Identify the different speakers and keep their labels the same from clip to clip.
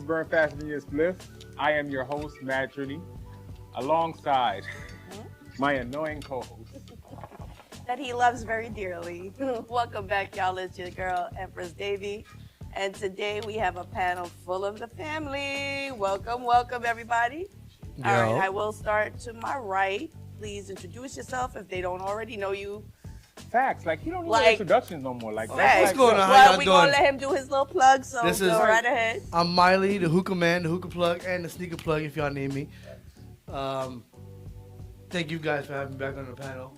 Speaker 1: burn faster than your spliff. I am your host, Mad Trini, alongside my annoying co-host.
Speaker 2: That he loves very dearly. Welcome back, y'all. It's your girl, Empress Davy. And today we have a panel full of the family. Welcome, welcome, everybody. All right, I will start to my right. Please introduce yourself if they don't already know you.
Speaker 1: Facts, like you don't need
Speaker 2: Like-
Speaker 1: introductions no more. Like
Speaker 2: Facts.
Speaker 3: What's going on? How
Speaker 2: Well,
Speaker 3: y'all
Speaker 2: we gonna
Speaker 3: doing?
Speaker 2: let him do his little plug, so
Speaker 3: This
Speaker 2: go
Speaker 3: is-
Speaker 2: right ahead.
Speaker 3: I'm Miley, the hookah man, the hookah plug, and the sneaker plug if y'all need me. Thank you guys for having me back on the panel.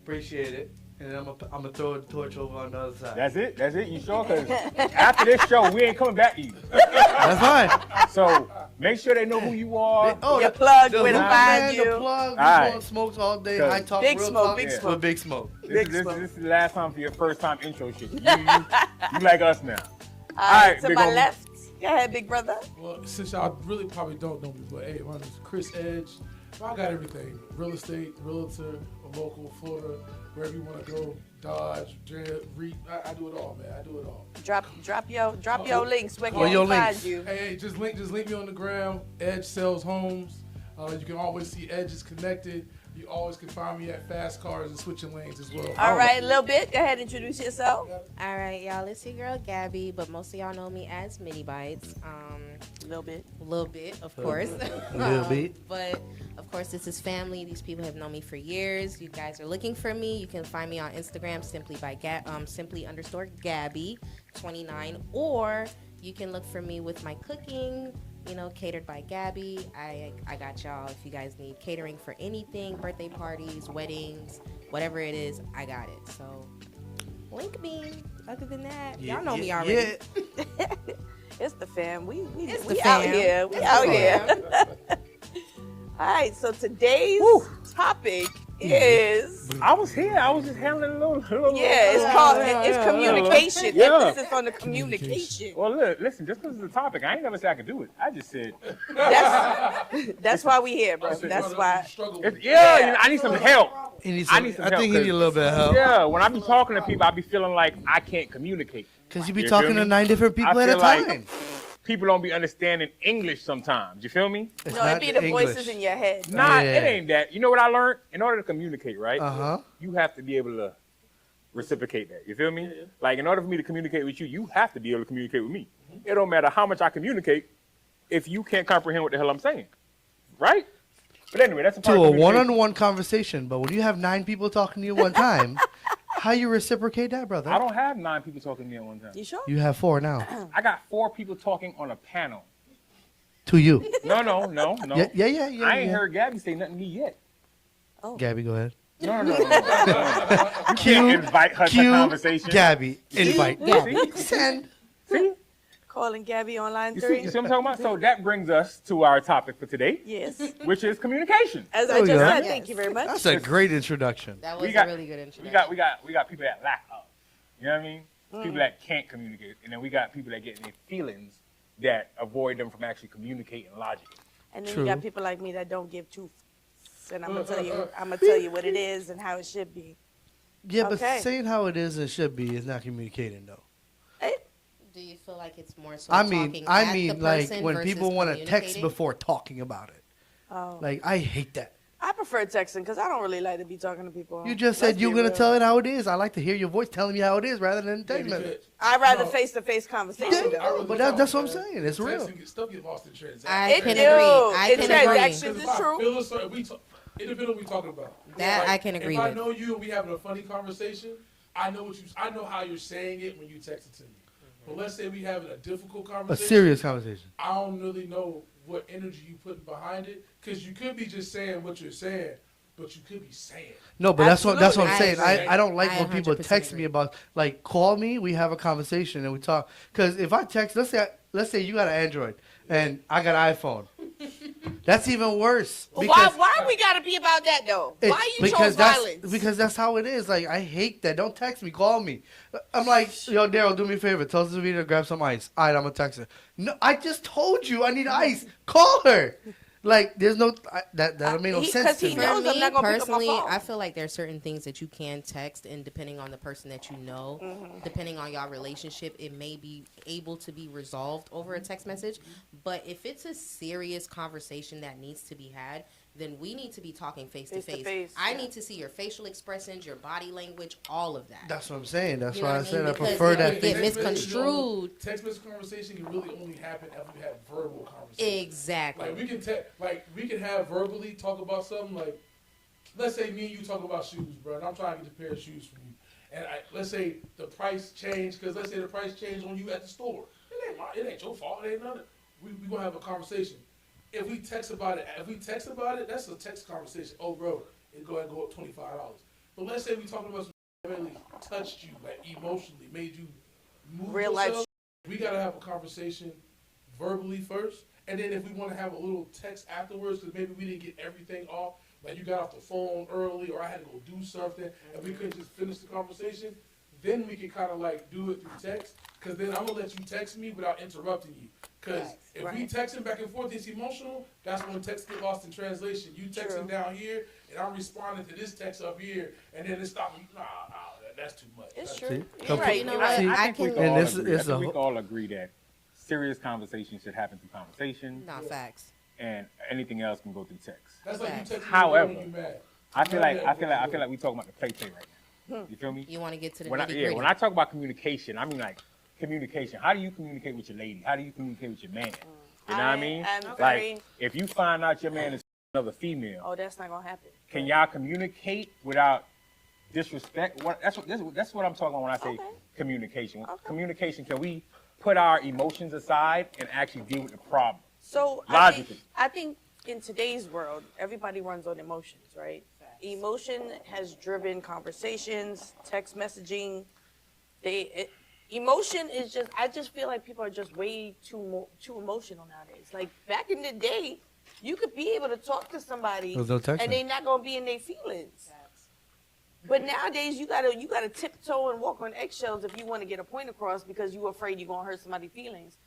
Speaker 3: Appreciate it. And I'm gonna throw the torch over on the other side.
Speaker 1: That's it. That's it. You sure? Because after this show, we ain't coming back to you.
Speaker 3: That's fine.
Speaker 1: So make sure they know who you are.
Speaker 2: Your plug,
Speaker 3: the
Speaker 2: where to
Speaker 3: hookah
Speaker 2: find
Speaker 3: man,
Speaker 2: you.
Speaker 3: The plug, we
Speaker 1: Alright.
Speaker 3: going smokes all day.
Speaker 1: Cause
Speaker 3: I talk
Speaker 2: Big
Speaker 3: real
Speaker 2: smoke,
Speaker 3: talk
Speaker 2: big
Speaker 1: Yeah.
Speaker 2: smoke.
Speaker 3: with big smoke.
Speaker 1: This is the last time for your first time intro shit. You like us now.
Speaker 2: All right, to
Speaker 1: big
Speaker 2: my
Speaker 1: homie.
Speaker 2: left. Go ahead, big brother.
Speaker 4: Well, since y'all really probably don't know me, but hey, my name is Chris Edge. I got everything: real estate, realtor, a local, Florida, wherever you want to go. Dodge, REIT. I do it all, man. I do it all.
Speaker 2: Drop your links. Where
Speaker 3: Oh,
Speaker 2: can
Speaker 3: your
Speaker 2: we find
Speaker 3: links.
Speaker 2: you?
Speaker 4: Hey, just link me on the gram. Edge sells homes. You can always see Edge is connected. You always can find me at Fast Cars and Switching Lanes as well.
Speaker 2: All right, a little bit. Go ahead, introduce yourself.
Speaker 5: All right, y'all. It's your girl Gabby, but most of y'all know me as Mini Bites.
Speaker 2: A little bit.
Speaker 5: A little bit, of course.
Speaker 3: A little bit.
Speaker 5: But of course, this is family. These people have known me for years. You guys are looking for me. You can find me on Instagram simply by Gabby 29, or you can look for me with my cooking. You know, catered by Gabby. I got y'all. If you guys need catering for anything, birthday parties, weddings, whatever it is, I got it. So, link me. Other than that, y'all know me already.
Speaker 3: Yeah.
Speaker 2: It's the fam. We
Speaker 5: It's
Speaker 2: we
Speaker 5: the
Speaker 2: out
Speaker 5: fam.
Speaker 2: here. We
Speaker 5: It's
Speaker 2: out
Speaker 5: the
Speaker 2: here.
Speaker 5: fam.
Speaker 2: All right. So today's topic
Speaker 3: Mm-hmm.
Speaker 2: is
Speaker 1: I was here. I was just handling a little.
Speaker 2: it's called it's communication.
Speaker 1: Yeah.
Speaker 2: Emphasis on the communication.
Speaker 1: Well, look, listen. Just because it's a topic, I ain't never said I could do it. I just said,
Speaker 2: That's why we here, bro. That's why.
Speaker 4: Struggle
Speaker 1: it's,
Speaker 4: with
Speaker 1: yeah, you know, I need some help.
Speaker 3: He needs
Speaker 1: I
Speaker 3: some,
Speaker 1: need some
Speaker 3: I
Speaker 1: help,
Speaker 3: think he need a little bit of help.
Speaker 1: Yeah, when I be talking to people, I be feeling like I can't communicate.
Speaker 3: Because you be
Speaker 1: You feel
Speaker 3: talking to
Speaker 1: me?
Speaker 3: 9 different people
Speaker 1: I
Speaker 3: at a
Speaker 1: feel like-
Speaker 3: time.
Speaker 1: People don't be understanding English sometimes. You feel me?
Speaker 3: It's
Speaker 2: No, it
Speaker 3: not
Speaker 2: be the
Speaker 3: English.
Speaker 2: voices in your head.
Speaker 1: Nah,
Speaker 3: Yeah.
Speaker 1: it ain't that. You know what I learned? In order to communicate, right?
Speaker 3: Uh-huh.
Speaker 1: You have to be able to reciprocate that. You feel me? Like, in order for me to communicate with you, you have to be able to communicate with me. It don't matter how much I communicate if you can't comprehend what the hell I'm saying. Right? But anyway, that's a part
Speaker 3: To
Speaker 1: of
Speaker 3: a
Speaker 1: communication.
Speaker 3: one-on-one conversation, but when you have 9 people talking to you at one time, how you reciprocate that, brother?
Speaker 1: I don't have 9 people talking to me at one time.
Speaker 2: You sure?
Speaker 3: You have 4 now.
Speaker 1: I got 4 people talking on a panel.
Speaker 3: To you.
Speaker 1: No.
Speaker 3: Yeah.
Speaker 1: I ain't heard Gabby say nothing to me yet.
Speaker 3: Gabby, go ahead.
Speaker 1: No. You can't invite her to
Speaker 3: Cue
Speaker 1: conversation.
Speaker 3: Gabby. Invite.
Speaker 1: See?
Speaker 3: Send.
Speaker 1: See?
Speaker 2: Calling Gabby on line
Speaker 1: You
Speaker 2: 3.
Speaker 1: see what I'm talking about? So that brings us to our topic for today,
Speaker 2: Yes.
Speaker 1: which is communication.
Speaker 2: As I
Speaker 3: There we
Speaker 2: just
Speaker 3: go.
Speaker 2: said, thank you very much.
Speaker 3: That's a great introduction.
Speaker 5: That
Speaker 1: We
Speaker 5: was
Speaker 1: got-
Speaker 5: a really good
Speaker 1: We
Speaker 5: introduction.
Speaker 1: got people that lack of. You know what I mean? People that can't communicate. And then we got people that get in their feelings that avoid them from actually communicating logically.
Speaker 2: And then
Speaker 3: True.
Speaker 2: you got people like me that don't give two f***s. And I'm gonna tell you what it is and how it should be.
Speaker 3: Yeah, but
Speaker 2: Okay.
Speaker 3: saying how it is and should be is not communicating, though.
Speaker 5: Do you feel like it's more so
Speaker 3: I
Speaker 5: talking
Speaker 3: mean,
Speaker 5: at the
Speaker 3: like
Speaker 5: person
Speaker 3: when
Speaker 5: versus
Speaker 3: people want to text
Speaker 5: communicating?
Speaker 3: before talking about it.
Speaker 2: Oh.
Speaker 3: Like, I hate that.
Speaker 2: I prefer texting because I don't really like to be talking to people.
Speaker 3: You just
Speaker 2: Let's
Speaker 3: said you're
Speaker 2: be
Speaker 3: going to
Speaker 2: real.
Speaker 3: tell it how it is. I like to hear your voice telling me how it is rather than text
Speaker 4: Because-
Speaker 3: message.
Speaker 2: I'd rather
Speaker 4: No.
Speaker 2: face-to-face conversation.
Speaker 3: Yeah,
Speaker 2: though.
Speaker 3: but that's what I'm saying. It's real.
Speaker 4: Texting, stuff get lost in transaction.
Speaker 5: I
Speaker 2: It
Speaker 5: can
Speaker 2: do.
Speaker 5: agree. I
Speaker 2: It
Speaker 5: can
Speaker 2: does.
Speaker 5: agree.
Speaker 2: Actually,
Speaker 4: Because
Speaker 2: it's true.
Speaker 4: Feel a certain, it depends on what we talking about.
Speaker 5: That I can agree
Speaker 4: if
Speaker 5: with.
Speaker 4: I know you and we having a funny conversation, I know how you're saying it when you text it to me. But let's say we having a difficult
Speaker 3: A
Speaker 4: conversation.
Speaker 3: serious conversation.
Speaker 4: I don't really know what energy you putting behind it because you could be just saying what you're saying, but you could be saying.
Speaker 3: No, but that's what I'm
Speaker 5: Absolutely.
Speaker 3: saying.
Speaker 5: I agree.
Speaker 3: I don't like
Speaker 5: I
Speaker 3: when people
Speaker 5: 100%
Speaker 3: text me
Speaker 5: agree.
Speaker 3: about, like, call me, we have a conversation and we talk. Because if I text, let's say you got an Android and I got an iPhone. That's even worse.
Speaker 2: Why we gotta be about that though? Why you chose violence?
Speaker 3: Because that's how it is. Like, I hate that. Don't text me. Call me. I'm like, yo, Daryl, do me a favor. Tell Savita to grab some ice. All right, I'm going to text her. No, I just told you I need ice. Call her. Like, there's no that don't make no
Speaker 2: He-
Speaker 3: sense
Speaker 2: 'cause
Speaker 3: to
Speaker 2: he
Speaker 3: me.
Speaker 2: knows
Speaker 5: For
Speaker 2: I'm
Speaker 5: me
Speaker 2: not gonna pick up my
Speaker 5: personally,
Speaker 2: phone.
Speaker 5: I feel like there's certain things that you can text, and depending on the person that you know,
Speaker 2: Mm-hmm.
Speaker 5: depending on y'all relationship, it may be able to be resolved over a text message. But if it's a serious conversation that needs to be had, then we need to be talking face to
Speaker 2: Face to
Speaker 5: face.
Speaker 2: face,
Speaker 5: I
Speaker 2: yeah.
Speaker 5: need to see your facial expressions, your body language, all of that.
Speaker 3: That's what I'm saying. That's
Speaker 5: You know
Speaker 3: why I
Speaker 5: what I
Speaker 3: said
Speaker 5: mean?
Speaker 3: I
Speaker 5: Because
Speaker 3: prefer
Speaker 5: it
Speaker 3: that.
Speaker 5: can get
Speaker 3: face-
Speaker 5: misconstrued.
Speaker 4: Text message conversation can really only happen after we have verbal conversation.
Speaker 5: Exactly.
Speaker 4: Like we can have verbally talk about something. Like, let's say me and you talk about shoes, bro, and I'm trying to get a pair of shoes from you, and let's say the price changed because let's say the price changed on you at the store. It ain't your fault. It ain't nothing. We gonna have a conversation. If we text about it, that's a text conversation. Oh, bro, it go ahead and go up $25. But let's say we talking about some that really touched you, like emotionally, made you move
Speaker 2: Real life
Speaker 4: yourself. We gotta have a conversation verbally first, and then if we want to have a little text afterwards, because maybe we didn't get everything off, like you got off the phone early, or I had to go do something, and we couldn't just finish the conversation, then we can kind of like do it through text, because then I'm gonna let you text me without interrupting you. Because if we
Speaker 2: Right.
Speaker 4: texting back and forth, it's emotional. That's when text get lost in translation. You texting
Speaker 2: True.
Speaker 4: down here, and I'm responding to this text up here, and then it stops. Nah, that's too much.
Speaker 2: It's
Speaker 4: That's
Speaker 2: true.
Speaker 3: See?
Speaker 2: You're
Speaker 3: Come-
Speaker 2: right.
Speaker 5: You know
Speaker 2: you're
Speaker 5: what?
Speaker 2: right.
Speaker 3: See,
Speaker 5: I
Speaker 1: think we
Speaker 5: can-
Speaker 1: can
Speaker 3: And
Speaker 1: all
Speaker 3: this
Speaker 1: agree.
Speaker 3: is
Speaker 1: I think
Speaker 3: a
Speaker 1: we
Speaker 3: whole-
Speaker 1: can all agree that serious conversations should happen through conversation,
Speaker 5: Not facts.
Speaker 1: and anything else can go through text.
Speaker 4: That's like you
Speaker 5: Facts.
Speaker 4: texting
Speaker 1: However,
Speaker 4: me when you mad.
Speaker 1: I feel like we talking about the play right now. You feel me?
Speaker 5: You want to get to the
Speaker 1: When
Speaker 5: nitty gritty.
Speaker 1: when I talk about communication, I mean like communication. How do you communicate with your lady? How do you communicate with your man? You know what I mean?
Speaker 2: am
Speaker 1: Like
Speaker 2: very.
Speaker 1: if you find out your man is another female,
Speaker 2: Oh, that's not gonna happen.
Speaker 1: can y'all communicate without disrespect? That's what I'm talking about when I say
Speaker 2: Okay.
Speaker 1: communication.
Speaker 2: Okay.
Speaker 1: Communication. Can we put our emotions aside and actually deal with the problem?
Speaker 2: So
Speaker 1: Logically.
Speaker 2: I think in today's world, everybody runs on emotions, right? Emotion has driven conversations, text messaging. Emotion is just. I just feel like people are just way too emotional nowadays. Like back in the day, you could be able to talk to somebody
Speaker 3: There's no texting.
Speaker 2: and they're not gonna be in their feelings. But nowadays, you gotta tiptoe and walk on eggshells if you want to get a point across because you're afraid you're gonna hurt somebody's feelings.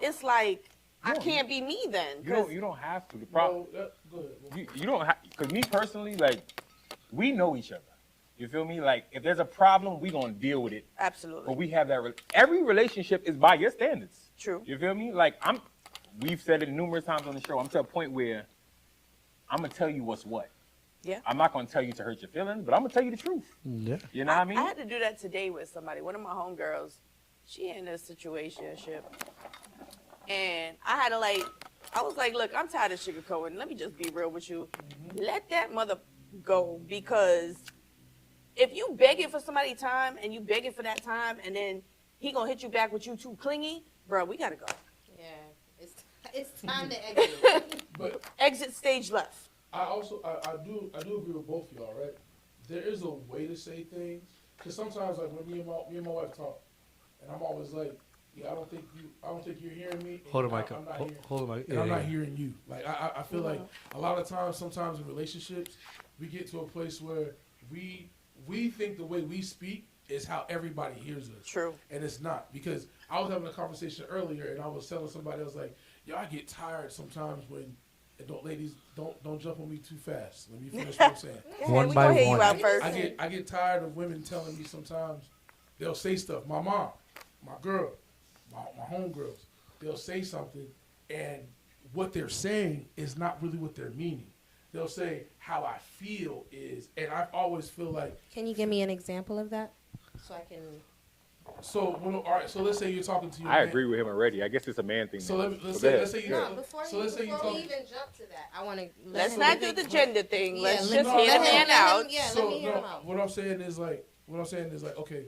Speaker 2: It's like I
Speaker 1: No.
Speaker 2: can't be me then.
Speaker 1: You don't have to. The problem.
Speaker 4: Go ahead.
Speaker 1: You don't have, because me personally, like, we know each other. You feel me? Like, if there's a problem, we gonna deal with it.
Speaker 2: Absolutely.
Speaker 1: But we have that. Every relationship is by your standards.
Speaker 2: True.
Speaker 1: You feel me? Like, we've said it numerous times on the show. I'm to a point where I'm gonna tell you what's what.
Speaker 2: Yeah.
Speaker 1: I'm not gonna tell you to hurt your feelings, but I'm gonna tell you the truth.
Speaker 3: Yeah.
Speaker 1: You know what I mean?
Speaker 2: I had to do that today with somebody. One of my homegirls, she in a situationship, and I was like, look, I'm tired of sugarcoating. Let me just be real with you. Let that mother go, because if you begging for somebody time and you begging for that time, and then he gonna hit you back with you too clingy, bro, we gotta go.
Speaker 5: Yeah, it's time to exit.
Speaker 4: But
Speaker 2: Exit stage left.
Speaker 4: I do agree with both of y'all, right? There is a way to say things, because sometimes like when me and my wife talk, and I'm always like, yeah, I don't think you're hearing me. and
Speaker 3: Hold the mic
Speaker 4: I'm
Speaker 3: up.
Speaker 4: not hearing.
Speaker 3: Hold the mic.
Speaker 4: And I'm not hearing you. Like I feel like a lot of times, sometimes in relationships, we get to a place where we think the way we speak is how everybody hears us.
Speaker 2: True.
Speaker 4: And it's not, because I was having a conversation earlier, and I was telling somebody, I was like, yo, I get tired sometimes when. And ladies, don't jump on me too fast. let me finish what I'm saying.
Speaker 2: Yeah,
Speaker 3: One
Speaker 2: we
Speaker 3: by
Speaker 2: gonna hear
Speaker 3: one.
Speaker 2: you out first.
Speaker 4: I get tired of women telling me sometimes, they'll say stuff. My mom, my girl, my homegirls, they'll say something, and what they're saying is not really what they're meaning. They'll say how I feel is, and I always feel like,
Speaker 5: Can you give me an example of that, so I can?
Speaker 4: all right, so let's say you're talking to your
Speaker 1: I
Speaker 4: man.
Speaker 1: agree with him already. I guess it's a man thing.
Speaker 4: So
Speaker 1: now.
Speaker 4: let's
Speaker 1: So go
Speaker 4: say
Speaker 1: ahead.
Speaker 4: let's say you
Speaker 5: No, before we
Speaker 4: talk.
Speaker 5: even jump to that, I want to.
Speaker 2: Let's not do the gender thing. Let's
Speaker 4: let-
Speaker 2: just
Speaker 4: no,
Speaker 2: hear the
Speaker 4: no,
Speaker 2: man
Speaker 4: no,
Speaker 2: out.
Speaker 5: Yeah,
Speaker 4: So
Speaker 5: let me hear
Speaker 4: no,
Speaker 5: him out.
Speaker 4: what I'm saying is like, okay,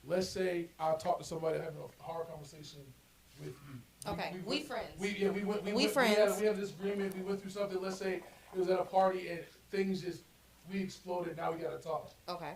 Speaker 4: let's say I talk to somebody having a hard conversation with you.
Speaker 5: Okay, we friends.
Speaker 4: We went,
Speaker 5: friends.
Speaker 4: we had this agreement. We went through something. Let's say it was at a party and things we exploded. Now we got to talk.
Speaker 5: Okay.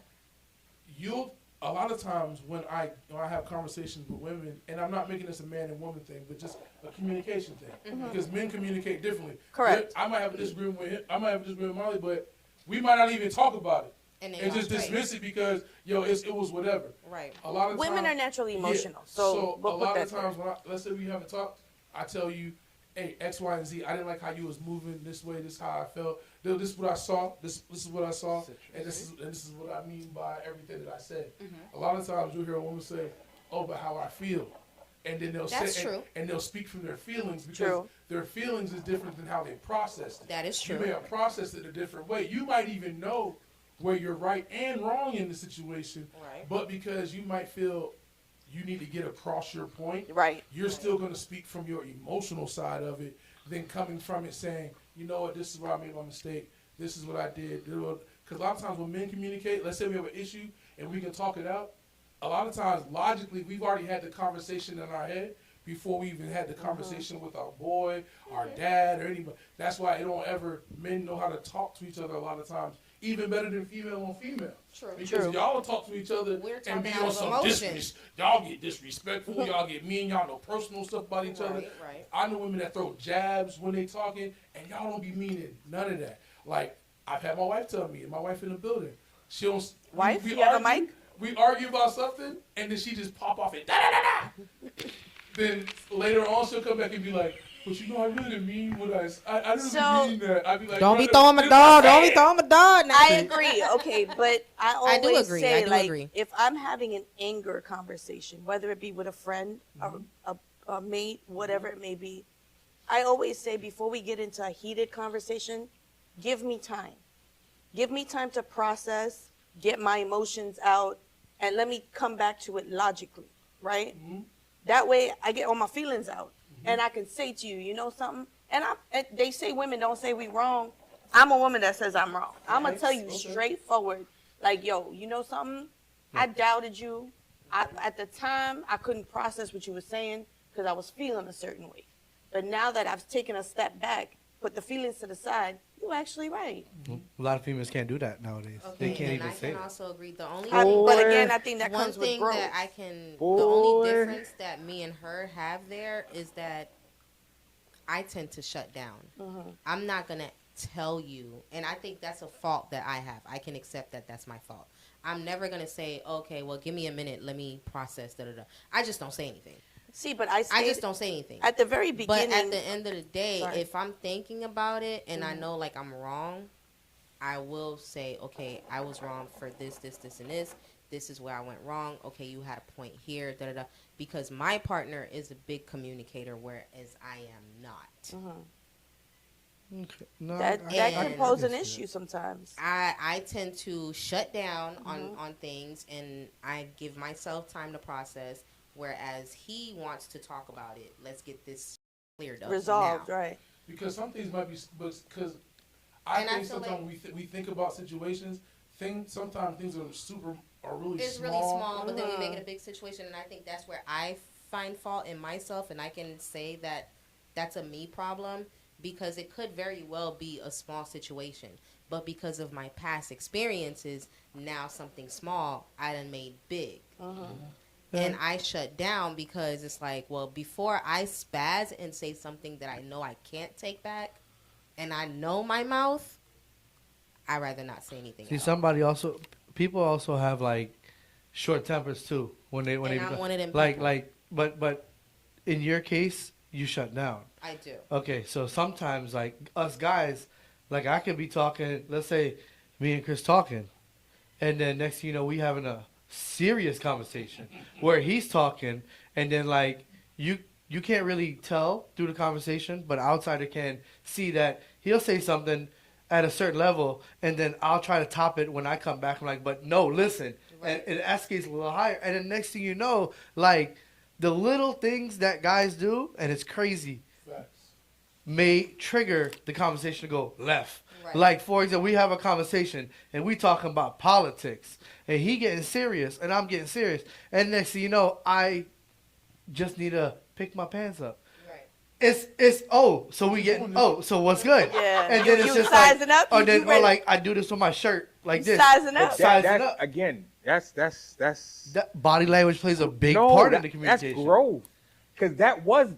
Speaker 4: A lot of times when I have conversations with women, and I'm not making this a man and woman thing, but just a communication thing, because men communicate differently.
Speaker 2: Correct.
Speaker 4: I might have a disagreement with him. I might have a disagreement with Molly, but we might not even talk about it
Speaker 5: And then
Speaker 4: and
Speaker 5: y'all
Speaker 4: just
Speaker 5: straight.
Speaker 4: dismiss it because it was whatever.
Speaker 5: Right.
Speaker 4: A lot of
Speaker 2: Women
Speaker 4: times,
Speaker 2: are naturally
Speaker 4: yeah,
Speaker 2: emotional,
Speaker 4: so
Speaker 2: so we'll
Speaker 4: a
Speaker 2: put
Speaker 4: lot
Speaker 2: that
Speaker 4: of times let's say we haven't talked, I tell you, hey, X, Y, and Z. I didn't like how you was moving this way. This is how I felt. This is what I saw. This is what I saw, and this is what I mean by everything that I said. A lot of times you'll hear a woman say, "Oh, but how I feel," and then they'll
Speaker 5: That's
Speaker 4: say,
Speaker 5: true.
Speaker 4: and they'll speak from their feelings because
Speaker 2: True.
Speaker 4: their feelings is different than how they processed it.
Speaker 5: That is
Speaker 4: You
Speaker 5: true.
Speaker 4: may have processed it a different way. You might even know where you're right and wrong in the situation,
Speaker 2: Right.
Speaker 4: but because you might feel you need to get across your point,
Speaker 2: Right.
Speaker 4: you're still going to speak from your emotional side of it, then coming from it saying, you know what, this is where I made my mistake. This is what I did. Because a lot of times when men communicate, let's say we have an issue and we can talk it out, a lot of times logically we've already had the conversation in our head before we even had the conversation with our boy, our dad, or anybody. That's why men know how to talk to each other a lot of times, even better than female on female.
Speaker 5: True.
Speaker 4: Because
Speaker 2: True.
Speaker 4: y'all will talk to each other
Speaker 5: We're
Speaker 4: and be
Speaker 5: talking out
Speaker 4: on
Speaker 5: of
Speaker 4: some
Speaker 5: emotion.
Speaker 4: y'all get disrespectful, y'all get mean, y'all know personal stuff about each other.
Speaker 5: Right.
Speaker 4: I know women that throw jabs when they talking, and y'all don't be meaning none of that. Like, I've had my wife tell me, and my wife in the building, she don't.
Speaker 2: Wife, you have a mic?
Speaker 4: We argue about something, and then she just pop off and da da da da. Then later on, she'll come back and be like, "But you know, I really didn't mean what I didn't
Speaker 2: So-
Speaker 4: mean that." I'd be like,
Speaker 6: Don't be
Speaker 4: "Brother,
Speaker 6: throwing my
Speaker 4: this
Speaker 6: dog.
Speaker 4: is
Speaker 6: Don't be
Speaker 4: bad."
Speaker 6: throwing my dog now.
Speaker 2: I agree. Okay, but I always
Speaker 5: do agree.
Speaker 2: say,
Speaker 5: I do
Speaker 2: like,
Speaker 5: agree.
Speaker 2: if I'm having an anger conversation, whether it be with a friend, a mate, whatever it may be, I always say before we get into a heated conversation, give me time. Give me time to process, get my emotions out, and let me come back to it logically, right? That way I get all my feelings out and I can say to you, you know something? And they say women don't say we wrong. I'm a woman that says I'm wrong. I'm going to tell you straightforward, like, yo, you know something? I doubted you. At the time, I couldn't process what you were saying because I was feeling a certain way. But now that I've taken a step back, put the feelings to the side, you're actually right.
Speaker 3: A lot of females can't do that nowadays.
Speaker 5: Okay,
Speaker 3: They can't
Speaker 5: and
Speaker 3: even
Speaker 5: I
Speaker 3: say
Speaker 5: can
Speaker 3: that.
Speaker 5: also agree. The only
Speaker 2: But again, I think that
Speaker 5: one
Speaker 2: comes with
Speaker 5: thing
Speaker 2: growth.
Speaker 5: that I can, the
Speaker 1: Boy.
Speaker 5: only difference that me and her have there is that I tend to shut down. I'm not gonna tell you, and I think that's a fault that I have. I can accept that that's my fault. I'm never gonna say, okay, well, give me a minute, let me process. Da da da. I just don't say anything.
Speaker 2: See, but I
Speaker 5: I just
Speaker 2: stayed
Speaker 5: don't say anything.
Speaker 2: at the very
Speaker 5: But
Speaker 2: beginning.
Speaker 5: at the end of the day,
Speaker 2: Sorry.
Speaker 5: if I'm thinking about it and I know like I'm wrong, I will say, okay, I was wrong for this, this, this, and this. This is where I went wrong. Okay, you had a point here, da da da. Because my partner is a big communicator, whereas I am not.
Speaker 3: Okay. No,
Speaker 2: that
Speaker 3: I-
Speaker 2: that
Speaker 3: I
Speaker 2: can
Speaker 5: And-
Speaker 2: pose an
Speaker 3: see that.
Speaker 2: issue sometimes.
Speaker 5: I tend to shut down on things, and I give myself time to process. Whereas he wants to talk about it. Let's get this cleared up.
Speaker 2: Resolved,
Speaker 5: now.
Speaker 2: right?
Speaker 4: Because some things might be, because I
Speaker 5: And I
Speaker 4: think
Speaker 5: feel
Speaker 4: sometimes we think about situations. Sometimes things are really
Speaker 5: It's
Speaker 4: small.
Speaker 5: really small, but then we make it a big situation, and I think that's where I find fault in myself, and I can say that that's a me problem because it could very well be a small situation, but because of my past experiences, now something small I done made big. And I shut down because it's like, well, before I spaz and say something that I know I can't take back, and I know my mouth, I'd rather not say anything.
Speaker 3: See,
Speaker 5: else.
Speaker 3: people also have like short tempers too when they
Speaker 5: And I'm one of them
Speaker 3: like
Speaker 5: people.
Speaker 3: but in your case you shut down.
Speaker 5: I do.
Speaker 3: Okay, so sometimes like us guys, like I could be talking, let's say me and Chris talking, and then next thing you know we having a serious conversation where he's talking, and then like you can't really tell through the conversation, but outsider can see that he'll say something at a certain level, and then I'll try to top it when I come back. I'm like, but no, listen,
Speaker 5: Right.
Speaker 3: and it escalates a little higher, and then next thing you know, like the little things that guys do, and it's crazy,
Speaker 4: Facts.
Speaker 3: may trigger the conversation to go left.
Speaker 5: Right.
Speaker 3: Like, for example, we have a conversation and we talking about politics, and he getting serious and I'm getting serious, and next thing you know, I just need to pick my pants up.
Speaker 5: Right.
Speaker 3: So we getting so what's good?
Speaker 2: Yeah.
Speaker 3: And then
Speaker 2: You
Speaker 3: it's just
Speaker 2: sizing
Speaker 3: like,
Speaker 2: up?
Speaker 3: or
Speaker 2: You
Speaker 3: then or
Speaker 2: ready?
Speaker 3: like I do this with my shirt like
Speaker 2: You
Speaker 3: this.
Speaker 2: sizing up?
Speaker 3: Sizing
Speaker 1: That's
Speaker 3: up.
Speaker 1: again. That's
Speaker 3: That body language plays a big
Speaker 1: no,
Speaker 3: part in
Speaker 1: that-
Speaker 3: the communication.
Speaker 1: That's growth, because that was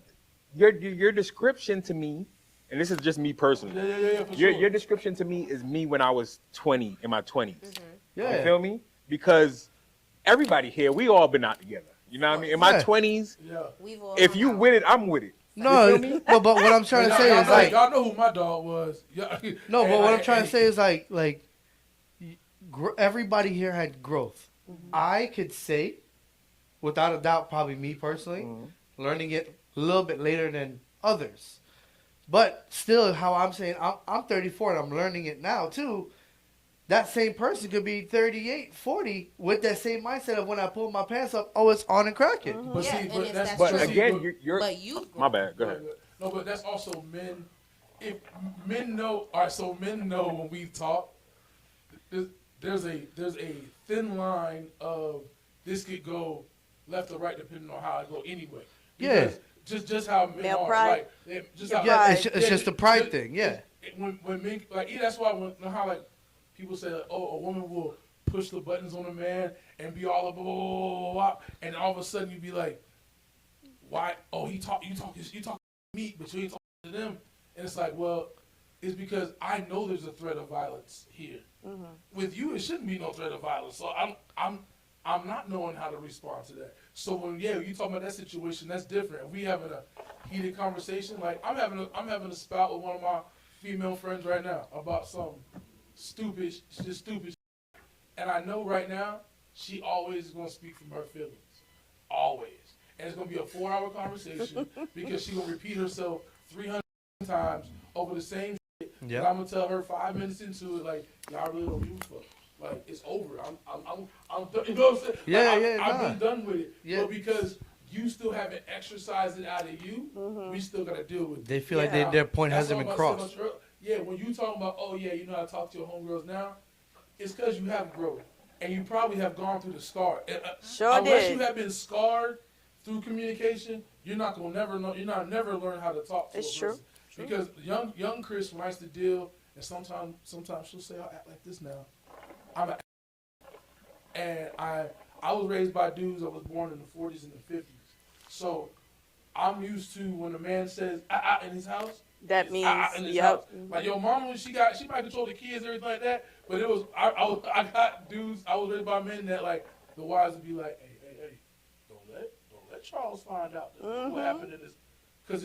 Speaker 1: your description to me, and this is just me personally.
Speaker 4: Yeah, for
Speaker 1: Your
Speaker 4: sure.
Speaker 1: description to me is me when I was 20 in my 20s.
Speaker 3: Yeah.
Speaker 1: You feel me? Because everybody here, we all been out together. You know what I mean? In my
Speaker 3: Yeah.
Speaker 1: 20s,
Speaker 4: Yeah.
Speaker 5: We've all
Speaker 1: if
Speaker 5: hung
Speaker 1: you
Speaker 5: out.
Speaker 1: with it, I'm with it.
Speaker 3: No, no, but what I'm trying to say is like,
Speaker 4: y'all know who my dog was.
Speaker 3: no, but what I'm trying to say is like, everybody here had growth. I could say, without a doubt, probably me personally, learning it a little bit later than others. But still, how I'm saying, I'm 34 and I'm learning it now too. That same person could be 38, 40 with that same mindset of when I pull my pants up, oh, it's on and cracking.
Speaker 4: But
Speaker 5: Yeah,
Speaker 4: see,
Speaker 5: and
Speaker 4: but
Speaker 5: if
Speaker 4: that's
Speaker 5: that's
Speaker 1: But
Speaker 5: true.
Speaker 1: again, you're
Speaker 5: But you,
Speaker 1: my bad. Go ahead.
Speaker 4: No, but that's also men. If men know, all right, so men know when we talk, there's a thin line of this could go left or right depending on how I go anyway.
Speaker 3: Yeah.
Speaker 4: Because just how men
Speaker 2: Male
Speaker 4: are,
Speaker 2: pride.
Speaker 4: like, just how,
Speaker 3: Yeah, it's just a pride thing. Yeah.
Speaker 4: When men, like, that's why when how like people say, like, oh, a woman will push the buttons on a man and be all blah, blah, blah, blah, and all of a sudden you be like, why? Oh, you talk to me, but you ain't talking to them. And it's like, well, it's because I know there's a threat of violence here. With you, it shouldn't be no threat of violence. So I'm not knowing how to respond to that. So when you talking about that situation, that's different. If we having a heated conversation, like I'm having a spout with one of my female friends right now about some stupid shit. And I know right now she always is gonna speak from her feelings, always. And it's gonna be a 4-hour conversation because she gonna repeat herself 300 times over the same shit.
Speaker 3: Yeah.
Speaker 4: And I'm gonna tell her 5 minutes into it, like, y'all really don't give a fuck. Like, it's over. I'm done. You know what I'm saying?
Speaker 3: Yeah,
Speaker 4: like,
Speaker 3: yeah,
Speaker 4: I've
Speaker 3: nah.
Speaker 4: been done with it.
Speaker 3: Yeah.
Speaker 4: But because you still haven't exercised it out of you, we still gotta deal with it.
Speaker 3: They feel like
Speaker 2: Yeah.
Speaker 3: their point
Speaker 4: That's
Speaker 3: hasn't
Speaker 4: what
Speaker 3: been
Speaker 4: I'm about to
Speaker 3: crossed.
Speaker 4: say about your- Yeah, when you talking about, oh yeah, you know how to talk to your homegirls now, it's because you have growth. And you probably have gone through the scar.
Speaker 2: Sure
Speaker 4: Unless
Speaker 2: did.
Speaker 4: you have been scarred through communication, you're not gonna never learn how to talk to
Speaker 2: It's
Speaker 4: a
Speaker 2: true.
Speaker 4: person. Because young Chris likes to deal, and sometimes she'll say, I'll act like this now. And I was raised by dudes that was born in the 40s and the 50s. So I'm used to when a man says in his house,
Speaker 2: That
Speaker 4: it's
Speaker 2: means,
Speaker 4: in his
Speaker 2: yep.
Speaker 4: house. Like your mama, she might control the kids, everything like that. But it was I got dudes. I was raised by men that like the wives would be like, hey, don't let Charles find out what happened in this, because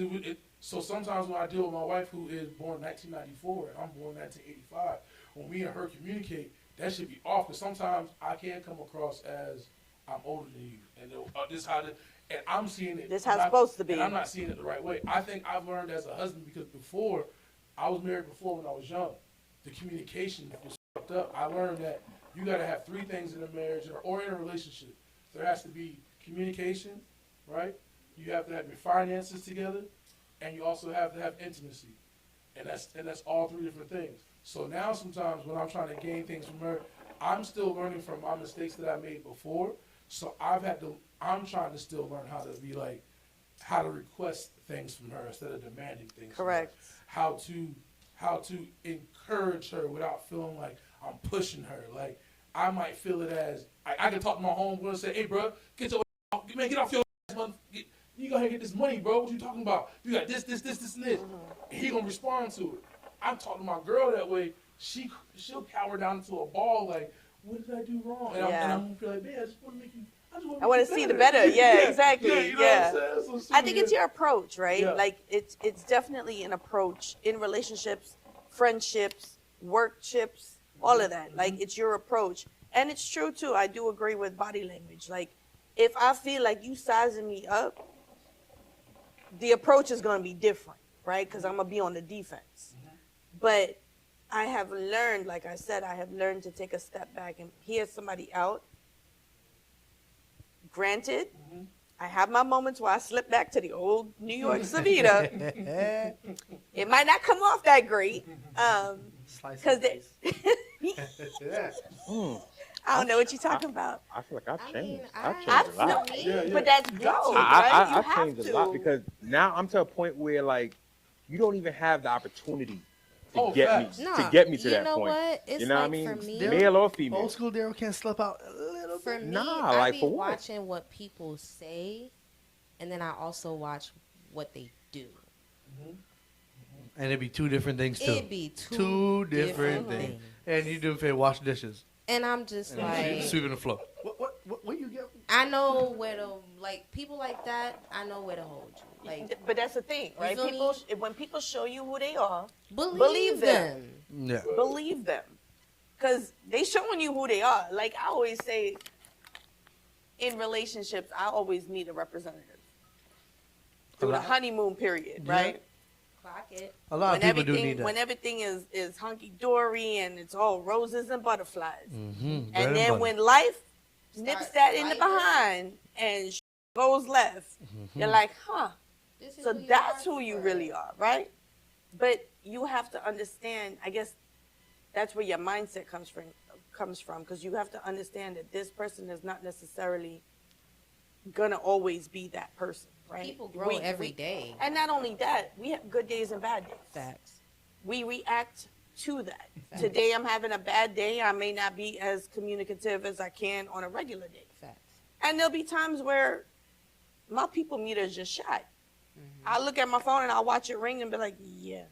Speaker 4: So sometimes when I deal with my wife who is born 1994 and I'm born 1985, when me and her communicate, that should be off. Because sometimes I can come across as I'm older than you, and this how the, and I'm seeing it.
Speaker 2: This how it's supposed to be.
Speaker 4: And I'm not seeing it the right way. I think I've learned as a husband because before, I was married before when I was young. The communication was fucked up. I learned that you got to have 3 things in a marriage or in a relationship. There has to be communication, right? You have to have your finances together, and you also have to have intimacy. And that's all 3 different things. So now sometimes when I'm trying to gain things from her, I'm still learning from my mistakes that I made before. So I'm trying to still learn how to be like, how to request things from her instead of demanding things
Speaker 2: Correct.
Speaker 4: from her. How to encourage her without feeling like I'm pushing her. Like I might feel it as, I can talk to my homeboy and say, hey bro, get off your ass, man. You go ahead and get this money, bro. What you talking about? You got this, and this. And he gonna respond to it. I'm talking to my girl that way. She'll cower down into a ball like, what did I do wrong? And I'm gonna feel like, man, I just want to make you.
Speaker 2: I want to see the better. Yeah, exactly.
Speaker 4: Yeah, you know
Speaker 2: Yeah.
Speaker 4: what I'm saying? So
Speaker 2: I think it's your approach, right?
Speaker 4: Yeah.
Speaker 2: Like it's definitely an approach in relationships, friendships, workships, all of that. Like it's your approach. And it's true too. I do agree with body language. Like if I feel like you sizing me up, the approach is going to be different, right? Because I'm going to be on the defense. But I have learned, like I said, I have learned to take a step back and hear somebody out. Granted, I have my moments where I slip back to the old New York Savita. It might not come off that great. Because I don't know what you're talking about.
Speaker 1: I feel like I've changed.
Speaker 5: I
Speaker 1: I've changed a lot.
Speaker 2: Absolutely. But that's growth, right? You
Speaker 1: I've
Speaker 2: have
Speaker 1: changed
Speaker 2: to.
Speaker 1: a lot because now I'm to a point where like you don't even have the opportunity to
Speaker 4: Oh,
Speaker 1: get
Speaker 4: facts.
Speaker 1: me
Speaker 5: Nah,
Speaker 1: to get me to
Speaker 5: you
Speaker 1: that
Speaker 5: know
Speaker 1: point.
Speaker 5: what? It's
Speaker 1: You know what I
Speaker 5: like
Speaker 1: mean?
Speaker 5: for me-
Speaker 1: Male or female.
Speaker 3: Old school Daryl can slip out a little
Speaker 5: For
Speaker 3: bit.
Speaker 5: me,
Speaker 1: Nah,
Speaker 5: I
Speaker 1: like,
Speaker 5: be
Speaker 1: for what?
Speaker 5: watching what people say, and then I also watch what they do.
Speaker 3: And it'd be 2 different things too.
Speaker 5: It'd be
Speaker 3: Two different things. And you do fit wash dishes.
Speaker 5: And I'm just
Speaker 3: And
Speaker 5: like,
Speaker 3: sweeping the floor. What you get?
Speaker 5: I know where to, like, people like that, I know where to hold you. Like,
Speaker 2: But that's the thing, right?
Speaker 5: feel me?
Speaker 2: People, when people show you who they are,
Speaker 5: believe them.
Speaker 3: Yeah.
Speaker 2: believe them, because they showing you who they are. Like I always say, in relationships, I always need a representative through the
Speaker 3: lot.
Speaker 2: honeymoon period,
Speaker 3: Yeah.
Speaker 2: right?
Speaker 5: Clock it.
Speaker 3: A lot of people do need that.
Speaker 2: When everything is hunky dory and it's all roses and butterflies,
Speaker 3: Mm-hmm.
Speaker 2: and then when life nips
Speaker 5: Start
Speaker 2: that in the
Speaker 5: lighting.
Speaker 2: behind and goes left, you're like, huh.
Speaker 5: This is
Speaker 2: So
Speaker 5: who you
Speaker 2: that's
Speaker 5: are
Speaker 2: who you
Speaker 5: for
Speaker 2: really
Speaker 5: real.
Speaker 2: are, right? But you have to understand, I guess that's where your mindset comes from, because you have to understand that this person is not necessarily gonna always be that person, right?
Speaker 5: People grow every day.
Speaker 2: And not only that, we have good days and bad days.
Speaker 5: Facts.
Speaker 2: We react to that. Today I'm having a bad day. I may not be as communicative as I can on a regular day.
Speaker 5: Facts.
Speaker 2: And there'll be times where my people meter is just shot.
Speaker 5: Mm-hmm.
Speaker 2: I look at my phone and I watch it ring and be like, yeah,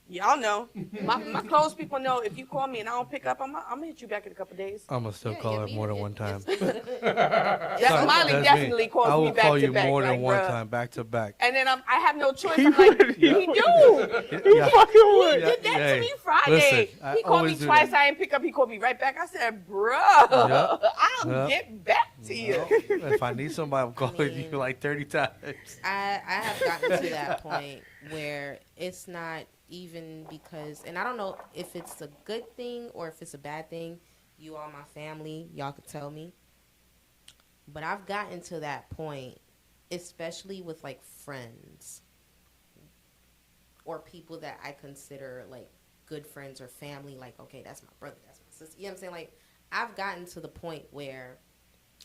Speaker 2: y'all know. My close people know if you call me and I don't pick up, I'm gonna hit you back in a couple days.
Speaker 3: I'm gonna still
Speaker 5: Yeah,
Speaker 3: call
Speaker 5: yeah,
Speaker 3: her
Speaker 5: me-
Speaker 3: more than
Speaker 5: it-
Speaker 3: one time.
Speaker 2: That Miley
Speaker 3: That's
Speaker 2: definitely
Speaker 3: me.
Speaker 2: calls
Speaker 3: I will
Speaker 2: me back
Speaker 3: call
Speaker 2: to
Speaker 3: you
Speaker 2: back.
Speaker 3: more than
Speaker 2: like,
Speaker 3: one
Speaker 2: bruh.
Speaker 3: time, back to back.
Speaker 2: And then I have no choice. I'm like, he do.
Speaker 3: Yeah.
Speaker 1: Fucking
Speaker 2: He
Speaker 1: would.
Speaker 2: did that
Speaker 3: Hey,
Speaker 2: to me Friday.
Speaker 3: listen, I
Speaker 2: He called me
Speaker 3: always do
Speaker 2: twice.
Speaker 3: that.
Speaker 2: I didn't pick up. He called me right back. I said, bro,
Speaker 3: Yeah.
Speaker 2: I'll
Speaker 3: Yeah.
Speaker 2: get back to you.
Speaker 3: Well, if I need somebody, I'm calling
Speaker 5: mean-
Speaker 3: you like 30 times.
Speaker 5: I have gotten to that point where it's not even because, and I don't know if it's a good thing or if it's a bad thing. You all my family, y'all could tell me. But I've gotten to that point, especially with like friends or people that I consider like good friends or family. Like, okay, that's my brother, that's my sister. You know what I'm saying? Like, I've gotten to the point where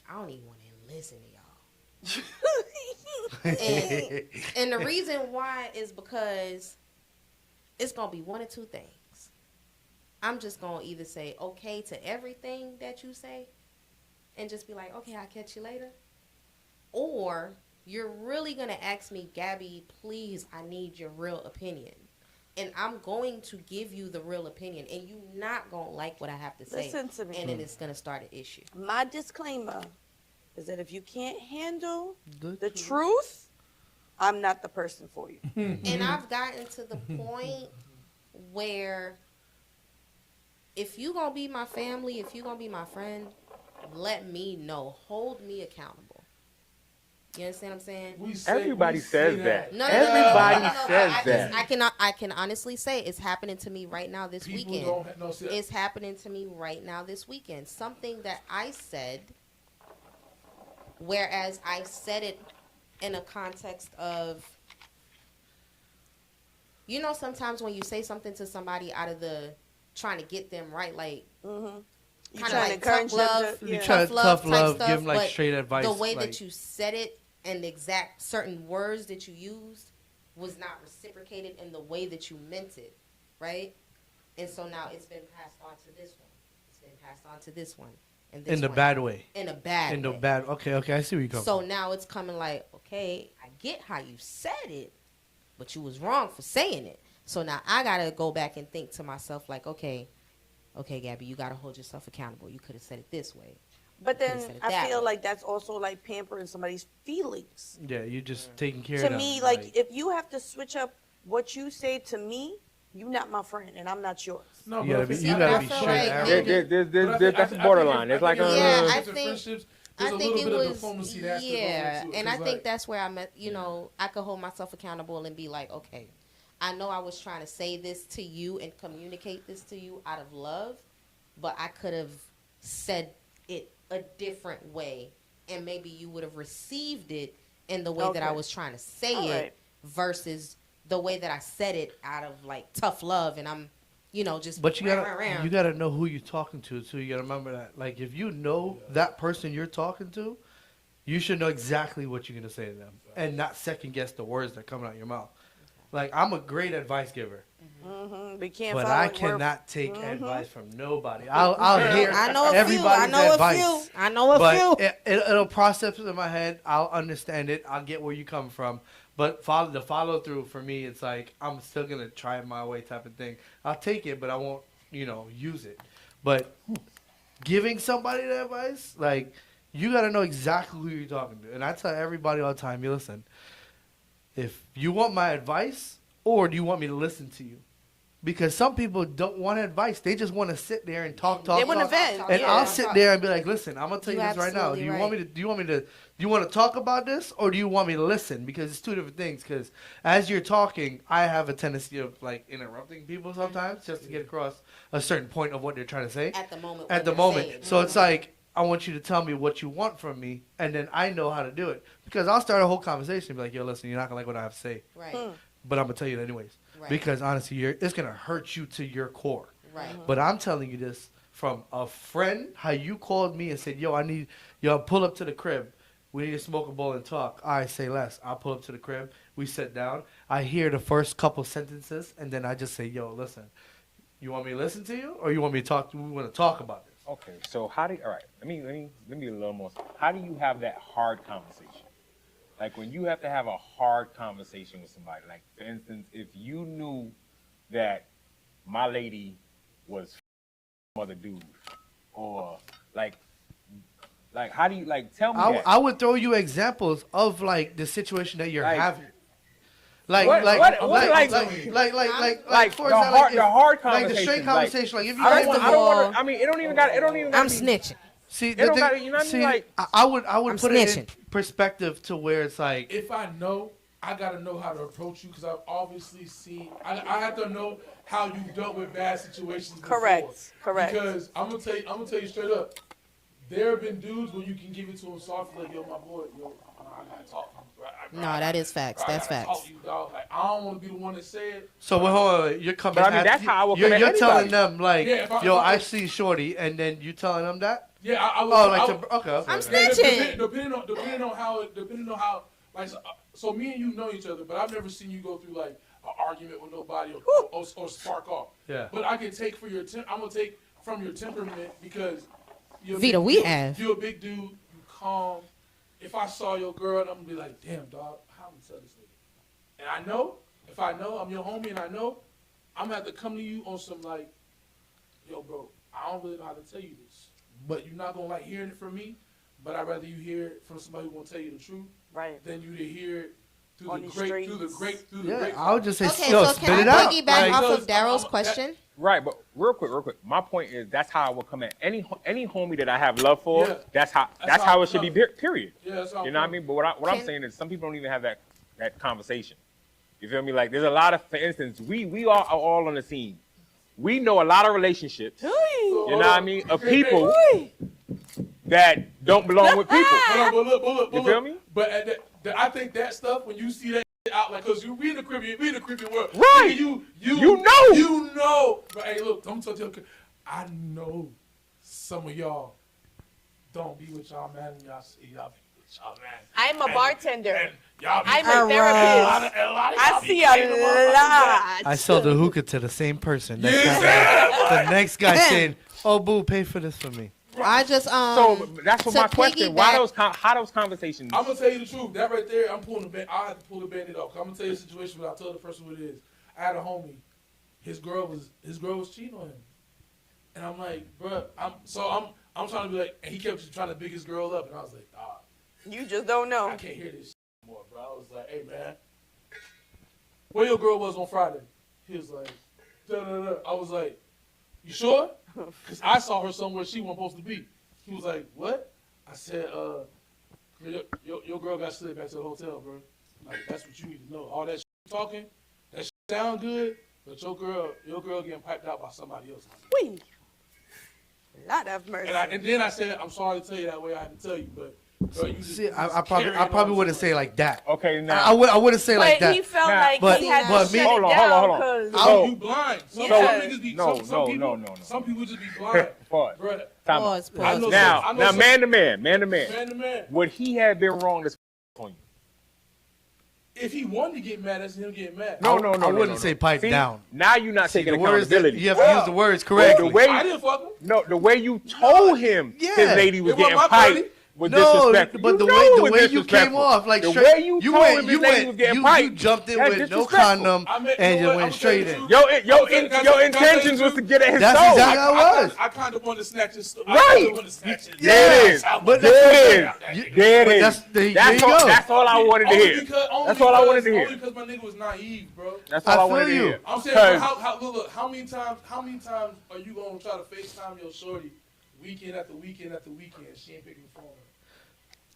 Speaker 5: I don't even want to listen to y'all. And the reason why is because it's going to be one or two things. I'm just going to either say okay to everything that you say and just be like, okay, I'll catch you later. Or you're really going to ask me, Gabby, please, I need your real opinion. And I'm going to give you the real opinion. And you're not going to like what I have to say.
Speaker 2: Listen to me.
Speaker 5: And then it's going to start an issue.
Speaker 2: My disclaimer is that if you can't handle
Speaker 3: The
Speaker 2: the truth, I'm not the person for you.
Speaker 5: And I've gotten to the point where if you gonna be my family, if you gonna be my friend, let me know. Hold me accountable. You understand what I'm saying?
Speaker 1: Everybody says that.
Speaker 5: No,
Speaker 1: Everybody
Speaker 5: no,
Speaker 1: says
Speaker 5: I
Speaker 1: that.
Speaker 5: I can honestly say it's happening to me right now this
Speaker 4: People
Speaker 5: weekend.
Speaker 4: don't know. See,
Speaker 5: It's happening to me right now this weekend. Something that I said, whereas I said it in a context of, you know, sometimes when you say something to somebody out of the trying to get them right, like
Speaker 2: Mm-hmm. You
Speaker 5: Kinda
Speaker 2: trying
Speaker 5: like
Speaker 2: to encourage
Speaker 5: tough
Speaker 2: them
Speaker 5: love.
Speaker 2: to,
Speaker 3: You
Speaker 2: yeah.
Speaker 3: try to
Speaker 5: tough love
Speaker 3: tough
Speaker 5: type
Speaker 3: love,
Speaker 5: stuff,
Speaker 3: give them like
Speaker 5: but
Speaker 3: straight advice.
Speaker 5: the way
Speaker 3: like,
Speaker 5: that you said it and the exact certain words that you used was not reciprocated in the way that you meant it, right? And so now it's been passed on to this one. It's been passed on to this one. And this
Speaker 3: in the
Speaker 5: one.
Speaker 3: bad way.
Speaker 5: In a bad
Speaker 3: In the
Speaker 5: way.
Speaker 3: bad. Okay, I see where you come
Speaker 5: So
Speaker 3: from.
Speaker 5: now it's coming like, okay, I get how you said it, but you was wrong for saying it. So now I gotta go back and think to myself like, okay, Gabby, you gotta hold yourself accountable. You could have said it this way.
Speaker 2: But then
Speaker 5: Said it
Speaker 2: I
Speaker 5: that
Speaker 2: feel
Speaker 5: way.
Speaker 2: like that's also like pampering somebody's feelings.
Speaker 3: Yeah, you're just taking care
Speaker 2: To
Speaker 3: of them.
Speaker 2: me, like if you have to switch up what you say to me, you're not my friend and I'm not yours.
Speaker 4: No,
Speaker 3: You
Speaker 4: but
Speaker 3: gotta
Speaker 4: if
Speaker 3: be-
Speaker 4: it's-
Speaker 3: you
Speaker 4: I
Speaker 3: gotta
Speaker 4: feel
Speaker 3: be
Speaker 4: like
Speaker 3: straight
Speaker 4: maybe-
Speaker 3: arrow.
Speaker 4: but I think-
Speaker 1: That's
Speaker 4: I think
Speaker 1: borderline.
Speaker 4: in-
Speaker 1: It's like
Speaker 4: I think in
Speaker 5: Yeah, I
Speaker 4: relationships and
Speaker 5: think-
Speaker 4: friendships,
Speaker 5: I
Speaker 4: there's a
Speaker 5: think
Speaker 4: little
Speaker 5: it
Speaker 4: bit of
Speaker 5: was,
Speaker 4: diplomacy that has to go
Speaker 5: yeah,
Speaker 4: into it,
Speaker 5: and I
Speaker 4: 'cause,
Speaker 5: think
Speaker 4: like,
Speaker 5: that's where I'm at. You know, I could hold myself accountable and be like, okay, I know I was trying to say this to you and communicate this to you out of love, but I could have said it a different way, and maybe you would have received it in the way that I
Speaker 2: Okay.
Speaker 5: was trying to say
Speaker 2: All
Speaker 5: it
Speaker 2: right.
Speaker 5: versus the way that I said it out of like tough love, and I'm, you know, just.
Speaker 3: But you
Speaker 5: rah, rah, rah.
Speaker 3: gotta know who you're talking to too. You gotta remember that. Like if you know that person you're talking to, you should know exactly what you're gonna say to them, and not second guess the words that come out of your mouth. Like I'm a great advice giver,
Speaker 2: Mm-hmm. We can't
Speaker 3: but
Speaker 2: follow
Speaker 3: I
Speaker 2: it word-
Speaker 3: cannot take
Speaker 2: Mhm.
Speaker 3: advice from nobody. I'll hear
Speaker 5: I know a few. I
Speaker 3: everybody's
Speaker 5: know
Speaker 3: advice.
Speaker 5: a few. I know a
Speaker 3: But
Speaker 5: few.
Speaker 3: it'll process it in my head. I'll understand it. I'll get where you come from. But the follow through for me, it's like I'm still gonna try it my way type of thing. I'll take it, but I won't, use it. But giving somebody the advice, like you gotta know exactly who you're talking to. And I tell everybody all the time, you listen. if you want my advice or do you want me to listen to you? Because some people don't want advice. They just want to sit there and talk.
Speaker 2: They wanna vent.
Speaker 3: And
Speaker 5: Yeah.
Speaker 3: I'll sit there and be like, listen, I'm gonna tell you
Speaker 5: You
Speaker 3: this right now. Do
Speaker 5: absolutely
Speaker 3: you
Speaker 5: right.
Speaker 3: want me to? Do you want to talk about this, or do you want me to listen? Because it's two different things. Because as you're talking, I have a tendency of like interrupting people sometimes just to get across a certain point of what they're trying to say
Speaker 5: At the moment.
Speaker 3: at
Speaker 5: what
Speaker 3: the
Speaker 5: they're
Speaker 3: moment.
Speaker 5: saying.
Speaker 3: So it's like I want you to tell me what you want from me, and then I know how to do it. Because I'll start a whole conversation and be like, yo, listen, you're not gonna like what I have to say,
Speaker 5: Right.
Speaker 3: but I'm gonna tell you it anyways.
Speaker 5: Right.
Speaker 3: Because honestly, it's gonna hurt you to your core.
Speaker 5: Right.
Speaker 3: But I'm telling you this from a friend, how you called me and said, yo, pull up to the crib. We need to smoke a bowl and talk. I say less. I'll pull up to the crib. We sit down. I hear the first couple sentences, and then I just say, yo, listen, you want me to listen to you, or you want me to talk? We want to talk about this.
Speaker 1: Okay, so how do you, all right, let me be a little more. How do you have that hard conversation? Like when you have to have a hard conversation with somebody, like for instance, if you knew that my lady was other dude, or like how do you tell me that?
Speaker 3: I would throw you examples of like the situation that you're
Speaker 1: Like-
Speaker 3: having. For
Speaker 1: the hard conversation,
Speaker 3: like the straight conversation. Like if you
Speaker 1: I
Speaker 3: guys
Speaker 1: don't
Speaker 5: First of all,
Speaker 1: want to. I mean, it don't even got.
Speaker 5: I'm snitching.
Speaker 3: see,
Speaker 1: It don't gotta- you know what I mean? Like-
Speaker 3: I would
Speaker 5: I'm
Speaker 3: put it in
Speaker 5: snitching.
Speaker 3: perspective to where it's like
Speaker 4: If I know, I gotta know how to approach you because I've obviously seen. I have to know how you dealt with bad situations. Before.
Speaker 2: Correct.
Speaker 4: Because I'm gonna tell you straight up. There have been dudes when you can give it to them softly, like, yo, my boy, yo, I gotta talk to you.
Speaker 5: No, that is facts.
Speaker 4: I
Speaker 5: That's
Speaker 4: gotta talk
Speaker 5: facts.
Speaker 4: to you, dog. Like, I don't want to be the one that said.
Speaker 3: so. Well, hold on, you're coming.
Speaker 1: But I mean,
Speaker 3: at-
Speaker 1: that's how I would
Speaker 3: you're,
Speaker 1: come at
Speaker 3: you're telling
Speaker 1: anybody.
Speaker 3: them like,
Speaker 4: Yeah, if
Speaker 3: yo,
Speaker 4: I-
Speaker 3: I see Shorty, and then you telling them that.
Speaker 4: Yeah, I would.
Speaker 3: Oh, like
Speaker 4: I
Speaker 3: to,
Speaker 4: would-
Speaker 3: okay.
Speaker 5: I'm
Speaker 3: okay.
Speaker 5: snitching.
Speaker 4: Depending on how, like, so me and you know each other, but I've never seen you go through like an argument with nobody or spark off.
Speaker 3: Yeah.
Speaker 4: But I can take for your I'm gonna take from your temperament because you're a
Speaker 5: Vita,
Speaker 4: big-
Speaker 5: we
Speaker 4: you're-
Speaker 5: have.
Speaker 4: You're a big dude. You calm. If I saw your girl, I'm gonna be like, damn, dog, how I'm gonna tell this nigga? And I know, if I know I'm your homie and I know, I'm gonna have to come to you on some like, yo, bro, I don't really know how to tell you this, but you're not gonna like hearing it from me. But I'd rather you hear it from somebody who gonna tell you the truth
Speaker 2: Right.
Speaker 4: than you to hear it through
Speaker 2: On
Speaker 4: the
Speaker 2: these
Speaker 4: great, through the
Speaker 2: streets.
Speaker 4: great.
Speaker 3: Yeah, I would just say,
Speaker 5: Okay,
Speaker 3: yo,
Speaker 5: so
Speaker 3: spit
Speaker 5: can
Speaker 3: it
Speaker 5: I
Speaker 3: out.
Speaker 5: piggyback
Speaker 3: Like,
Speaker 5: off of
Speaker 4: Because,
Speaker 5: Daryl's
Speaker 4: that-
Speaker 5: question?
Speaker 1: Right, but real quick. My point is that's how I would come at any homie that I have love for.
Speaker 4: Yeah.
Speaker 1: That's how
Speaker 4: That's
Speaker 1: how
Speaker 4: how
Speaker 1: it should be.
Speaker 4: I'm
Speaker 1: Period.
Speaker 4: Yeah, that's how
Speaker 1: You know what I mean? But what I'm
Speaker 5: Can-
Speaker 1: saying is some people don't even have that conversation. You feel me? Like there's a lot of, for instance, we are all on the scene. We know a lot of relationships. You know what I mean? Of people that don't belong with people.
Speaker 4: Hold on, but look.
Speaker 1: You feel me?
Speaker 4: But I think that stuff when you see that out, like, cause we in the Caribbean world,
Speaker 1: Right.
Speaker 4: nigga,
Speaker 1: You know.
Speaker 4: But hey, look, I'm telling you, I know some of y'all don't be with y'all man. Y'all see y'all be with y'all man.
Speaker 2: I'm a bartender.
Speaker 4: And y'all be
Speaker 2: I'm
Speaker 5: All
Speaker 2: a
Speaker 5: right.
Speaker 2: therapist.
Speaker 4: a lot of
Speaker 2: I
Speaker 4: y'all be
Speaker 2: see
Speaker 4: taking the
Speaker 2: a
Speaker 4: motherfuckers back.
Speaker 2: lot.
Speaker 3: I sold the hookah to the same person. Next
Speaker 4: Yeah.
Speaker 3: guy, the next guy saying, "Oh, boo, pay for this for me."
Speaker 5: I just
Speaker 1: So that's what
Speaker 5: to
Speaker 1: my question. Why
Speaker 5: piggyback-
Speaker 1: how those conversations?
Speaker 4: I'm gonna tell you the truth. That right there, I'm pulling the band. I have to pull the bandit off. I'm gonna tell you the situation, but I'll tell the person what it is. I had a homie. His girl was cheating on him, and I'm like, bruh, I'm trying to be like, and he kept trying to big his girl up, and I was like, dog,
Speaker 2: You just don't know.
Speaker 4: I can't hear this shit anymore, bro. I was like, hey man, where your girl was on Friday? He was like, da-da-da. I was like, you sure? Because I saw her somewhere she wasn't supposed to be. He was like, what? I said, your girl got slid back to the hotel, bro. Like, that's what you need to know. All that shit talking, that shit sound good, but your girl getting piped out by somebody else.
Speaker 2: Whee. Lord have mercy.
Speaker 4: And then I said, I'm sorry to tell you that way. I had to tell you, but bro, you just,
Speaker 3: See,
Speaker 4: you just
Speaker 3: I
Speaker 4: carrying
Speaker 3: probably
Speaker 4: on
Speaker 3: wouldn't
Speaker 4: so
Speaker 3: say
Speaker 4: much.
Speaker 3: like that.
Speaker 1: Okay, now
Speaker 3: I wouldn't say like
Speaker 2: But
Speaker 3: that.
Speaker 2: he felt
Speaker 1: Nah,
Speaker 2: like
Speaker 3: but-
Speaker 2: he had
Speaker 3: but
Speaker 2: to
Speaker 3: me-
Speaker 2: shut
Speaker 1: Hold
Speaker 2: it
Speaker 1: on,
Speaker 2: down
Speaker 1: hold on.
Speaker 2: 'cause-
Speaker 1: So-
Speaker 4: You blind. Some
Speaker 2: So-
Speaker 4: niggas be
Speaker 1: No,
Speaker 4: some
Speaker 1: no,
Speaker 4: people,
Speaker 1: no.
Speaker 4: Some people just be blind.
Speaker 1: Pause.
Speaker 4: Bruh,
Speaker 1: Time out.
Speaker 5: Pause,
Speaker 4: I
Speaker 5: pause.
Speaker 4: know
Speaker 1: Now,
Speaker 4: some- I know some-
Speaker 1: man to man,
Speaker 4: man to man.
Speaker 1: would he have been wrong to on you?
Speaker 4: If he wanted to get mad, that's him getting mad.
Speaker 1: No.
Speaker 3: I wouldn't say pipe
Speaker 1: See,
Speaker 3: down.
Speaker 1: Now you're not
Speaker 3: See,
Speaker 1: taking
Speaker 3: the words that
Speaker 1: accountability.
Speaker 3: you have to use the words correctly.
Speaker 1: The way
Speaker 4: I didn't fuck him.
Speaker 1: No, the way you told him
Speaker 3: Yeah.
Speaker 1: his lady was
Speaker 4: It wasn't
Speaker 1: getting
Speaker 4: my
Speaker 1: piped.
Speaker 4: party.
Speaker 1: was
Speaker 3: No,
Speaker 1: disrespectful.
Speaker 3: but the
Speaker 1: know
Speaker 3: way
Speaker 1: it
Speaker 3: the
Speaker 1: was
Speaker 3: way you came
Speaker 1: disrespectful.
Speaker 3: off, like
Speaker 1: the
Speaker 3: straight,
Speaker 1: way you told him his lady was getting
Speaker 3: you
Speaker 1: piped,
Speaker 3: jumped in
Speaker 1: that's
Speaker 3: with no
Speaker 1: disrespectful.
Speaker 3: condom
Speaker 4: I meant,
Speaker 3: and
Speaker 4: you know
Speaker 3: just
Speaker 4: what,
Speaker 3: went
Speaker 4: I'm
Speaker 3: straight
Speaker 4: saying
Speaker 3: in.
Speaker 4: too.
Speaker 1: Your intentions was to get at his
Speaker 3: That's
Speaker 1: soul.
Speaker 3: exactly how it was.
Speaker 4: I kind of want to snatch his.
Speaker 1: Right.
Speaker 4: I kinda wanna snatch his.
Speaker 1: There it is.
Speaker 3: But
Speaker 1: There it is. There it
Speaker 3: But
Speaker 1: is.
Speaker 3: there you
Speaker 1: That's
Speaker 3: go.
Speaker 1: That's all I wanted to hear. That's all I wanted to hear.
Speaker 4: Only because my nigga was naive, bro.
Speaker 1: That's all I
Speaker 3: I
Speaker 1: wanted to
Speaker 3: feel you.
Speaker 1: hear.
Speaker 4: I'm saying,
Speaker 1: 'Cause
Speaker 4: look, how many times are you gonna try to FaceTime your shorty weekend after weekend after weekend? She ain't picking the phone up.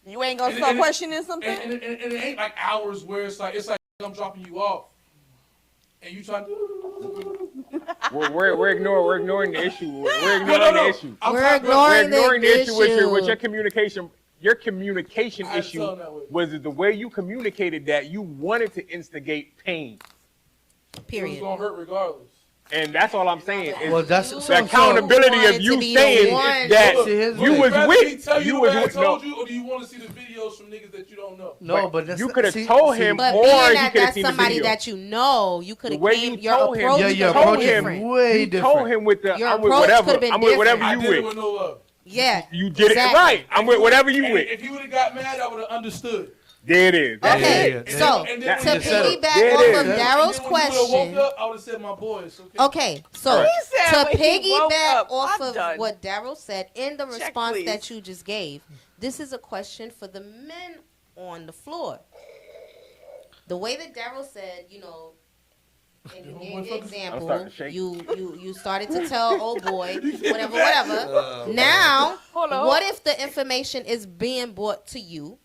Speaker 2: You ain't gonna
Speaker 4: And-
Speaker 2: start
Speaker 4: and-
Speaker 2: questioning something?
Speaker 4: And it ain't like hours where it's like I'm dropping you off, and you trying to.
Speaker 1: we're ignoring the issue. We're ignoring
Speaker 4: No.
Speaker 1: the issue.
Speaker 5: We're ignoring
Speaker 1: the issue with your
Speaker 5: issue.
Speaker 1: communication. Your communication
Speaker 4: I had to
Speaker 1: issue
Speaker 4: tell him that way.
Speaker 1: was the way you communicated that you wanted to instigate pain,
Speaker 4: It was
Speaker 5: Period.
Speaker 4: gonna hurt regardless.
Speaker 1: and that's all I'm saying. Is
Speaker 3: Well, that's
Speaker 5: You
Speaker 3: so-
Speaker 1: the accountability
Speaker 5: wanted
Speaker 1: of
Speaker 5: to
Speaker 1: you
Speaker 5: be the
Speaker 1: saying
Speaker 5: one-
Speaker 1: that
Speaker 3: See, here's the
Speaker 1: you
Speaker 3: thing.
Speaker 1: was
Speaker 4: Rather me
Speaker 1: with
Speaker 4: tell
Speaker 1: you
Speaker 4: what
Speaker 1: was
Speaker 4: I
Speaker 1: with
Speaker 4: told
Speaker 1: no.
Speaker 4: you, or do you want to see the videos from niggas that you don't know?
Speaker 3: No, but that's
Speaker 1: you could have
Speaker 3: see-
Speaker 1: told
Speaker 3: see,
Speaker 1: him,
Speaker 5: But
Speaker 1: or
Speaker 5: being
Speaker 1: he
Speaker 5: that
Speaker 1: could have
Speaker 5: that's
Speaker 1: seen the
Speaker 5: somebody
Speaker 1: video.
Speaker 5: that you know, you could
Speaker 1: The
Speaker 5: have
Speaker 1: way
Speaker 5: came.
Speaker 1: you
Speaker 5: Your
Speaker 1: told him-
Speaker 5: approach
Speaker 3: Yeah,
Speaker 5: could
Speaker 3: your
Speaker 5: have
Speaker 1: told
Speaker 3: approach
Speaker 5: been
Speaker 3: is
Speaker 1: him-
Speaker 5: different.
Speaker 3: way
Speaker 1: You
Speaker 3: different.
Speaker 1: told him with the
Speaker 5: Your
Speaker 1: I'm with
Speaker 5: approach
Speaker 1: whatever.
Speaker 5: could've been
Speaker 1: I'm with whatever
Speaker 5: different.
Speaker 4: I
Speaker 1: you
Speaker 4: did it
Speaker 1: with.
Speaker 4: with no love.
Speaker 5: Yeah,
Speaker 1: You did
Speaker 5: exactly.
Speaker 1: it right. I'm with whatever you
Speaker 4: And
Speaker 1: with.
Speaker 4: if he would have got mad, I would have understood.
Speaker 1: There it is. That's
Speaker 5: Okay,
Speaker 1: it.
Speaker 3: Yeah.
Speaker 5: so
Speaker 4: And
Speaker 5: to
Speaker 4: then
Speaker 3: when you said it,
Speaker 5: piggyback
Speaker 1: there it
Speaker 5: off
Speaker 1: is.
Speaker 5: of
Speaker 1: And
Speaker 4: And
Speaker 5: Daryl's
Speaker 4: then when you would've
Speaker 5: question.
Speaker 4: woke up, I would have said, "My boy, it's okay."
Speaker 5: Okay, so
Speaker 1: Right.
Speaker 2: He said
Speaker 5: to
Speaker 2: when he woke
Speaker 5: piggyback
Speaker 2: up,
Speaker 5: off
Speaker 2: I'm
Speaker 5: of
Speaker 2: done.
Speaker 5: what Daryl said in the
Speaker 2: Check,
Speaker 5: response
Speaker 2: please.
Speaker 5: that you just gave, this is a question for the men on the floor. The way that Daryl said, you know, and you gave the
Speaker 1: I'm starting
Speaker 5: example,
Speaker 1: to shake.
Speaker 5: you started to tell old boy, whatever. Now,
Speaker 2: Hold on.
Speaker 5: what if the information is being brought to you,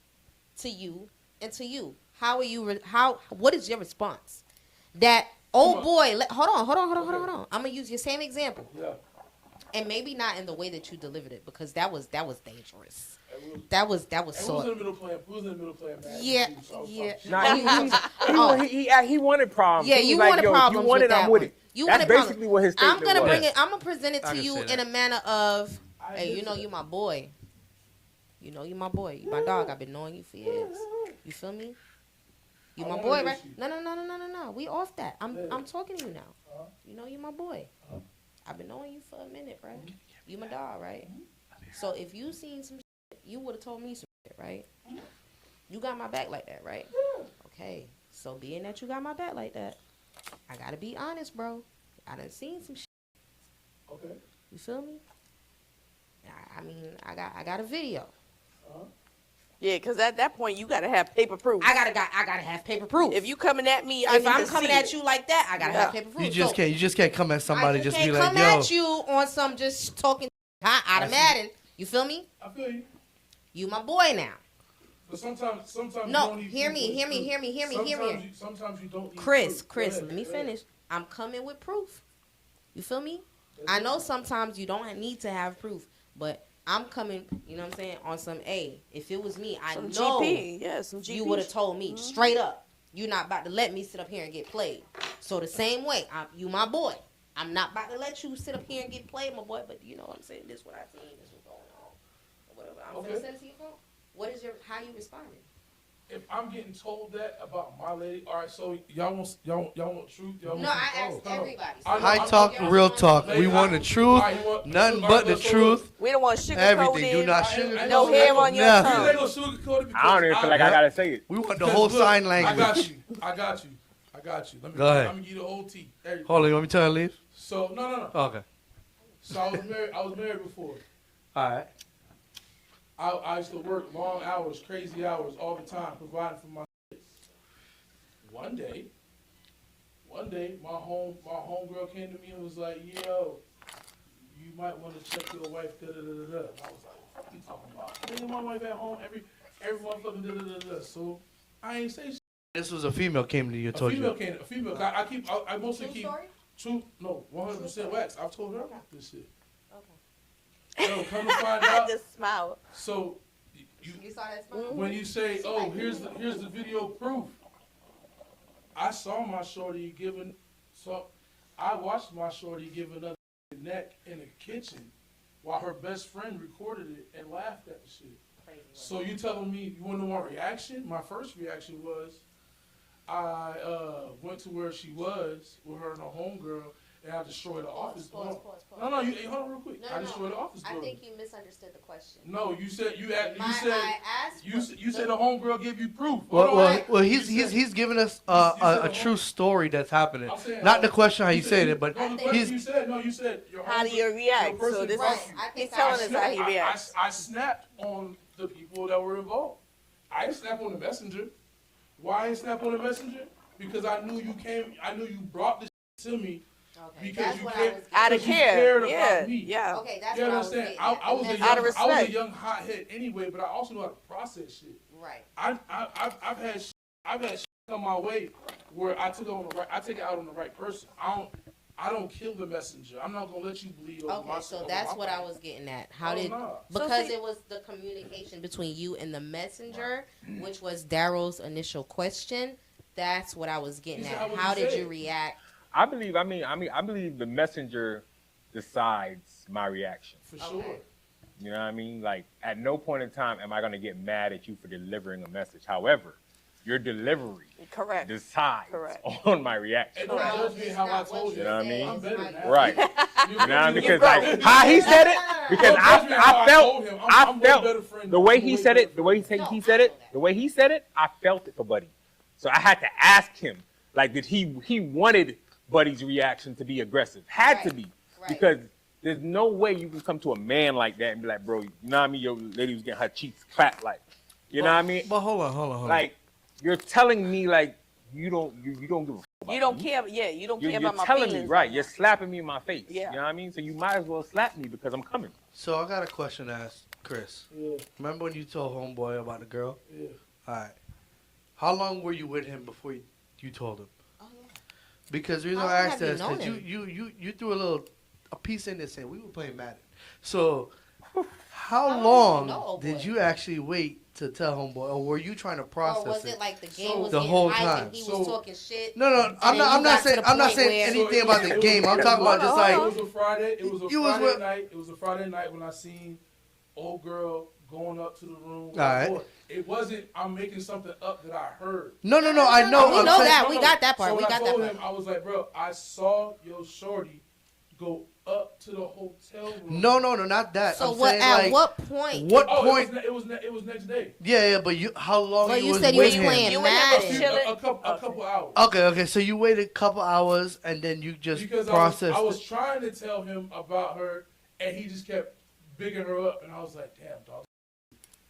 Speaker 5: and to you? How are you? What is your response? That old boy. Hold on. I'm gonna use your same example,
Speaker 4: Yeah.
Speaker 5: and maybe not in the way that you delivered it, because that was dangerous. That was
Speaker 4: And who was in
Speaker 5: so.
Speaker 4: the middle playing? Who was in the middle playing? Mad?
Speaker 5: Yeah,
Speaker 4: So I was
Speaker 5: yeah.
Speaker 4: talking
Speaker 1: Nah, he wanted problems.
Speaker 5: Yeah,
Speaker 1: He was
Speaker 5: you
Speaker 1: like,
Speaker 5: wanted
Speaker 1: yo, if
Speaker 5: problems
Speaker 1: you want
Speaker 5: with
Speaker 1: it, I'm
Speaker 5: that
Speaker 1: with
Speaker 5: one.
Speaker 1: it.
Speaker 5: You
Speaker 1: That's
Speaker 5: wanted
Speaker 1: basically
Speaker 5: problems.
Speaker 1: what his statement
Speaker 5: I'm gonna
Speaker 1: was.
Speaker 5: bring it. I'm gonna present it
Speaker 3: I
Speaker 5: to
Speaker 3: can
Speaker 5: you
Speaker 3: say
Speaker 5: in
Speaker 3: that.
Speaker 5: a manner of,
Speaker 4: I
Speaker 5: hey, you
Speaker 4: get
Speaker 5: know,
Speaker 4: that.
Speaker 5: you my boy. You know, you my boy. You my dog. I've been knowing you for years. You feel me? You
Speaker 4: I
Speaker 5: my
Speaker 4: wanna
Speaker 5: boy,
Speaker 4: miss
Speaker 5: right?
Speaker 4: you.
Speaker 5: No. We off that. I'm
Speaker 4: Yeah.
Speaker 5: I'm talking to you now.
Speaker 4: Uh-huh.
Speaker 5: You know, you my boy.
Speaker 4: Uh-huh.
Speaker 5: I've been knowing you for a minute, right? You my dog, right? So if you seen some shit, you would have told me some shit, right? You got my back like that, right? Okay. So being that you got my back like that, I gotta be honest, bro. I done seen some shit.
Speaker 4: Okay.
Speaker 5: You feel me? I mean, I got a video.
Speaker 2: Yeah, because at that point you gotta have paper proof.
Speaker 5: I gotta have paper proof.
Speaker 2: If you coming at me, I
Speaker 5: if
Speaker 2: need
Speaker 5: I'm
Speaker 2: to
Speaker 5: coming
Speaker 2: see
Speaker 5: at
Speaker 2: it.
Speaker 5: you like that, I gotta
Speaker 2: Yeah.
Speaker 5: have paper proof.
Speaker 3: You just can't come at somebody
Speaker 5: I
Speaker 3: just
Speaker 5: can't
Speaker 3: be like,
Speaker 5: come
Speaker 3: yo.
Speaker 5: at you on some just talking out of
Speaker 4: I see.
Speaker 5: Madden. You feel me?
Speaker 4: I feel you.
Speaker 5: You my boy now.
Speaker 4: But sometimes you
Speaker 5: No,
Speaker 4: don't need
Speaker 5: hear
Speaker 4: proof
Speaker 5: me.
Speaker 4: Sometimes sometimes you don't need
Speaker 5: Chris,
Speaker 4: proof. Go ahead,
Speaker 5: let me
Speaker 4: go ahead.
Speaker 5: finish. I'm coming with proof. You feel me? I know sometimes you don't need to have proof, but I'm coming, you know what I'm saying, on some A. If it was me, I
Speaker 2: Some
Speaker 5: know
Speaker 2: GP, yeah, some GP.
Speaker 5: you would have told me straight up. You're not about to let me sit up here and get played. So the same way, you my boy. I'm not about to let you sit up here and get played, my boy. But you know what I'm saying? This is what I seen. This is what's going on. Or whatever. I'm
Speaker 4: Okay.
Speaker 5: gonna send it to your phone. How you responding?
Speaker 4: If I'm getting told that about my lady, all right. So y'all want truth? Y'all want
Speaker 5: No, I asked
Speaker 4: no.
Speaker 5: everybody.
Speaker 4: I know,
Speaker 3: High
Speaker 4: I'm
Speaker 3: talk,
Speaker 4: not-
Speaker 3: real talk.
Speaker 4: Lady,
Speaker 3: We want the truth,
Speaker 4: all right, you want-
Speaker 3: nothing
Speaker 4: all
Speaker 3: but
Speaker 4: right,
Speaker 3: the
Speaker 4: so
Speaker 3: truth.
Speaker 2: We don't want sugar
Speaker 3: Everything. Do
Speaker 2: coated.
Speaker 3: not
Speaker 4: I-
Speaker 3: sugar.
Speaker 4: I-
Speaker 2: No hair on your
Speaker 3: Nothing.
Speaker 4: You
Speaker 2: tongue.
Speaker 4: ain't gonna sugarcoat it because
Speaker 1: I don't even feel like I gotta say it.
Speaker 3: We want the
Speaker 4: because
Speaker 3: whole
Speaker 4: look,
Speaker 3: sign
Speaker 4: I
Speaker 3: language.
Speaker 4: got you. Let me
Speaker 3: Go ahead.
Speaker 4: I'm gonna give you the whole tea. Everything.
Speaker 3: Hold on, you want me to tell her to leave?
Speaker 4: So no.
Speaker 3: Okay.
Speaker 4: So I was married before.
Speaker 3: All right.
Speaker 4: I used to work long hours, crazy hours, all the time, providing for my kids. One day, my homegirl came to me and was like, "Yo, you might want to check your wife." Da da da da da. I was like, "What you talking about? Nigga, my wife at home every motherfucking da da da da." So I ain't say shit.
Speaker 3: This was a female came to you and
Speaker 4: A
Speaker 3: told
Speaker 4: female
Speaker 3: you.
Speaker 4: came. A female. I mostly keep true. No, 100% wax. I've told her about this shit. So come to find
Speaker 2: I
Speaker 4: out.
Speaker 2: just smile.
Speaker 4: So you
Speaker 5: You saw that smile?
Speaker 4: when you say, "Oh, here's the video proof," I saw my shorty giving. So I watched my shorty give another neck in the kitchen while her best friend recorded it and laughed at the shit. So you telling me you want to know my reaction? My first reaction was I went to where she was with her and her homegirl, and I destroy the office.
Speaker 5: Pause.
Speaker 4: No, you hold on real quick. I destroy the office
Speaker 5: I
Speaker 4: building.
Speaker 5: think you misunderstood the question.
Speaker 4: No, you said
Speaker 5: I asked.
Speaker 4: you said the homegirl gave you proof.
Speaker 3: Well, he's
Speaker 4: You said-
Speaker 3: he's giving us
Speaker 4: said
Speaker 3: a
Speaker 4: the
Speaker 3: true
Speaker 4: whole-
Speaker 3: story that's happening.
Speaker 4: I'm saying,
Speaker 3: Not the question how you said
Speaker 4: said
Speaker 3: it, but
Speaker 4: no, the question
Speaker 3: he's
Speaker 4: you said your
Speaker 2: How do
Speaker 4: homegirl-
Speaker 2: you react?
Speaker 4: your
Speaker 2: So
Speaker 4: person
Speaker 2: this
Speaker 5: Right.
Speaker 2: is
Speaker 5: I think
Speaker 2: he's telling us
Speaker 5: I
Speaker 2: how he reacts.
Speaker 4: I snapped on the people that were involved. I didn't snap on the messenger. Why I didn't snap on the messenger? Because I knew you came. I knew you brought this to me
Speaker 5: Okay,
Speaker 4: because
Speaker 5: that's
Speaker 4: you
Speaker 5: what I
Speaker 4: cared.
Speaker 5: was.
Speaker 2: Out of
Speaker 4: because you
Speaker 2: care.
Speaker 4: cared
Speaker 2: Yeah.
Speaker 4: about me.
Speaker 2: Yeah.
Speaker 5: Okay, that's
Speaker 4: You
Speaker 5: what I was
Speaker 4: understand?
Speaker 5: getting
Speaker 4: I
Speaker 5: at.
Speaker 4: was a
Speaker 5: The
Speaker 4: young,
Speaker 2: Out of
Speaker 4: I was a
Speaker 2: respect.
Speaker 4: young hothead anyway, but I also know how to process shit.
Speaker 5: Right.
Speaker 4: I've had shit come my way where I took it on the right. I take it out on the right person. I don't kill the messenger. I'm not gonna let you bleed over my.
Speaker 5: Okay, so
Speaker 4: over
Speaker 5: that's
Speaker 4: my
Speaker 5: what I
Speaker 4: body.
Speaker 5: was getting at. How
Speaker 4: Oh,
Speaker 5: did
Speaker 4: nah.
Speaker 5: because
Speaker 2: see-
Speaker 5: it was the communication between you and the messenger, which was Daryl's initial question. That's what I was getting
Speaker 4: He
Speaker 5: at.
Speaker 4: said what
Speaker 5: How
Speaker 4: he
Speaker 5: did
Speaker 4: said.
Speaker 5: you react?
Speaker 1: I believe the messenger decides my reaction.
Speaker 4: For sure.
Speaker 5: Okay.
Speaker 1: You know what I mean? Like, at no point in time am I going to get mad at you for delivering a message. However, your delivery
Speaker 2: Correct.
Speaker 1: decides
Speaker 2: Correct.
Speaker 1: on my reaction.
Speaker 4: And don't
Speaker 5: No,
Speaker 4: judge me
Speaker 5: it's
Speaker 4: how I
Speaker 5: not
Speaker 4: told
Speaker 5: what
Speaker 4: you.
Speaker 1: You know what I
Speaker 5: say,
Speaker 1: mean?
Speaker 4: I'm
Speaker 5: it's
Speaker 4: better
Speaker 5: how
Speaker 4: than
Speaker 5: you
Speaker 4: that.
Speaker 1: Right.
Speaker 4: You
Speaker 1: You know what I mean? Because,
Speaker 2: Right.
Speaker 1: like, how he said it, because
Speaker 4: Don't judge me how
Speaker 1: I
Speaker 4: I
Speaker 1: felt,
Speaker 4: told him.
Speaker 1: I
Speaker 4: I'm way better
Speaker 1: felt,
Speaker 4: friend
Speaker 1: the
Speaker 4: than-
Speaker 1: way
Speaker 4: I'm
Speaker 1: he
Speaker 4: way
Speaker 1: said
Speaker 4: better
Speaker 1: it, the way he
Speaker 4: friend.
Speaker 1: said,
Speaker 5: No,
Speaker 1: he said
Speaker 5: I
Speaker 1: it,
Speaker 5: know that.
Speaker 1: the way he said it, I felt it for Buddy. So I had to ask him, like, did he wanted Buddy's reaction to be aggressive? Had to
Speaker 5: Right.
Speaker 1: be.
Speaker 5: Right.
Speaker 1: Because there's no way you can come to a man like that and be like, bro, you know what I mean? Your lady was getting her cheeks clapped, like, you know what I mean?
Speaker 3: But hold on.
Speaker 1: Like, you're telling me, like, you don't give a fuck about
Speaker 2: You don't
Speaker 1: me.
Speaker 2: care. Yeah, you don't care
Speaker 1: You're
Speaker 2: about my
Speaker 1: telling
Speaker 2: feelings.
Speaker 1: me, right? You're slapping me in my face.
Speaker 2: Yeah.
Speaker 1: You know what I mean? So you might as well slap me because I'm coming.
Speaker 3: So I got a question to ask Chris.
Speaker 4: Yeah,
Speaker 3: Remember when you told homeboy about the girl?
Speaker 4: yeah.
Speaker 3: All right. How long were you with him before you told him?
Speaker 5: Oh, yeah.
Speaker 3: Because the reason
Speaker 5: How
Speaker 3: I
Speaker 5: long
Speaker 3: asked
Speaker 5: have you
Speaker 3: that is
Speaker 5: known
Speaker 3: because
Speaker 5: him?
Speaker 3: you threw a piece in this and we were playing Madden. So how
Speaker 5: How long
Speaker 3: long
Speaker 5: did you know,
Speaker 3: did
Speaker 5: boy?
Speaker 3: you actually wait to tell homeboy, or were you trying to process
Speaker 5: Or was
Speaker 3: it?
Speaker 5: it like the game
Speaker 4: So-
Speaker 5: was
Speaker 3: The
Speaker 5: getting
Speaker 3: whole
Speaker 5: hyped
Speaker 3: time.
Speaker 5: and he
Speaker 4: So-
Speaker 5: was talking shit?
Speaker 3: No, I'm
Speaker 5: then
Speaker 3: not.
Speaker 5: you
Speaker 3: I'm
Speaker 5: got
Speaker 3: not
Speaker 5: to
Speaker 3: saying.
Speaker 5: the
Speaker 3: I'm not
Speaker 5: point
Speaker 3: saying
Speaker 5: where-
Speaker 3: anything
Speaker 4: So
Speaker 3: about
Speaker 4: it
Speaker 3: the
Speaker 4: was-
Speaker 3: game. I'm talking about just
Speaker 2: Hold
Speaker 3: like
Speaker 2: on.
Speaker 4: It was a Friday. It was a
Speaker 3: You was
Speaker 4: Friday
Speaker 3: with-
Speaker 4: night. It was a Friday night when I seen old girl going up to the room. with
Speaker 3: Alright.
Speaker 4: my boy. It wasn't. I'm making something up that I heard.
Speaker 3: no. I know.
Speaker 5: We
Speaker 3: I'm
Speaker 5: know
Speaker 3: saying-
Speaker 5: that. We got that part.
Speaker 4: So
Speaker 5: We
Speaker 4: when
Speaker 5: got
Speaker 4: I
Speaker 5: that
Speaker 4: told
Speaker 5: part.
Speaker 4: him, I was like, bro, I saw your shorty go up to the hotel room.
Speaker 3: No, not that.
Speaker 5: So
Speaker 3: I'm
Speaker 5: what?
Speaker 3: saying,
Speaker 5: At
Speaker 3: like,
Speaker 5: what point?
Speaker 3: What
Speaker 4: Oh,
Speaker 3: point?
Speaker 4: it was next day.
Speaker 3: Yeah, but how long?
Speaker 5: But you
Speaker 3: was
Speaker 5: said you was
Speaker 3: with him?
Speaker 5: playing
Speaker 2: You were never
Speaker 5: Madden.
Speaker 2: chilling.
Speaker 4: A couple hours.
Speaker 3: Okay. So you waited a couple hours and then you just
Speaker 4: Because
Speaker 3: processed
Speaker 4: I was
Speaker 3: it.
Speaker 4: trying to tell him about her, and he just kept bigging her up, and I was like, damn, dog,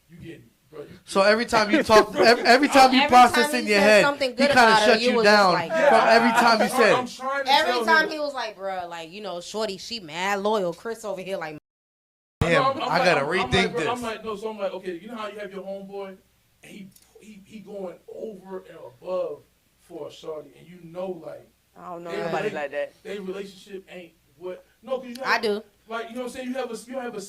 Speaker 4: you getting, bro. You,
Speaker 3: So every time you talk, every time you
Speaker 5: Every
Speaker 3: process
Speaker 5: time
Speaker 3: in
Speaker 5: he
Speaker 3: your
Speaker 5: said
Speaker 3: head,
Speaker 5: something
Speaker 3: he
Speaker 5: good
Speaker 3: kind
Speaker 5: about
Speaker 3: of
Speaker 5: her,
Speaker 3: shut
Speaker 5: you
Speaker 3: you
Speaker 5: was just
Speaker 3: down
Speaker 5: like,
Speaker 3: from
Speaker 5: "Yeah."
Speaker 3: every time you
Speaker 4: I'm
Speaker 3: said.
Speaker 4: trying to
Speaker 5: Every
Speaker 4: tell
Speaker 5: time
Speaker 4: him.
Speaker 5: he was like, bruh, like, you know, shorty, she mad loyal. Chris over here, like,
Speaker 3: Damn,
Speaker 4: No,
Speaker 3: I gotta
Speaker 4: I'm
Speaker 3: rethink
Speaker 4: like, bro,
Speaker 3: this.
Speaker 4: I'm like, no, so I'm like, okay, you know how you have your homeboy, and he going over and above for a shorty, and you know, like,
Speaker 2: I don't know
Speaker 4: Yeah,
Speaker 2: nobody
Speaker 4: they-
Speaker 2: like that.
Speaker 4: their relationship ain't what. No, because you
Speaker 5: I
Speaker 4: have,
Speaker 5: do.
Speaker 4: like, you know what I'm saying. You don't have a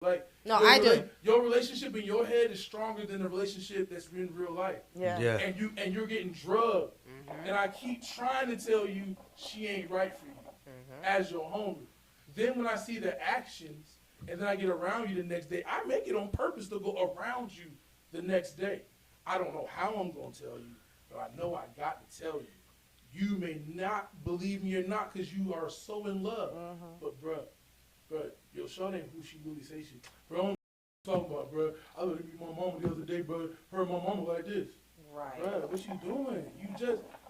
Speaker 4: like.
Speaker 5: No,
Speaker 4: your
Speaker 5: I do.
Speaker 4: Your relationship in your head is stronger than the relationship that's in real life.
Speaker 2: Yeah.
Speaker 3: Yeah.
Speaker 4: And you're getting drugged. And I keep trying to tell you she ain't right for you as your homie. Then when I see the actions and then I get around you the next day, I make it on purpose to go around you the next day. I don't know how I'm gonna tell you, but I know I got to tell you. You may not believe me or not because you are so in love. But bruh, your shorty ain't who she really say she. Bro, I don't know what I'm talking about, bruh. I looked at my mama the other day, bro. Heard my mama like this.
Speaker 5: Right.
Speaker 4: Bro, what you doing?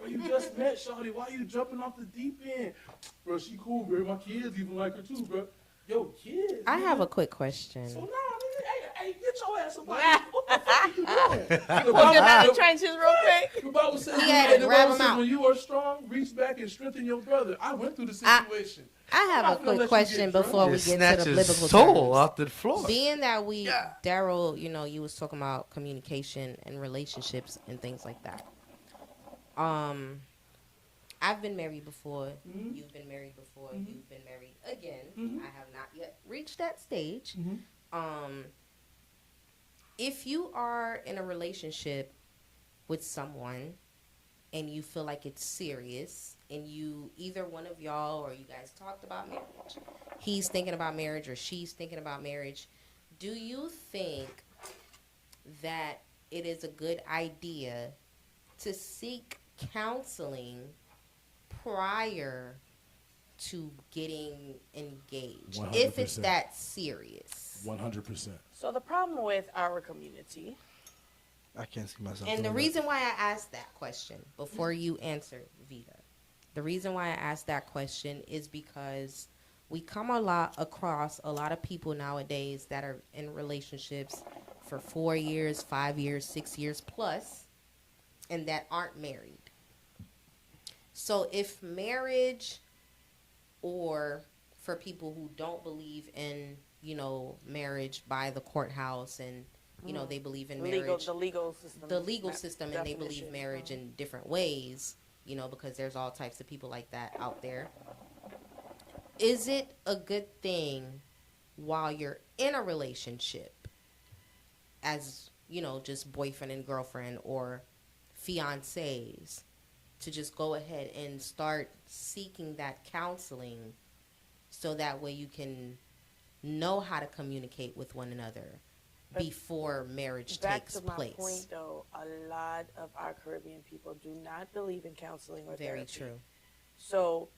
Speaker 4: You just met Shawty. Why you jumping off the deep end? Bro, she cool, bro. My kids even like her too, bro. Yo, kids.
Speaker 5: I
Speaker 4: nigga.
Speaker 5: have a quick question.
Speaker 4: So nah, nigga, hey, get your ass up out here. What the fuck are you doing?
Speaker 2: Walk him out the trenches real quick.
Speaker 4: The Bible says,
Speaker 5: He had to
Speaker 4: the
Speaker 5: grab
Speaker 4: Bible
Speaker 5: him
Speaker 4: says
Speaker 5: out.
Speaker 4: when you are strong, reach back and strengthen your brother. I went through the situation.
Speaker 5: I have
Speaker 4: I'm
Speaker 5: a
Speaker 4: not gonna let
Speaker 5: quick
Speaker 4: you
Speaker 5: question
Speaker 4: get drunk.
Speaker 5: before we
Speaker 3: Just
Speaker 5: get
Speaker 3: snatch
Speaker 5: to the
Speaker 3: his
Speaker 5: biblical
Speaker 3: soul
Speaker 5: terms.
Speaker 3: off the floor.
Speaker 5: Being that we,
Speaker 3: Yeah.
Speaker 5: Daryl, you know, you was talking about communication and relationships and things like that. I've been married before.
Speaker 4: Mhm.
Speaker 5: You've been married before.
Speaker 4: Mhm.
Speaker 5: You've been married again.
Speaker 4: Mhm.
Speaker 5: I have not yet reached that stage.
Speaker 4: Mhm.
Speaker 5: If you are in a relationship with someone and you feel like it's serious and you either one of y'all or you guys talked about marriage, he's thinking about marriage or she's thinking about marriage, do you think that it is a good idea to seek counseling prior to getting engaged if it's
Speaker 4: 100%.
Speaker 5: that serious.
Speaker 4: 100%.
Speaker 2: So the problem with our community,
Speaker 3: I can't see myself.
Speaker 5: And the
Speaker 3: doing
Speaker 5: reason why I asked that question before you answer, Vita, the reason why I asked that question is because we come across a lot of people nowadays that are in relationships for 4 years, 5 years, 6 years plus, and that aren't married. So if marriage, or for people who don't believe in, marriage by the courthouse, and they believe in marriage,
Speaker 2: the legal system,
Speaker 5: the legal system, and they
Speaker 2: definition.
Speaker 5: believe marriage in different ways, because there's all types of people like that out there. Is it a good thing while you're in a relationship, as just boyfriend and girlfriend or fiancés, to just go ahead and start seeking that counseling, so that way you can know how to communicate with one another before marriage
Speaker 2: Back
Speaker 5: takes
Speaker 2: to my
Speaker 5: place?
Speaker 2: point, though, a lot of our Caribbean people do not believe in counseling or
Speaker 5: Very
Speaker 2: therapy.
Speaker 5: true.
Speaker 2: So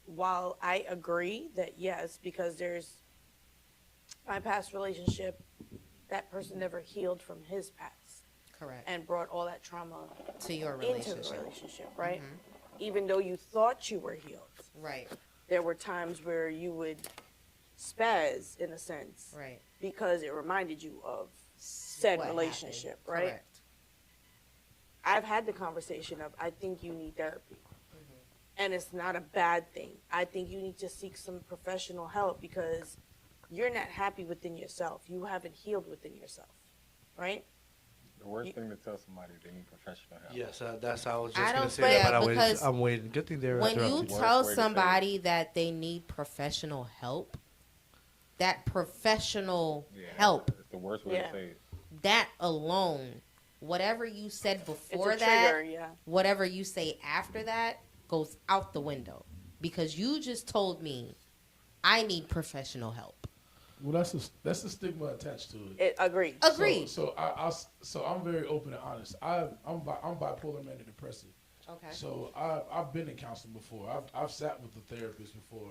Speaker 2: while I agree that yes, because there's my past relationship, that person never healed from his past
Speaker 5: Correct.
Speaker 2: and brought all that trauma
Speaker 5: To your
Speaker 2: into
Speaker 5: relationship.
Speaker 2: the relationship, right? Even though you thought you were healed,
Speaker 5: Right.
Speaker 2: there were times where you would spaz, in a sense,
Speaker 5: Right.
Speaker 2: because it reminded you of said
Speaker 5: What
Speaker 2: relationship,
Speaker 5: happened.
Speaker 2: right?
Speaker 5: Correct.
Speaker 2: I've had the conversation of, I think you need therapy. And it's not a bad thing. I think you need to seek some professional help because you're not happy within yourself. You haven't healed within yourself, right?
Speaker 1: The worst thing to tell somebody is they need professional help.
Speaker 3: Yes, that's how I was
Speaker 5: I
Speaker 3: just gonna
Speaker 5: don't
Speaker 3: say
Speaker 5: think-
Speaker 3: that, but
Speaker 5: because
Speaker 3: I'm waiting. Good thing they were
Speaker 5: When you
Speaker 3: interrupted.
Speaker 1: Worst
Speaker 5: tell
Speaker 1: way to say it.
Speaker 5: somebody that they need professional help, that professional
Speaker 1: Yeah,
Speaker 5: help,
Speaker 1: It's the worst way
Speaker 2: Yeah.
Speaker 1: to say it.
Speaker 5: that alone, whatever you said
Speaker 2: It's
Speaker 5: before
Speaker 2: a
Speaker 5: that,
Speaker 2: trigger, yeah.
Speaker 5: whatever you say after that goes out the window, because you just told me I need professional help.
Speaker 4: Well, that's a stigma attached to it.
Speaker 2: Agreed.
Speaker 5: Agreed.
Speaker 4: So I'm very open and honest. I'm bipolar manic depressive.
Speaker 5: Okay.
Speaker 4: So I've been in counseling before. I've sat with a therapist before.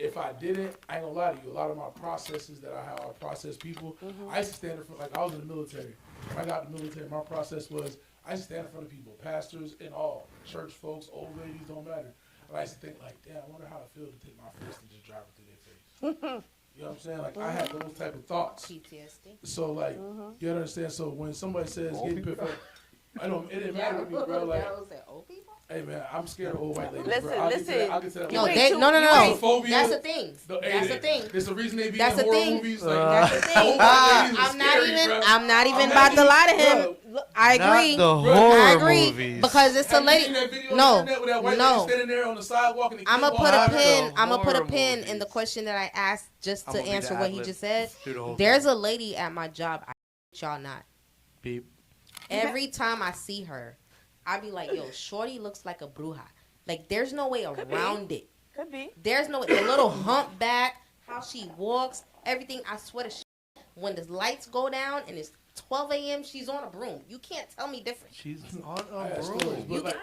Speaker 4: If I didn't, I ain't gonna lie to you. A lot of my processes that how I process people, I used to stand in front. Like I was in the military. When I got in the military, my process was I used to stand in front of people, pastors and all, church folks, old ladies, don't matter. And I used to think like, damn, I wonder how it feels to take my fist and just drive it through their face. You know what I'm saying? Like I had those type of thoughts.
Speaker 5: PTSD.
Speaker 4: So like, you understand? So when somebody says
Speaker 1: Old
Speaker 4: getting
Speaker 1: people?
Speaker 4: perfect, I don't. It didn't matter to me, bro. Like,
Speaker 5: That was that old people?
Speaker 4: hey man, I'm scared of old white ladies.
Speaker 2: Listen,
Speaker 4: bro. I'll
Speaker 2: listen.
Speaker 4: Get to that.
Speaker 2: You
Speaker 5: No,
Speaker 2: ain't
Speaker 5: they,
Speaker 2: too-
Speaker 5: no, no,
Speaker 2: you
Speaker 5: no.
Speaker 2: ain't-
Speaker 4: Phobia.
Speaker 5: That's the thing. That's the thing.
Speaker 4: There's a reason they be
Speaker 5: That's
Speaker 4: in
Speaker 5: the
Speaker 4: horror
Speaker 5: thing.
Speaker 4: movies.
Speaker 5: That's the thing.
Speaker 4: old white ladies are
Speaker 5: I'm not
Speaker 4: scary,
Speaker 5: even.
Speaker 4: bro.
Speaker 5: I'm not even
Speaker 4: I'm
Speaker 5: about to
Speaker 4: not
Speaker 5: lie to
Speaker 4: even-
Speaker 5: him.
Speaker 4: bro.
Speaker 5: Look, I agree.
Speaker 3: Not the
Speaker 4: Bro,
Speaker 3: horror
Speaker 5: I agree
Speaker 3: movies.
Speaker 5: because it's a
Speaker 4: Have you
Speaker 5: lady.
Speaker 4: seen that video on
Speaker 5: No,
Speaker 4: the internet with that white lady
Speaker 5: no.
Speaker 4: standing there on the sidewalk and the
Speaker 5: I'm
Speaker 4: kid
Speaker 5: gonna put a
Speaker 4: walking by her?
Speaker 5: pin.
Speaker 3: the
Speaker 5: I'm gonna put a
Speaker 3: horror
Speaker 5: pin in the
Speaker 3: movies.
Speaker 5: question that I asked just
Speaker 3: I'm
Speaker 5: to
Speaker 3: gonna be
Speaker 5: answer
Speaker 3: the
Speaker 5: what he
Speaker 3: ad-lib
Speaker 5: just said.
Speaker 3: through the whole
Speaker 5: There's
Speaker 3: thing.
Speaker 5: a lady at my job. I y'all not.
Speaker 3: Beep.
Speaker 5: Every time I see her, I be like, "Yo, Shorty looks like a bruja." Like, there's no way
Speaker 2: Could be.
Speaker 5: around it.
Speaker 2: Could be.
Speaker 5: There's no the little humpback, how she walks, everything. I swear to shit. When the lights go down and it's 12 a.m., she's on a broom. You can't tell me different.
Speaker 3: She's on
Speaker 4: I
Speaker 3: a
Speaker 4: had stories,
Speaker 3: broom.
Speaker 4: but like,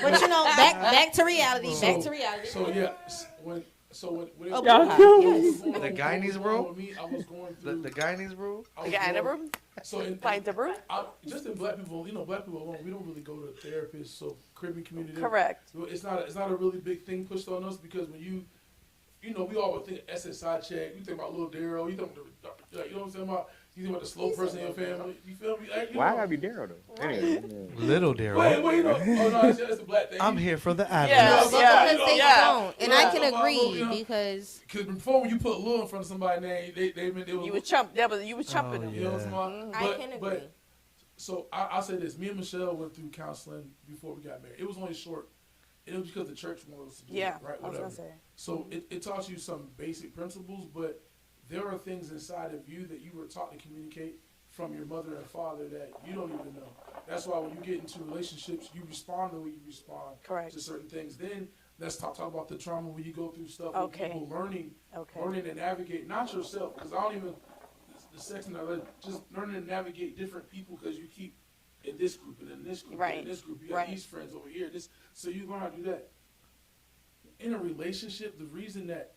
Speaker 5: But you know, back to reality.
Speaker 4: So-
Speaker 5: Back to reality.
Speaker 4: so yeah, when
Speaker 5: Oh,
Speaker 4: it
Speaker 5: Y'all
Speaker 4: was
Speaker 5: cute.
Speaker 4: going-
Speaker 3: The guy needs
Speaker 4: what was going
Speaker 3: room?
Speaker 4: with me, I was going
Speaker 3: The
Speaker 4: through.
Speaker 3: guy needs room.
Speaker 4: I
Speaker 2: The
Speaker 4: was
Speaker 2: guy in the
Speaker 4: going-
Speaker 2: room?
Speaker 4: So in,
Speaker 2: Find the room?
Speaker 4: just in black people, black people alone, we don't really go to therapists. So Caribbean community,
Speaker 2: Correct.
Speaker 4: It's not a really big thing pushed on us because when we all would think SSI check. You think about Lil Daryl. You think about you know what I'm saying about. You think about the slow person in your family. You feel me? Like, you
Speaker 1: Why I
Speaker 4: know-
Speaker 1: gotta be Daryl though? Anyway,
Speaker 3: Little Daryl.
Speaker 4: Wait, you know? Oh no, that's the black thing.
Speaker 3: I'm here for the ad.
Speaker 2: Yeah.
Speaker 5: No, but because they
Speaker 2: yeah.
Speaker 5: don't. And I
Speaker 4: Yeah.
Speaker 5: can agree
Speaker 4: Yeah.
Speaker 5: because
Speaker 4: Because before when you put Lil in front of somebody's name, they meant they was.
Speaker 2: You was chump. You was chumping
Speaker 3: Oh,
Speaker 2: him.
Speaker 4: You know what I'm saying?
Speaker 5: I
Speaker 4: But-
Speaker 5: can agree.
Speaker 4: But, so I'll say this: me and Michelle went through counseling before we got married. It was only short. It was because the church wanted us to do
Speaker 2: Yeah,
Speaker 4: it, right?
Speaker 2: I was
Speaker 4: Whatever.
Speaker 2: gonna say.
Speaker 4: So it taught you some basic principles, but there are things inside of you that you were taught to communicate from your mother and father that you don't even know. That's why when you get into relationships, you respond the way you respond
Speaker 2: Correct.
Speaker 4: to certain things. Then let's talk about the trauma when you go through stuff
Speaker 2: Okay.
Speaker 4: with people learning
Speaker 2: Okay.
Speaker 4: to navigate, not yourself, because I don't even, the sex and all that, just learning to navigate different people because you keep in this group and in this group and
Speaker 2: Right.
Speaker 4: in this group. You got
Speaker 2: Right.
Speaker 4: these friends over here. So you learn how to do that. in a relationship, the reason that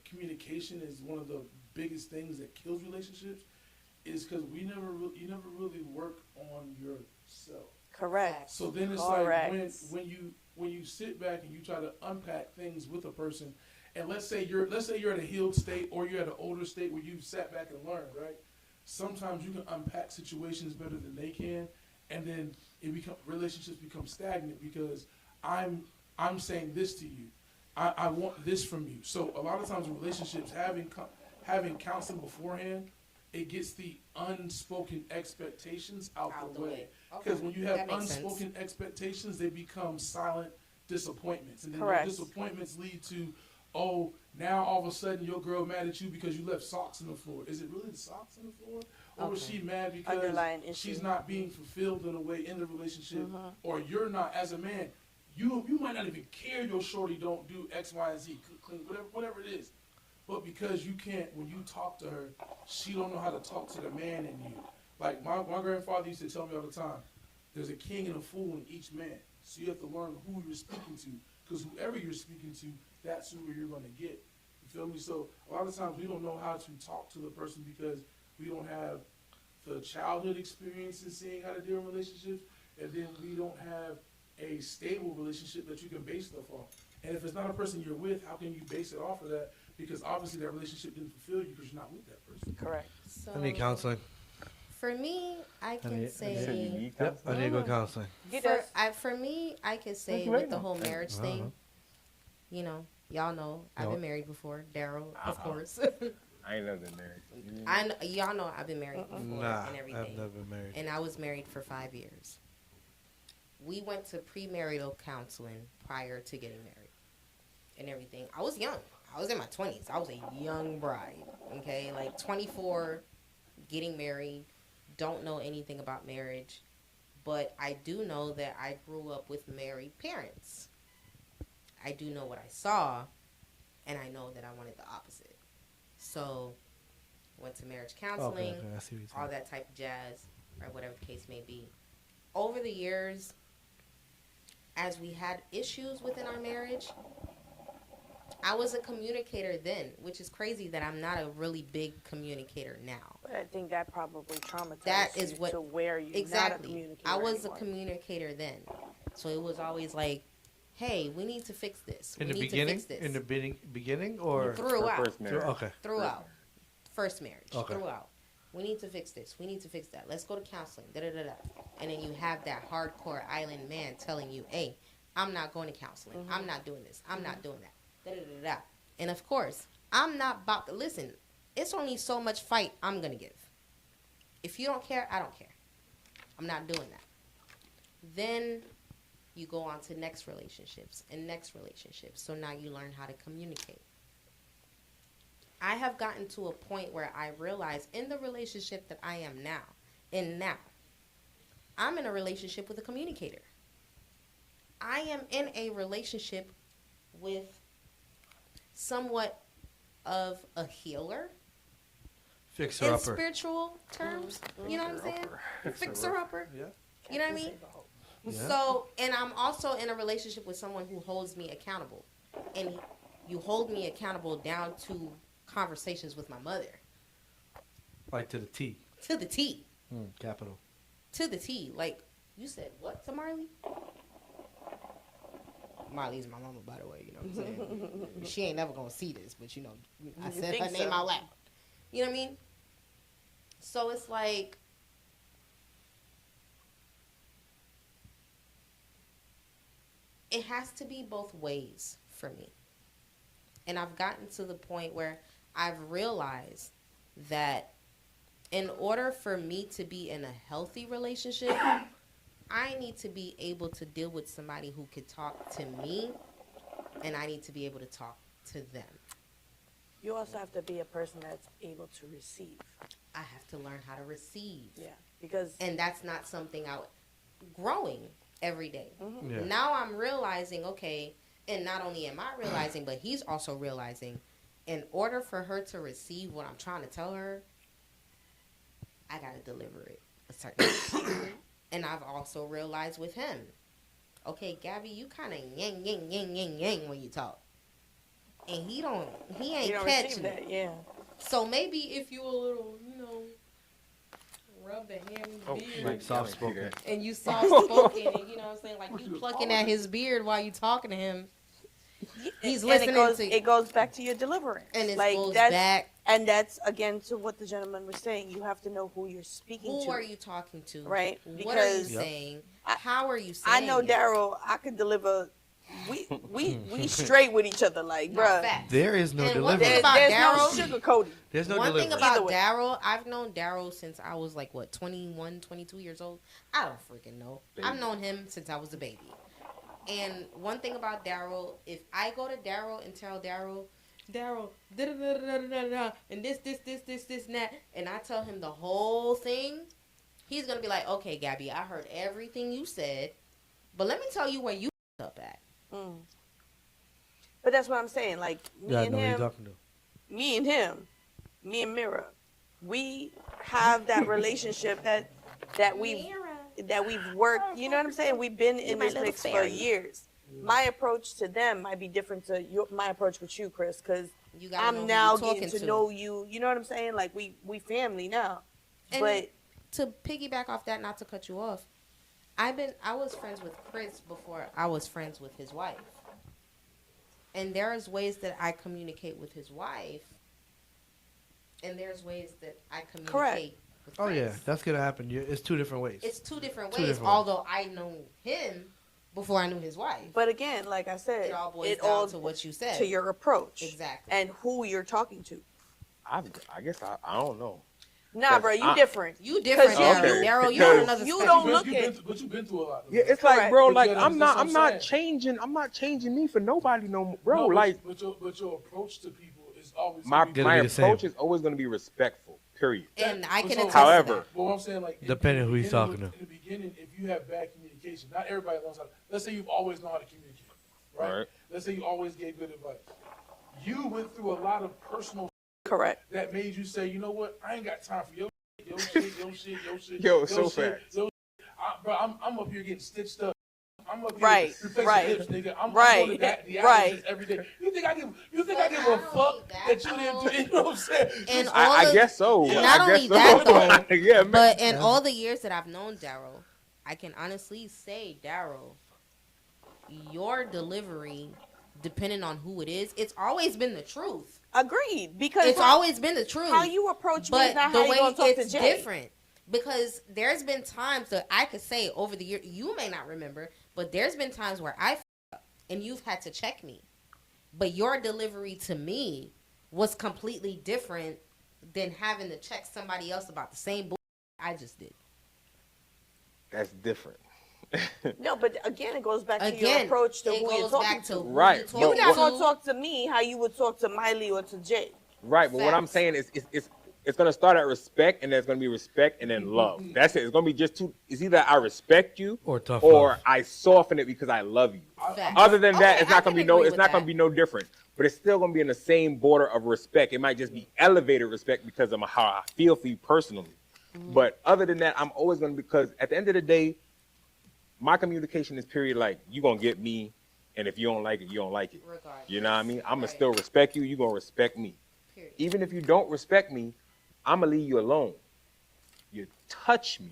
Speaker 4: communication is one of the biggest things that kills relationships is because you never really work on yourself.
Speaker 2: Correct.
Speaker 4: So then it's
Speaker 2: Correct.
Speaker 4: like when you sit back and you try to unpack things with a person, and let's say you're at a healed state or you're at an older state where you've sat back and learned, right? Sometimes you can unpack situations better than they can, and then relationships become stagnant because I'm saying this to you, I want this from you. So a lot of times in relationships, having counseling beforehand, it gets the unspoken expectations out the way. Because when you have
Speaker 5: That makes
Speaker 4: unspoken expectations, they become silent disappointments. And then
Speaker 2: Correct.
Speaker 4: those disappointments lead to, oh, now all of a sudden your girl mad at you because you left socks on the floor. Is it really the socks on the floor? Or was she mad because
Speaker 2: Underlying
Speaker 4: she's
Speaker 2: issue.
Speaker 4: not being fulfilled in a way in the relationship? Or you're not, as a man, you might not even care your shorty don't do X, Y, and Z, cook, clean, whatever it is. But because you can't, when you talk to her, she don't know how to talk to the man in you. Like my grandfather used to tell me all the time, there's a king and a fool in each man. So you have to learn who you're speaking to. Because whoever you're speaking to, that's who you're going to get. You feel me? So a lot of times we don't know how to talk to the person because we don't have the childhood experience in seeing how to deal in relationships. And then we don't have a stable relationship that you can base stuff on. And if it's not a person you're with, how can you base it off of that? Because obviously that relationship didn't fulfill you because you're not with that person.
Speaker 2: Correct.
Speaker 5: So
Speaker 3: I need counseling.
Speaker 5: for me, I can
Speaker 3: need-
Speaker 1: You said you
Speaker 5: say
Speaker 1: need
Speaker 3: Yep, I
Speaker 1: counseling?
Speaker 3: need to go counseling.
Speaker 2: He
Speaker 5: for,
Speaker 2: does.
Speaker 5: for me, I can say
Speaker 1: What you
Speaker 5: with
Speaker 1: waiting
Speaker 5: the
Speaker 1: on?
Speaker 5: whole marriage
Speaker 3: Uh-huh.
Speaker 5: thing, you know, y'all know I've
Speaker 3: No.
Speaker 5: been married before. Daryl, of course.
Speaker 1: I ain't never been married.
Speaker 5: Y'all know I've been married before
Speaker 3: Nah,
Speaker 5: and
Speaker 3: I've
Speaker 5: everything.
Speaker 3: never been married.
Speaker 5: And I was married for 5 years. We went to premarital counseling prior to getting married and everything. I was young. I was in my 20s. I was a young bride, okay? Like 24, getting married, don't know anything about marriage. But I do know that I grew up with married parents. I do know what I saw, and I know that I wanted the opposite. So, went to marriage counseling,
Speaker 3: Okay, I see what you're
Speaker 5: all
Speaker 3: saying.
Speaker 5: that type of jazz, or whatever the case may be. Over the years, as we had issues within our marriage, I was a communicator then, which is crazy that I'm not a really big communicator now.
Speaker 2: But I think that probably traumatized
Speaker 5: That is
Speaker 2: you
Speaker 5: what-
Speaker 2: to where you're not a
Speaker 5: Exactly.
Speaker 2: communicator
Speaker 5: I was
Speaker 2: anymore.
Speaker 5: a communicator then. So it was always like, hey, we need to fix this.
Speaker 3: In
Speaker 5: we
Speaker 3: the
Speaker 5: need
Speaker 3: beginning?
Speaker 5: to fix this.
Speaker 3: In the beginning or?
Speaker 5: Throughout.
Speaker 1: First marriage.
Speaker 3: Okay.
Speaker 5: Throughout. First marriage.
Speaker 3: Okay.
Speaker 5: Throughout. We need to fix this. We need to fix that. Let's go to counseling. Da da da da. And then you have that hardcore island man telling you, hey, I'm not going to counseling. I'm not doing this. I'm not doing that. Da da da da. And of course, I'm not about to listen. It's only so much fight I'm going to give. If you don't care, I don't care. I'm not doing that. Then you go on to next relationships and next relationships. So now you learn how to communicate. I have gotten to a point where I realize in the relationship that I am now, I'm in a relationship with a communicator. I am in a relationship with somewhat of a healer
Speaker 3: Fixer
Speaker 5: in
Speaker 3: upper.
Speaker 5: spiritual terms. You know what I'm saying? Fixer upper.
Speaker 3: Yeah.
Speaker 5: You know what I mean?
Speaker 3: Yeah.
Speaker 5: So, and I'm also in a relationship with someone who holds me accountable. And you hold me accountable down to conversations with my mother.
Speaker 3: Like to the T.
Speaker 5: To the T.
Speaker 3: Capital.
Speaker 5: To the T. Like, you said what to Marley? Marley's my mama, by the way, you know what I'm saying? She ain't never gonna see this, but you know, I
Speaker 2: You
Speaker 5: said
Speaker 2: think
Speaker 5: her name
Speaker 2: so.
Speaker 5: out loud. You know what I mean? So it's like, it has to be both ways for me. And I've gotten to the point where I've realized that in order for me to be in a healthy relationship, I need to be able to deal with somebody who could talk to me, and I need to be able to talk to them.
Speaker 2: You also have to be a person that's able to receive.
Speaker 5: I have to learn how to receive.
Speaker 2: Yeah. Because
Speaker 5: And that's not something growing every day.
Speaker 3: Yeah.
Speaker 5: Now I'm realizing, okay, and not only am I realizing, but he's also realizing, in order for her to receive what I'm trying to tell her, I got to deliver it a certain way. And I've also realized with him, okay, Gabby, you kind of yang, yang, yang, yang, yang when you talk. And he
Speaker 2: You
Speaker 5: ain't
Speaker 2: don't
Speaker 5: catching
Speaker 2: receive
Speaker 5: it.
Speaker 2: that, yeah.
Speaker 5: So maybe if you a little, rub the hand in the
Speaker 1: Oh,
Speaker 5: beard.
Speaker 3: Like soft spoken.
Speaker 5: And you soft spoken, and you know what I'm saying, like you plucking at his beard while you talking to him, he's
Speaker 2: And
Speaker 5: listening to.
Speaker 2: it goes back to your deliverance.
Speaker 5: And it
Speaker 2: like
Speaker 5: goes
Speaker 2: that's,
Speaker 5: back.
Speaker 2: And that's again to what the gentleman was saying. You have to know who you're speaking
Speaker 5: Who
Speaker 2: to.
Speaker 5: are you talking to?
Speaker 2: Right,
Speaker 5: What are you
Speaker 2: because-
Speaker 3: Yep.
Speaker 5: saying?
Speaker 2: I-
Speaker 5: How are you
Speaker 2: I
Speaker 5: saying?
Speaker 2: know
Speaker 5: it?
Speaker 2: Daryl. I could deliver. We straight with each other, like,
Speaker 5: Nah,
Speaker 2: bruh.
Speaker 5: facts.
Speaker 3: There is no
Speaker 5: And one
Speaker 3: delivery.
Speaker 5: thing about
Speaker 2: There's
Speaker 5: Daryl-
Speaker 2: no sugarcoating.
Speaker 3: There's no
Speaker 5: One
Speaker 3: delivery.
Speaker 5: thing about
Speaker 2: Either way.
Speaker 5: Daryl, I've known Daryl since I was like, 21, 22 years old? I don't freaking know.
Speaker 1: Baby.
Speaker 5: I've known him since I was a baby. And one thing about Daryl, if I go to Daryl and tell Daryl, da-da-da-da-da-da-da, and this, and that, and I tell him the whole thing, he's going to be like, okay, Gabby, I heard everything you said, but let me tell you where you up at.
Speaker 2: Mm. But that's what I'm saying. Like me
Speaker 3: Yeah, I
Speaker 2: and
Speaker 3: know who you're
Speaker 2: him,
Speaker 3: talking to.
Speaker 2: me and Mira, we have that relationship that we've worked. You know what I'm saying? We've been in
Speaker 5: my
Speaker 2: this
Speaker 5: little
Speaker 2: mix for
Speaker 5: fairy.
Speaker 2: years. My approach to them might be different to my approach with you, Chris, because
Speaker 5: You gotta know
Speaker 2: I'm
Speaker 5: who
Speaker 2: now
Speaker 5: you're talking
Speaker 2: getting to know you. You know what I'm saying? Like we family now.
Speaker 5: And
Speaker 2: but
Speaker 5: to piggyback off that, not to cut you off, I was friends with Chris before I was friends with his wife. And there's ways that I communicate with his wife, and there's ways that I communicate
Speaker 2: Correct.
Speaker 5: with
Speaker 3: Oh
Speaker 5: Chris.
Speaker 3: yeah, that's gonna happen. It's two different ways.
Speaker 5: It's two different
Speaker 3: Two
Speaker 5: ways,
Speaker 3: different ways.
Speaker 5: although I know him before I knew his wife.
Speaker 2: but again, like I said,
Speaker 5: It all boils
Speaker 2: it
Speaker 5: down
Speaker 2: all
Speaker 5: to what you said.
Speaker 2: to your approach
Speaker 5: Exactly.
Speaker 2: and who you're talking to.
Speaker 1: I guess I don't know.
Speaker 2: Nah, bro, you different.
Speaker 5: You different,
Speaker 2: Because
Speaker 5: Daryl.
Speaker 1: you-
Speaker 5: Daryl, you're on
Speaker 1: because
Speaker 5: another
Speaker 2: you
Speaker 5: spectrum.
Speaker 2: don't look at-
Speaker 4: But you've been through a lot.
Speaker 1: Yeah, it's
Speaker 2: Correct.
Speaker 1: like, bro,
Speaker 4: But
Speaker 1: like
Speaker 4: yeah,
Speaker 1: I'm
Speaker 4: that's
Speaker 1: not
Speaker 4: what I'm
Speaker 1: I'm not changing me for nobody no more, bro.
Speaker 4: No, but-
Speaker 1: like
Speaker 4: but your approach to people is always
Speaker 1: my
Speaker 4: gonna be
Speaker 3: Gonna be the same.
Speaker 1: approach is always going to be respectful. Period.
Speaker 5: And I can
Speaker 4: So-
Speaker 5: attest to
Speaker 1: However-
Speaker 5: that.
Speaker 4: But what I'm saying, like,
Speaker 3: Depending
Speaker 4: in the
Speaker 3: who he's
Speaker 4: beginning-
Speaker 3: talking to.
Speaker 4: In the beginning, if you have bad communication, not everybody knows how. Let's say you've always known how to communicate, right?
Speaker 1: Right.
Speaker 4: Let's say you always gave good advice. You went through a lot of personal
Speaker 2: Correct.
Speaker 4: that made you say, you know what? I ain't got time for your shit.
Speaker 1: Yo,
Speaker 4: your
Speaker 1: so
Speaker 4: shit,
Speaker 1: fast.
Speaker 4: your shit. Bro, I'm up here getting stitched up. I'm up here
Speaker 2: Right,
Speaker 4: replacing
Speaker 2: right,
Speaker 4: hips, nigga. I'm
Speaker 2: right,
Speaker 4: going to dialysis
Speaker 2: right.
Speaker 4: every day. You think I give a
Speaker 5: But
Speaker 4: fuck
Speaker 5: not only
Speaker 4: that you didn't do? You know what I'm saying?
Speaker 5: And
Speaker 4: Just-
Speaker 5: all
Speaker 1: I
Speaker 5: of-
Speaker 1: guess so.
Speaker 5: and
Speaker 1: I
Speaker 5: not
Speaker 1: guess
Speaker 5: only
Speaker 1: so.
Speaker 5: that, though,
Speaker 1: yeah, man.
Speaker 5: But in all the years that I've known Daryl, I can honestly say, Daryl, your delivery, depending on who it is, it's always been the truth.
Speaker 2: Agreed. Because
Speaker 5: It's always been the truth.
Speaker 2: how you approach me is
Speaker 5: But
Speaker 2: not
Speaker 5: the
Speaker 2: how you
Speaker 5: way
Speaker 2: gonna talk
Speaker 5: it's
Speaker 2: to Jay.
Speaker 5: different. Because there's been times that I could say over the year, you may not remember, but there's been times where I f***ed up and you've had to check me. But your delivery to me was completely different than having to check somebody else about the same bull I just did.
Speaker 1: That's different.
Speaker 2: No, but again, it goes back to your
Speaker 5: Again,
Speaker 2: approach to
Speaker 5: it
Speaker 2: who you're
Speaker 5: goes
Speaker 2: talking
Speaker 5: back to
Speaker 2: to.
Speaker 5: who
Speaker 1: Right,
Speaker 5: you're
Speaker 1: but
Speaker 5: talking
Speaker 2: You're not
Speaker 1: what-
Speaker 2: gonna talk to me how you would talk to Miley or to Jay.
Speaker 1: Right, but what I'm
Speaker 5: Facts.
Speaker 1: saying is it's gonna start at respect, and there's gonna be respect, and then love. That's it. It's gonna be just two. It's either I respect you,
Speaker 3: Or tough
Speaker 1: or
Speaker 3: love.
Speaker 1: I soften it because I love you.
Speaker 5: Facts.
Speaker 1: Other than that,
Speaker 5: Okay,
Speaker 1: it's
Speaker 5: I
Speaker 1: not gonna
Speaker 5: can
Speaker 1: be no.
Speaker 5: agree
Speaker 1: It's
Speaker 5: with
Speaker 1: not gonna
Speaker 5: that.
Speaker 1: be no different. But it's still gonna be in the same border of respect. It might just be elevated respect because of how I feel for you personally. But other than that, I'm always gonna, because at the end of the day, my communication is period. Like, you gonna get me, and if you don't like it, you don't like it.
Speaker 5: Regardless.
Speaker 1: You know what I mean? I'm gonna
Speaker 5: Right.
Speaker 1: still respect you. You gonna respect me.
Speaker 5: Period.
Speaker 1: Even if you don't respect me, I'm gonna leave you alone. You touch me.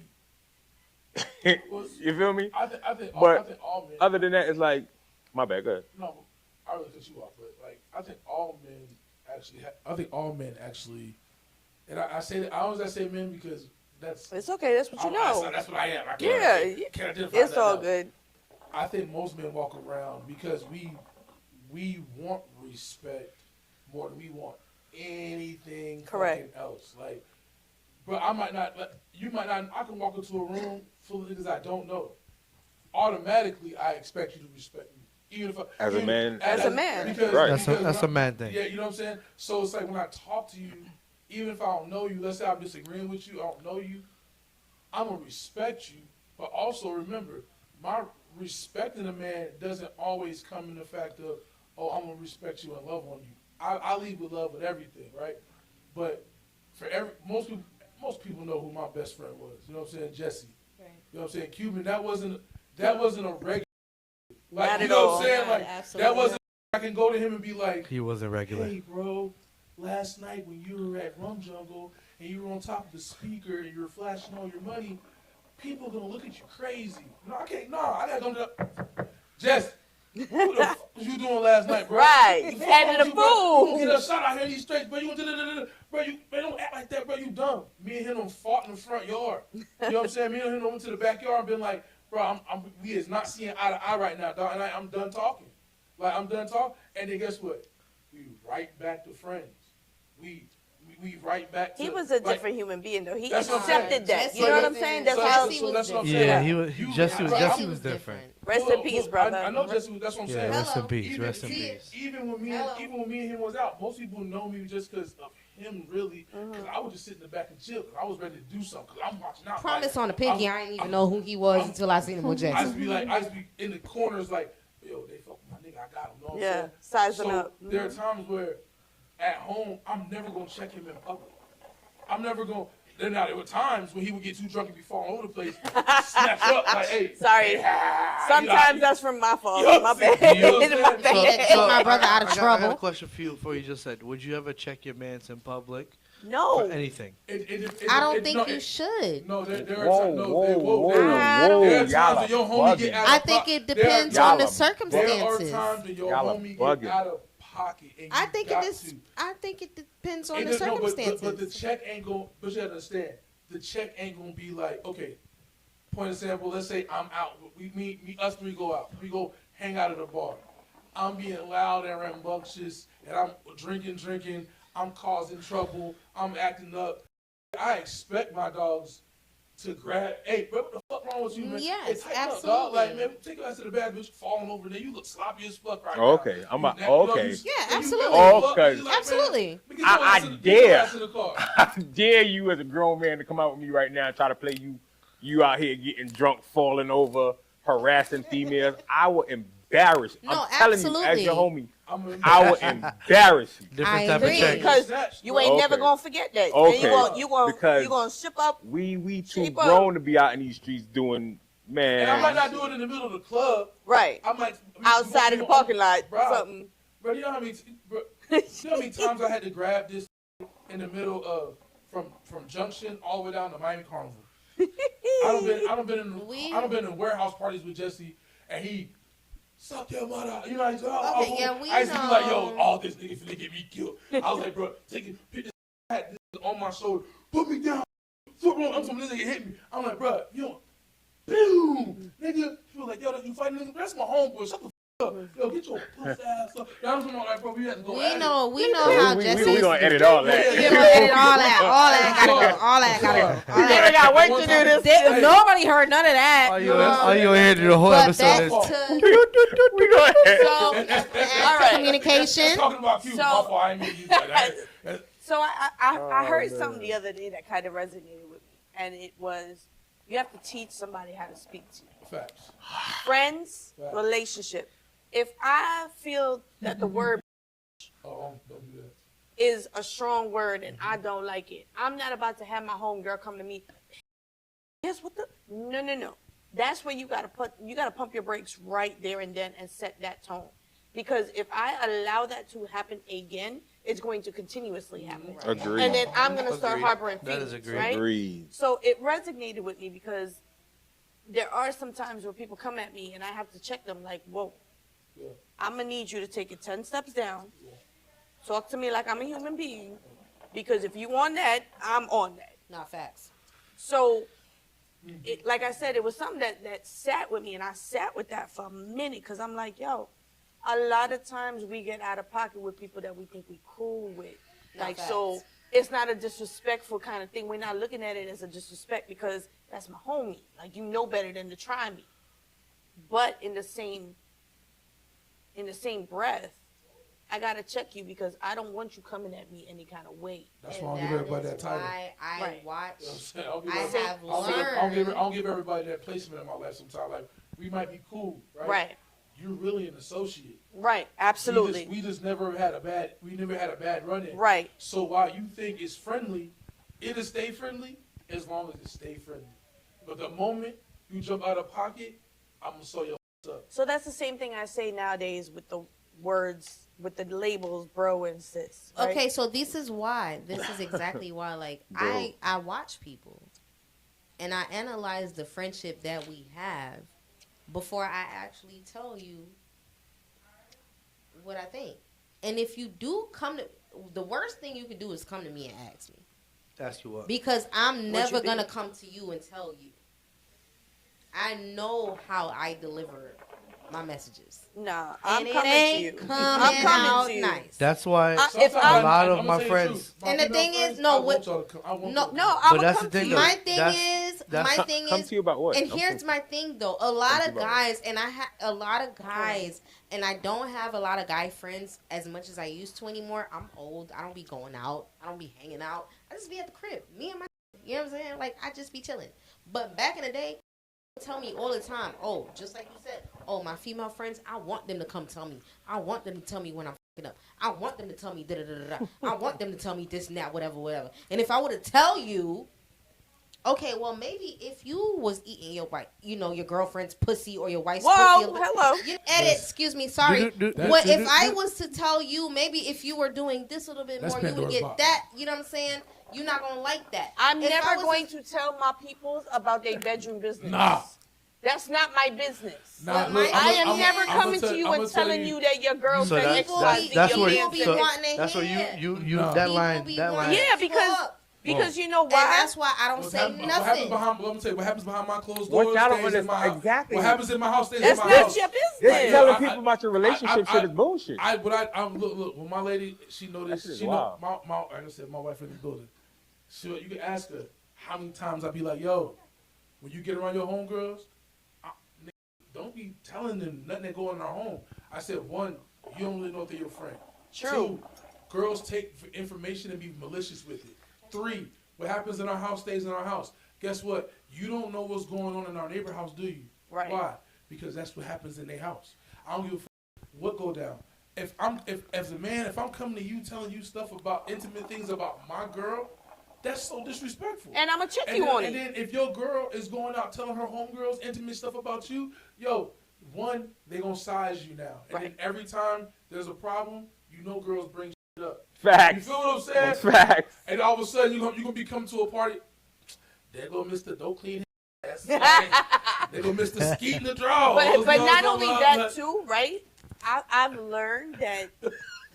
Speaker 1: You feel me?
Speaker 4: I think
Speaker 1: But
Speaker 4: all men.
Speaker 1: Other than that, it's like, my bad. Go ahead.
Speaker 4: No, I really cut you off, but like I think all men actually. I think all men actually, and I say that I always say men because that's
Speaker 2: It's okay. That's what you know.
Speaker 4: That's what I am. I
Speaker 2: Yeah,
Speaker 4: can't identify
Speaker 2: it's
Speaker 4: that
Speaker 2: all
Speaker 4: now.
Speaker 2: good.
Speaker 4: I think most men walk around because we want respect more than we want anything
Speaker 2: Correct.
Speaker 4: fucking else. Like, but I might not. You might not. I can walk into a room full of niggas I don't know. Automatically, I expect you to respect me, even if
Speaker 1: As a man.
Speaker 2: As a man.
Speaker 4: Because,
Speaker 1: Right.
Speaker 3: That's a man thing.
Speaker 4: Yeah, you know what I'm saying. So it's like when I talk to you, even if I don't know you, let's say I'm disagreeing with you, I don't know you, I'm gonna respect you, but also remember, my respecting a man doesn't always come in the fact of, oh, I'm gonna respect you and love on you. I lead with love with everything, right? But for most people know who my best friend was. You know what I'm saying? Jesse.
Speaker 5: Right.
Speaker 4: You know what I'm saying? Cuban. That wasn't a regular Like,
Speaker 2: Not
Speaker 4: you
Speaker 2: at
Speaker 4: know
Speaker 2: all.
Speaker 4: what I'm saying?
Speaker 5: Not
Speaker 4: Like,
Speaker 5: absolutely
Speaker 4: that wasn't, I can go to him and be like,
Speaker 3: He wasn't regular.
Speaker 4: hey, bro, last night when you were at Rum Jungle and you were on top of the speaker and you were flashing all your money, people are going to look at you crazy. No, I can't. No, I got to go to Jess, what the fuck was you doing last night, bro?
Speaker 2: Right.
Speaker 4: What the fuck
Speaker 2: Handing
Speaker 4: was
Speaker 2: the
Speaker 4: you, bro? You
Speaker 2: food.
Speaker 4: gonna get a shot out here in these streets, bro. You gonna da-da-da-da-da. Bro, you man, don't act like that, bro. You dumb. Me and him done fought in the front yard. You know what I'm saying? Me and him went to the backyard and been like, bro, we is not seeing eye to eye right now, dog. And I'm done talking. Like, I'm done talking. And then guess what? We right back to friends. We right back to.
Speaker 2: He was a
Speaker 4: like,
Speaker 2: different human being, though. He
Speaker 4: That's what I'm saying.
Speaker 2: accepted that.
Speaker 5: Jesse
Speaker 2: You know what I'm
Speaker 5: was
Speaker 2: saying?
Speaker 5: in-
Speaker 2: That's
Speaker 4: so,
Speaker 2: how.
Speaker 5: Jesse
Speaker 4: so
Speaker 5: was
Speaker 4: that's what I'm
Speaker 5: different.
Speaker 4: saying.
Speaker 3: Yeah, he was. Jesse was different.
Speaker 2: Rest in peace, brother.
Speaker 4: I know Jesse was. That's what I'm
Speaker 3: Yeah,
Speaker 4: saying.
Speaker 3: rest in
Speaker 5: Hello.
Speaker 3: peace. Rest in peace.
Speaker 4: Even when me and him was out, most people know me just because of him, really. Because I would just sit in the back and chill. Because I was ready to do something. Because I'm watching out.
Speaker 5: Promise
Speaker 4: like,
Speaker 5: on the pinky, I didn't even know who he was until I seen him with
Speaker 4: I used
Speaker 5: Jackson.
Speaker 4: to be like, I used to be in the corners like, yo, they fuck with my nigga. I got him. Know what I'm
Speaker 2: Yeah,
Speaker 4: saying?
Speaker 2: sizing
Speaker 4: So
Speaker 2: up.
Speaker 4: there are times where at home, I'm never going to check him in public. I'm never going to. Then now there were times when he would get too drunk and be falling over the place, snatch up like, hey.
Speaker 2: Sorry.
Speaker 4: Hey,
Speaker 2: Sometimes
Speaker 4: you know,
Speaker 2: that's from my fault.
Speaker 4: You know
Speaker 2: My
Speaker 4: what I'm
Speaker 2: bad.
Speaker 4: saying? You know what I'm
Speaker 2: My
Speaker 4: saying?
Speaker 2: bad.
Speaker 5: Get my brother out of
Speaker 3: I got
Speaker 5: trouble.
Speaker 3: a question for you before you just said, would you ever check your mans in public
Speaker 2: No.
Speaker 3: for anything?
Speaker 5: I don't think you should.
Speaker 4: No, there are
Speaker 1: Whoa,
Speaker 4: times. No,
Speaker 1: whoa,
Speaker 4: there-
Speaker 1: whoa,
Speaker 4: there-
Speaker 1: whoa,
Speaker 4: there are
Speaker 1: y'all
Speaker 4: times when your
Speaker 1: are
Speaker 4: homie get
Speaker 1: bugging.
Speaker 4: out
Speaker 5: I
Speaker 4: of
Speaker 5: think
Speaker 4: pocket.
Speaker 5: it depends
Speaker 1: Y'all
Speaker 5: on
Speaker 1: are
Speaker 5: the
Speaker 1: bugging.
Speaker 5: circumstances.
Speaker 4: There are times when your
Speaker 1: Y'all are
Speaker 4: homie
Speaker 1: bugging.
Speaker 4: get out of pocket. And
Speaker 5: I
Speaker 4: you
Speaker 5: think
Speaker 4: got
Speaker 5: it is.
Speaker 4: to.
Speaker 5: I think it depends on
Speaker 4: And
Speaker 5: the
Speaker 4: no,
Speaker 5: circumstances.
Speaker 4: but the check ain't going. But you gotta understand, the check ain't gonna be like, okay. Point example. Let's say I'm out. Us three go out. We go hang out at a bar. I'm being loud and rambunctious, and I'm drinking. I'm causing trouble. I'm acting up. I expect my dogs to grab. Hey, bro, what the fuck wrong with you, man?
Speaker 5: Yes,
Speaker 4: hey, tighten up, dog. Like,
Speaker 5: absolutely.
Speaker 4: man, take your ass to the bad bitch, falling over there. You look sloppy as fuck right
Speaker 1: Okay,
Speaker 4: now.
Speaker 1: I'm
Speaker 4: You
Speaker 1: a-
Speaker 4: know,
Speaker 1: okay.
Speaker 4: you-
Speaker 5: Yeah,
Speaker 4: and you
Speaker 5: absolutely.
Speaker 4: ready to fuck,
Speaker 1: Okay.
Speaker 4: you like, man,
Speaker 5: Absolutely.
Speaker 4: get your ass
Speaker 1: I
Speaker 4: in the- get
Speaker 1: dare.
Speaker 4: your ass in the car.
Speaker 1: I dare you as a grown man to come out with me right now and try to play you out here getting drunk, falling over, harassing females. I will embarrass you.
Speaker 5: No,
Speaker 1: I'm telling you, as
Speaker 5: absolutely.
Speaker 1: your homie,
Speaker 4: I'm gonna-
Speaker 1: I will embarrass you.
Speaker 3: Different
Speaker 5: I
Speaker 3: type
Speaker 5: agree.
Speaker 3: of check.
Speaker 2: Because you ain't never
Speaker 1: Okay.
Speaker 2: gonna forget that.
Speaker 1: Okay.
Speaker 2: And you
Speaker 1: Because-
Speaker 2: gonna ship up.
Speaker 1: We too
Speaker 2: Shape up.
Speaker 1: grown to be out in these streets doing,
Speaker 4: And I might
Speaker 1: man.
Speaker 4: not do it in the middle of the club.
Speaker 2: Right.
Speaker 4: I might
Speaker 2: Outside of the parking lot.
Speaker 4: Bro.
Speaker 2: Something.
Speaker 4: Bro, you know how many times I had to grab this in the middle of from Junction all the way down to Miami Carnival. I don't been in warehouse parties with Jesse, and he suck your mother. You know, he's
Speaker 5: Okay, yeah, we
Speaker 4: I used to be like, yo,
Speaker 5: know.
Speaker 4: all this nigga finna get me killed. I was like, bro, pick this hat this on my shoulder, put me down. Foot wrong. I'm from this nigga hit me. I'm like, bro, you don't. Boom, nigga. Feel like, yo, you fighting nigga? That's my homeboy. Shut the up. Yo, get your pussy ass up. Yo, I'm like, bro, we had to go at
Speaker 5: We
Speaker 4: it.
Speaker 5: know how Jesse.
Speaker 1: We gonna edit all that.
Speaker 4: Yeah,
Speaker 5: We're gonna edit all that. All that gotta go. All
Speaker 2: They
Speaker 5: that.
Speaker 2: got work to do this.
Speaker 5: Nobody heard none of that.
Speaker 3: All you heard the whole
Speaker 5: But
Speaker 3: episode
Speaker 5: that's
Speaker 3: is
Speaker 5: to
Speaker 1: We gonna edit.
Speaker 5: so
Speaker 2: All
Speaker 5: that's
Speaker 2: right.
Speaker 5: communication.
Speaker 4: Talking about you,
Speaker 2: So-
Speaker 4: my fault. I ain't mean you like that.
Speaker 2: So I heard something the other day that kind of resonated with me, and it was you have to teach somebody how to speak to you.
Speaker 4: Facts.
Speaker 2: Friends,
Speaker 4: Right.
Speaker 2: relationship. If I feel that the word
Speaker 4: Oh, don't do that.
Speaker 2: is a strong word and I don't like it, I'm not about to have my homegirl come to me. Guess what the? No. That's where you gotta pump your brakes right there and then and set that tone. Because if I allow that to happen again, it's going to continuously happen.
Speaker 1: Agreed.
Speaker 2: And then I'm gonna start
Speaker 3: Agreed.
Speaker 2: harboring
Speaker 3: That is
Speaker 2: feelings,
Speaker 3: agreed.
Speaker 2: right?
Speaker 1: Agreed.
Speaker 2: So it resonated with me because there are some times where people come at me and I have to check them like, whoa,
Speaker 4: Yeah.
Speaker 2: I'm gonna need you to take it 10 steps down. Talk to me like I'm a human being. Because if you on that, I'm on that.
Speaker 5: Not facts.
Speaker 2: So, like I said, it was something that sat with me, and I sat with that for a minute because I'm like, yo, a lot of times we get out of pocket with people that we think we cool with.
Speaker 5: Not
Speaker 2: Like,
Speaker 5: facts.
Speaker 2: so it's not a disrespectful kind of thing. We're not looking at it as a disrespect because that's my homie. Like, you know better than to try me. But in the same breath, I gotta check you because I don't want you coming at me any kind of way.
Speaker 4: That's
Speaker 5: And
Speaker 4: why I don't give everybody that
Speaker 5: is
Speaker 4: title.
Speaker 5: why I
Speaker 2: Right.
Speaker 5: watch.
Speaker 4: You know what I'm saying? I don't give
Speaker 5: I
Speaker 4: everybody-
Speaker 5: have
Speaker 4: I don't
Speaker 5: learned.
Speaker 4: give everybody that placement in my life sometimes. Like, we might be cool, right?
Speaker 2: Right.
Speaker 4: You're really an associate.
Speaker 2: Right. Absolutely.
Speaker 4: We just never had a bad run in.
Speaker 2: Right.
Speaker 4: So while you think it's friendly, it'll stay friendly as long as it stay friendly. But the moment you jump out of pocket, I'm gonna show your
Speaker 2: So that's the same thing I say nowadays with the words, with the labels, bro and sis. Right?
Speaker 5: Okay, so this is why. This is exactly why. Like I watch people, and I analyze the friendship that we have before I actually tell you what I think. And if you do come to, the worst thing you can do is come to me and ask me,
Speaker 3: Ask you what?
Speaker 5: because I'm never
Speaker 2: think?
Speaker 5: gonna come to you and tell you. I know how I deliver my messages.
Speaker 2: Nah, I'm
Speaker 5: And it
Speaker 2: coming to
Speaker 5: ain't
Speaker 2: you.
Speaker 5: coming
Speaker 2: I'm coming
Speaker 5: out
Speaker 2: to you.
Speaker 5: nice.
Speaker 3: That's why
Speaker 2: If
Speaker 3: a
Speaker 2: I'm-
Speaker 3: lot of
Speaker 4: I'ma
Speaker 3: my
Speaker 4: tell you the
Speaker 3: friends.
Speaker 4: truth.
Speaker 5: And the
Speaker 4: female
Speaker 5: thing is,
Speaker 4: friends,
Speaker 5: no,
Speaker 4: I want
Speaker 5: what-
Speaker 4: y'all to come. I want
Speaker 5: no,
Speaker 4: y'all to
Speaker 2: No,
Speaker 4: come.
Speaker 2: I'm
Speaker 3: But
Speaker 2: gonna
Speaker 3: that's
Speaker 2: come
Speaker 3: the thing,
Speaker 2: to you.
Speaker 3: though.
Speaker 5: My thing
Speaker 3: That's-
Speaker 5: is,
Speaker 3: that's-
Speaker 5: my thing
Speaker 1: Come
Speaker 5: is,
Speaker 1: to you about what?
Speaker 5: and
Speaker 1: I'm
Speaker 5: here's
Speaker 1: confused.
Speaker 5: my thing though. A lot
Speaker 1: to
Speaker 5: of
Speaker 1: you about
Speaker 5: guys, and I have a lot of guys, and I don't have a lot of guy friends as much as I used to anymore. I'm old. I don't be going out. I don't be hanging out. I just be at the crib. Me and my, you know what I'm saying? Like I just be chilling. But back in the day, tell me all the time, oh, just like you said, oh, my female friends, I want them to come tell me. I want them to tell me when I'm fucking up. I want them to tell me da da da da. I want them to tell me this and that, whatever, whatever. And if I were to tell you, okay, well, maybe if you was eating your wife, you know, your girlfriend's pussy or your wife's
Speaker 2: Whoa,
Speaker 5: pussy.
Speaker 2: hello.
Speaker 5: You edit, excuse me, sorry.
Speaker 3: Do-
Speaker 5: What
Speaker 4: That's-
Speaker 5: if I was to tell you, maybe if you were doing this a little bit
Speaker 4: That's
Speaker 5: more, you would
Speaker 4: Pandora's
Speaker 5: get
Speaker 4: box.
Speaker 5: that. You know what I'm saying? You're not gonna like that.
Speaker 2: I'm
Speaker 5: If I
Speaker 2: never
Speaker 5: was
Speaker 2: going to tell my peoples about their bedroom business.
Speaker 4: Nah.
Speaker 2: That's not my business.
Speaker 4: Nah,
Speaker 5: But
Speaker 4: look,
Speaker 5: my-
Speaker 2: I am
Speaker 4: I'ma-
Speaker 2: never
Speaker 4: I'ma
Speaker 2: coming
Speaker 4: tell-
Speaker 2: to you
Speaker 4: I'ma
Speaker 2: and
Speaker 4: tell
Speaker 2: telling you that your girlfriend
Speaker 3: that's-
Speaker 2: XYZ,
Speaker 3: that's
Speaker 2: your
Speaker 3: where-
Speaker 2: man
Speaker 5: People be
Speaker 3: so-
Speaker 5: wanting to
Speaker 3: That's what
Speaker 5: hear.
Speaker 3: you
Speaker 4: No.
Speaker 3: that
Speaker 5: People
Speaker 3: line
Speaker 5: be
Speaker 3: that
Speaker 5: wanting
Speaker 3: line.
Speaker 2: Yeah,
Speaker 5: to
Speaker 2: because
Speaker 5: talk.
Speaker 2: because you know
Speaker 5: And
Speaker 2: why?
Speaker 5: that's why I don't
Speaker 4: What
Speaker 5: say
Speaker 4: happens
Speaker 5: nothing.
Speaker 4: behind? Let me tell you what happens behind my closed
Speaker 1: What
Speaker 4: doors.
Speaker 1: y'all don't
Speaker 4: Stays in my
Speaker 1: understand- exactly.
Speaker 4: What happens in my house stays
Speaker 2: That's
Speaker 4: in my
Speaker 2: not
Speaker 4: house.
Speaker 2: your
Speaker 1: Just
Speaker 2: business.
Speaker 1: telling
Speaker 4: I-
Speaker 1: people about your relationship shit is bullshit.
Speaker 4: I'm look. When my lady, she know
Speaker 1: That
Speaker 4: this.
Speaker 1: shit is
Speaker 4: She know
Speaker 1: wild.
Speaker 4: like I said, my wife in the building. You can ask her how many times I be like, yo, when you get around your homegirls, don't be telling them nothing that go on in our home. I said, one, you don't really know if they're your friend.
Speaker 2: True.
Speaker 4: Two, girls take information and be malicious with it. Three, what happens in our house stays in our house. Guess what? You don't know what's going on in our neighbor house, do you?
Speaker 2: Right.
Speaker 4: Why? Because that's what happens in their house. I don't give a what go down. If I'm coming to you telling you stuff about intimate things about my girl, that's so disrespectful.
Speaker 2: And I'm gonna check
Speaker 4: And
Speaker 2: you
Speaker 4: then,
Speaker 2: on
Speaker 4: and
Speaker 2: it.
Speaker 4: then if your girl is going out telling her homegirls intimate stuff about you, yo, one, they gonna size you now. And then
Speaker 2: Right.
Speaker 4: every time there's a problem, you know girls bring shit up.
Speaker 1: Facts.
Speaker 4: You feel what I'm saying?
Speaker 1: Facts.
Speaker 4: And all of a sudden you gonna be coming to a party. There go Mr. Don't clean his ass. There go Mr. Skeet in the draw.
Speaker 2: But not only that too, right? I've learned that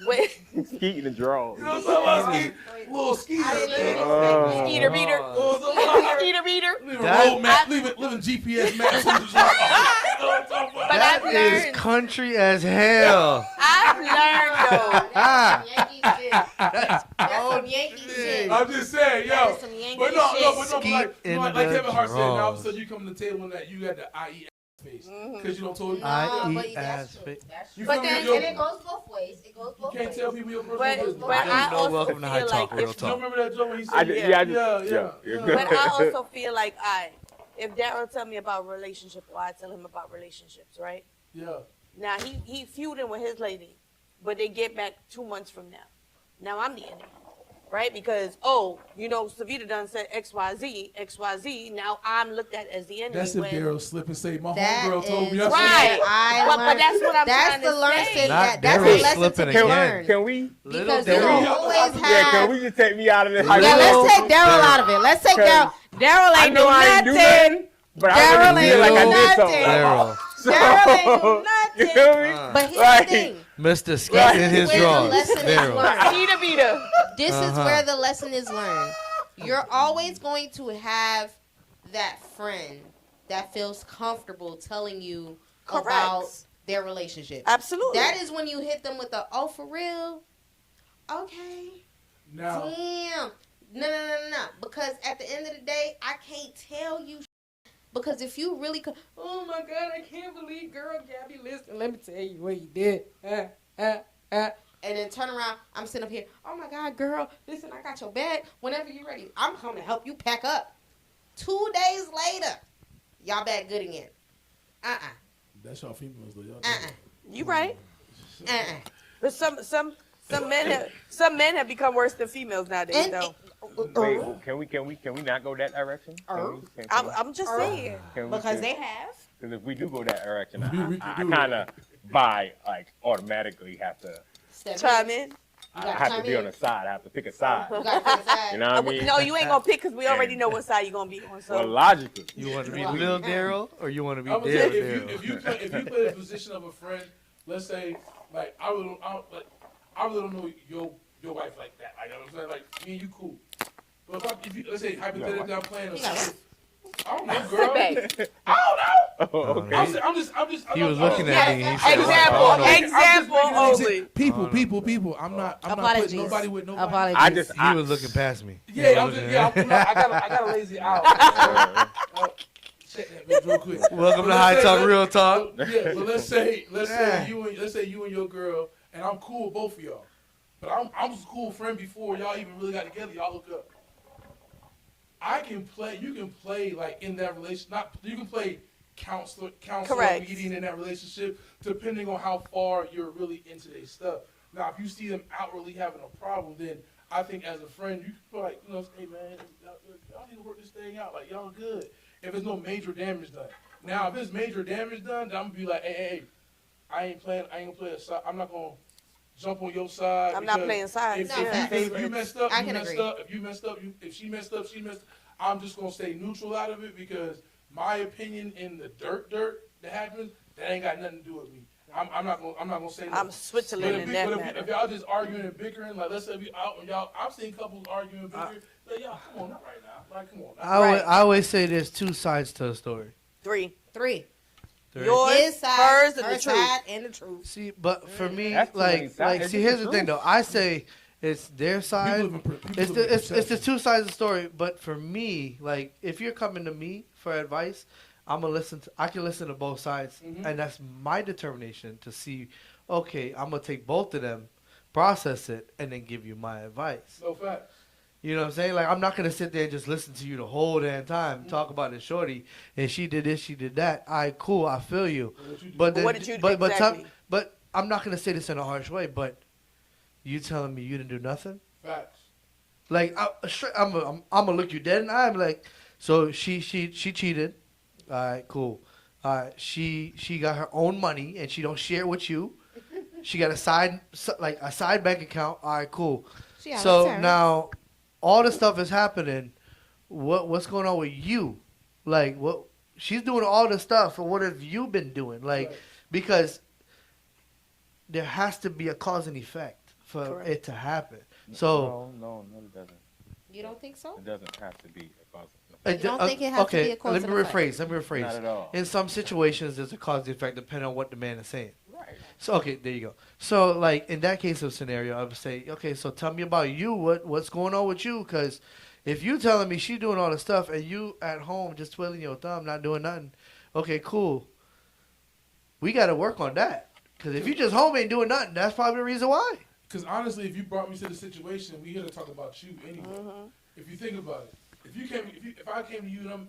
Speaker 2: when
Speaker 1: Skeet in the draws.
Speaker 4: You know what I'm talking about? Little Skeeter.
Speaker 5: I didn't even
Speaker 1: Oh.
Speaker 2: Skeeter beater, Skeeter beater.
Speaker 4: Leaving
Speaker 3: That-
Speaker 4: road map, leaving GPS maps in the draw. You know what I'm talking about?
Speaker 2: But
Speaker 3: That
Speaker 2: I've
Speaker 3: is
Speaker 2: learned.
Speaker 3: country as hell.
Speaker 2: I've learned though.
Speaker 5: That's some Yankee shit. That's some Yankee shit.
Speaker 4: I'm just saying,
Speaker 5: That
Speaker 4: yo.
Speaker 5: is some Yankee
Speaker 4: But no,
Speaker 5: shit.
Speaker 4: but
Speaker 3: Skeet
Speaker 4: like
Speaker 3: in
Speaker 4: like
Speaker 3: the
Speaker 4: Kevin Hart said, now all of a
Speaker 3: draws.
Speaker 4: sudden you come to the table and that you got the IE face
Speaker 2: Mm-hmm.
Speaker 4: because you don't told me.
Speaker 3: I
Speaker 5: but
Speaker 3: eat
Speaker 5: that's
Speaker 3: ass
Speaker 5: true.
Speaker 3: fit.
Speaker 5: That's
Speaker 4: You
Speaker 5: true.
Speaker 2: But
Speaker 4: feel me?
Speaker 2: then-
Speaker 4: Yo,
Speaker 5: And it goes both ways. It goes
Speaker 4: you
Speaker 5: both
Speaker 4: can't
Speaker 5: ways.
Speaker 4: tell people your personal
Speaker 2: But
Speaker 4: business.
Speaker 2: but I
Speaker 3: No,
Speaker 2: also
Speaker 3: welcome to High
Speaker 2: feel
Speaker 3: Talk,
Speaker 2: like
Speaker 3: real
Speaker 2: if
Speaker 4: You
Speaker 3: talk.
Speaker 4: remember that joke when he said,
Speaker 1: I did- yeah, I just-
Speaker 4: yeah.
Speaker 1: you're
Speaker 4: yeah.
Speaker 1: good.
Speaker 2: But I also feel like if Daryl tell me about relationship, or I tell him about relationships, right?
Speaker 4: Yeah.
Speaker 2: Now he feuding with his lady, but they get back 2 months from now. Now I'm the enemy, right? Because Savita done said XYZ. Now I'm looked at as the enemy.
Speaker 4: That's if
Speaker 2: when-
Speaker 4: Daryl slip and say, my
Speaker 5: That
Speaker 4: homegirl told me
Speaker 5: is-
Speaker 4: I
Speaker 2: Right.
Speaker 5: I
Speaker 2: But
Speaker 5: learned-
Speaker 2: that's what I'm
Speaker 5: that's
Speaker 2: trying
Speaker 5: the
Speaker 2: to
Speaker 5: lesson.
Speaker 2: say.
Speaker 3: Not
Speaker 5: That's
Speaker 3: Daryl
Speaker 5: the lesson to
Speaker 3: slipping
Speaker 5: be
Speaker 3: again.
Speaker 5: learned.
Speaker 1: Can we?
Speaker 5: Because
Speaker 3: Daryl.
Speaker 5: you'll always
Speaker 1: Yeah, can
Speaker 5: have.
Speaker 1: we just take me out of this?
Speaker 5: Yeah, let's take Daryl out of it. Let's take Daryl. Daryl
Speaker 1: I
Speaker 5: ain't
Speaker 1: know I ain't
Speaker 5: do
Speaker 1: do
Speaker 5: nothing.
Speaker 1: nothing, but
Speaker 5: Daryl
Speaker 1: I really feel like I
Speaker 5: ain't
Speaker 1: did
Speaker 5: do
Speaker 1: something.
Speaker 3: Daryl.
Speaker 5: Daryl ain't do
Speaker 1: You
Speaker 5: nothing.
Speaker 1: feel me?
Speaker 5: But here's
Speaker 1: Right.
Speaker 5: the thing.
Speaker 3: Mr. Skeet
Speaker 1: Right.
Speaker 3: in his
Speaker 5: Where the
Speaker 3: drawers.
Speaker 5: lesson is
Speaker 3: Daryl.
Speaker 5: learned.
Speaker 2: Skeeter beater.
Speaker 5: This is
Speaker 3: Uh-huh.
Speaker 5: where the lesson is learned. You're always going to have that friend that feels comfortable telling you
Speaker 2: Correct.
Speaker 5: about their relationship.
Speaker 2: Absolutely.
Speaker 5: That is when you hit them with the, oh, for real? Okay.
Speaker 4: Now,
Speaker 5: Damn. No. Because at the end of the day, I can't tell you. Because if you really could, oh my God, I can't believe, girl, Gabby, listen, let me tell you what you did. And then turn around, I'm sitting up here, oh my God, girl, listen, I got your bag. Whenever you're ready, I'm coming to help you pack up. 2 days later, y'all back good again.
Speaker 4: that's y'all females though. Y'all
Speaker 2: You right. But some men have become worse than females nowadays,
Speaker 5: And,
Speaker 2: though.
Speaker 1: Wait, can we not go that direction? Can we?
Speaker 2: I'm just saying.
Speaker 1: Can we-
Speaker 5: because they have.
Speaker 1: Because if we do go that direction,
Speaker 4: We can
Speaker 1: I
Speaker 4: do it.
Speaker 1: kind of automatically have to.
Speaker 2: Chime in.
Speaker 1: I have to be on the side. I have to pick a side.
Speaker 5: You gotta pick a side.
Speaker 1: You know what I mean?
Speaker 2: No, you ain't gonna pick because we already know what side you're gonna be on. So
Speaker 1: Well, logically.
Speaker 3: You want to be
Speaker 5: Wow.
Speaker 3: Lil Daryl or you want to be
Speaker 4: I'm gonna say
Speaker 3: Daryl?
Speaker 4: if you play in the position of a friend, let's say like I really don't know your wife like that. Like, you know what I'm saying, like me and you cool. But if you let's say hypothetically I'm playing a
Speaker 5: You got
Speaker 4: I don't know, girl.
Speaker 2: Babe.
Speaker 4: I don't know.
Speaker 1: Oh, okay.
Speaker 4: I'm just.
Speaker 3: He was looking at me. And he said,
Speaker 2: Example,
Speaker 3: "I don't know."
Speaker 2: example only.
Speaker 4: People. I'm not
Speaker 5: Apologies.
Speaker 4: putting nobody with nobody.
Speaker 5: Apologies.
Speaker 1: I
Speaker 3: He was looking past me.
Speaker 4: Yeah, I got a lazy eye. Check that bitch real quick.
Speaker 3: Welcome
Speaker 4: But
Speaker 3: to
Speaker 4: let's
Speaker 3: High
Speaker 4: say-
Speaker 3: Talk Real Talk.
Speaker 4: Yeah, but let's say
Speaker 3: Yeah.
Speaker 4: you and your girl, and I'm cool with both of y'all. But I'm just a cool friend before y'all even really got together. Y'all hook up. You can play like in that relation. You can play counselor
Speaker 2: Correct.
Speaker 4: meeting in that relationship, depending on how far you're really into their stuff. Now, if you see them outwardly having a problem, then I think as a friend, you can feel like, hey man, y'all need to work this thing out. Like y'all good. If there's no major damage done. Now, if there's major damage done, then I'm gonna be like, hey, I ain't gonna play a side. I'm not gonna jump on your side.
Speaker 2: I'm not
Speaker 4: because
Speaker 2: playing sides.
Speaker 5: No,
Speaker 4: if you messed up,
Speaker 5: I
Speaker 4: you
Speaker 5: can
Speaker 4: messed
Speaker 5: agree.
Speaker 4: up. If you messed up, if she messed up, she messed up. I'm just gonna stay neutral out of it because my opinion in the dirt that happens, that ain't got nothing to do with me. I'm not gonna say nothing.
Speaker 2: I'm Switzerland in that
Speaker 4: But
Speaker 2: matter.
Speaker 4: if y'all just arguing and bickering, like let's say we out and y'all, I've seen couples arguing and bickering. Like y'all, come on, not right now. Like come on. Now.
Speaker 3: I always say there's two sides to a story.
Speaker 2: Three.
Speaker 5: Three.
Speaker 2: Yours,
Speaker 5: His side,
Speaker 2: hers, and
Speaker 5: her
Speaker 2: the truth.
Speaker 5: side, and the truth.
Speaker 3: See, but for me,
Speaker 1: That's too many sides.
Speaker 3: like,
Speaker 1: It's
Speaker 3: see,
Speaker 1: just
Speaker 3: here's
Speaker 1: the
Speaker 3: the thing
Speaker 1: truth.
Speaker 3: though. I say it's their side.
Speaker 4: People
Speaker 3: It's
Speaker 4: live in
Speaker 3: it's the
Speaker 4: perception.
Speaker 3: two sides of the story. But for me, like, if you're coming to me for advice, I can listen to both sides,
Speaker 4: Mhm.
Speaker 3: and that's my determination to see. Okay, I'm gonna take both of them, process it, and then give you my advice.
Speaker 4: No facts.
Speaker 3: You know what I'm saying? Like, I'm not gonna sit there and just listen to you the whole damn time, talk about the shorty, and she did this, she did that. All right, cool, I feel you.
Speaker 4: What you do?
Speaker 3: But then,
Speaker 2: what did you
Speaker 3: but
Speaker 2: exactly?
Speaker 3: but I'm not gonna say this in a harsh way. But you telling me you didn't do nothing?
Speaker 4: Facts.
Speaker 3: Like I'm gonna look you dead in the eye. I'm like, so she cheated. All right, cool. She got her own money and she don't share it with you. She got a side bank account. All right, cool.
Speaker 5: She out of
Speaker 3: So
Speaker 5: town.
Speaker 3: now all this stuff is happening. What's going on with you? Like, what she's doing all this stuff, and what have you been doing? Like,
Speaker 4: Right.
Speaker 3: because there has to be a cause and effect for
Speaker 2: Correct.
Speaker 3: it to happen. So
Speaker 1: no, it doesn't.
Speaker 5: You don't think so?
Speaker 1: It doesn't have to be a cause.
Speaker 5: You don't think it has to be a cause
Speaker 3: let me
Speaker 5: and effect?
Speaker 3: rephrase. Let me
Speaker 1: Not
Speaker 3: rephrase.
Speaker 1: at all.
Speaker 3: In some situations, there's a cause and effect depending on what the man is saying.
Speaker 1: Right.
Speaker 3: So okay, there you go. So like in that case of scenario, I would say, okay, so tell me about you. What's going on with you? Because if you telling me she doing all the stuff and you at home just twiddling your thumb, not doing nothing, okay, cool. We got to work on that. Because if you just home ain't doing nothing, that's probably the reason why.
Speaker 4: Because honestly, if you brought me to the situation, we here to talk about you anyway.
Speaker 2: Mm-hmm.
Speaker 4: If you think about it, if I came to you and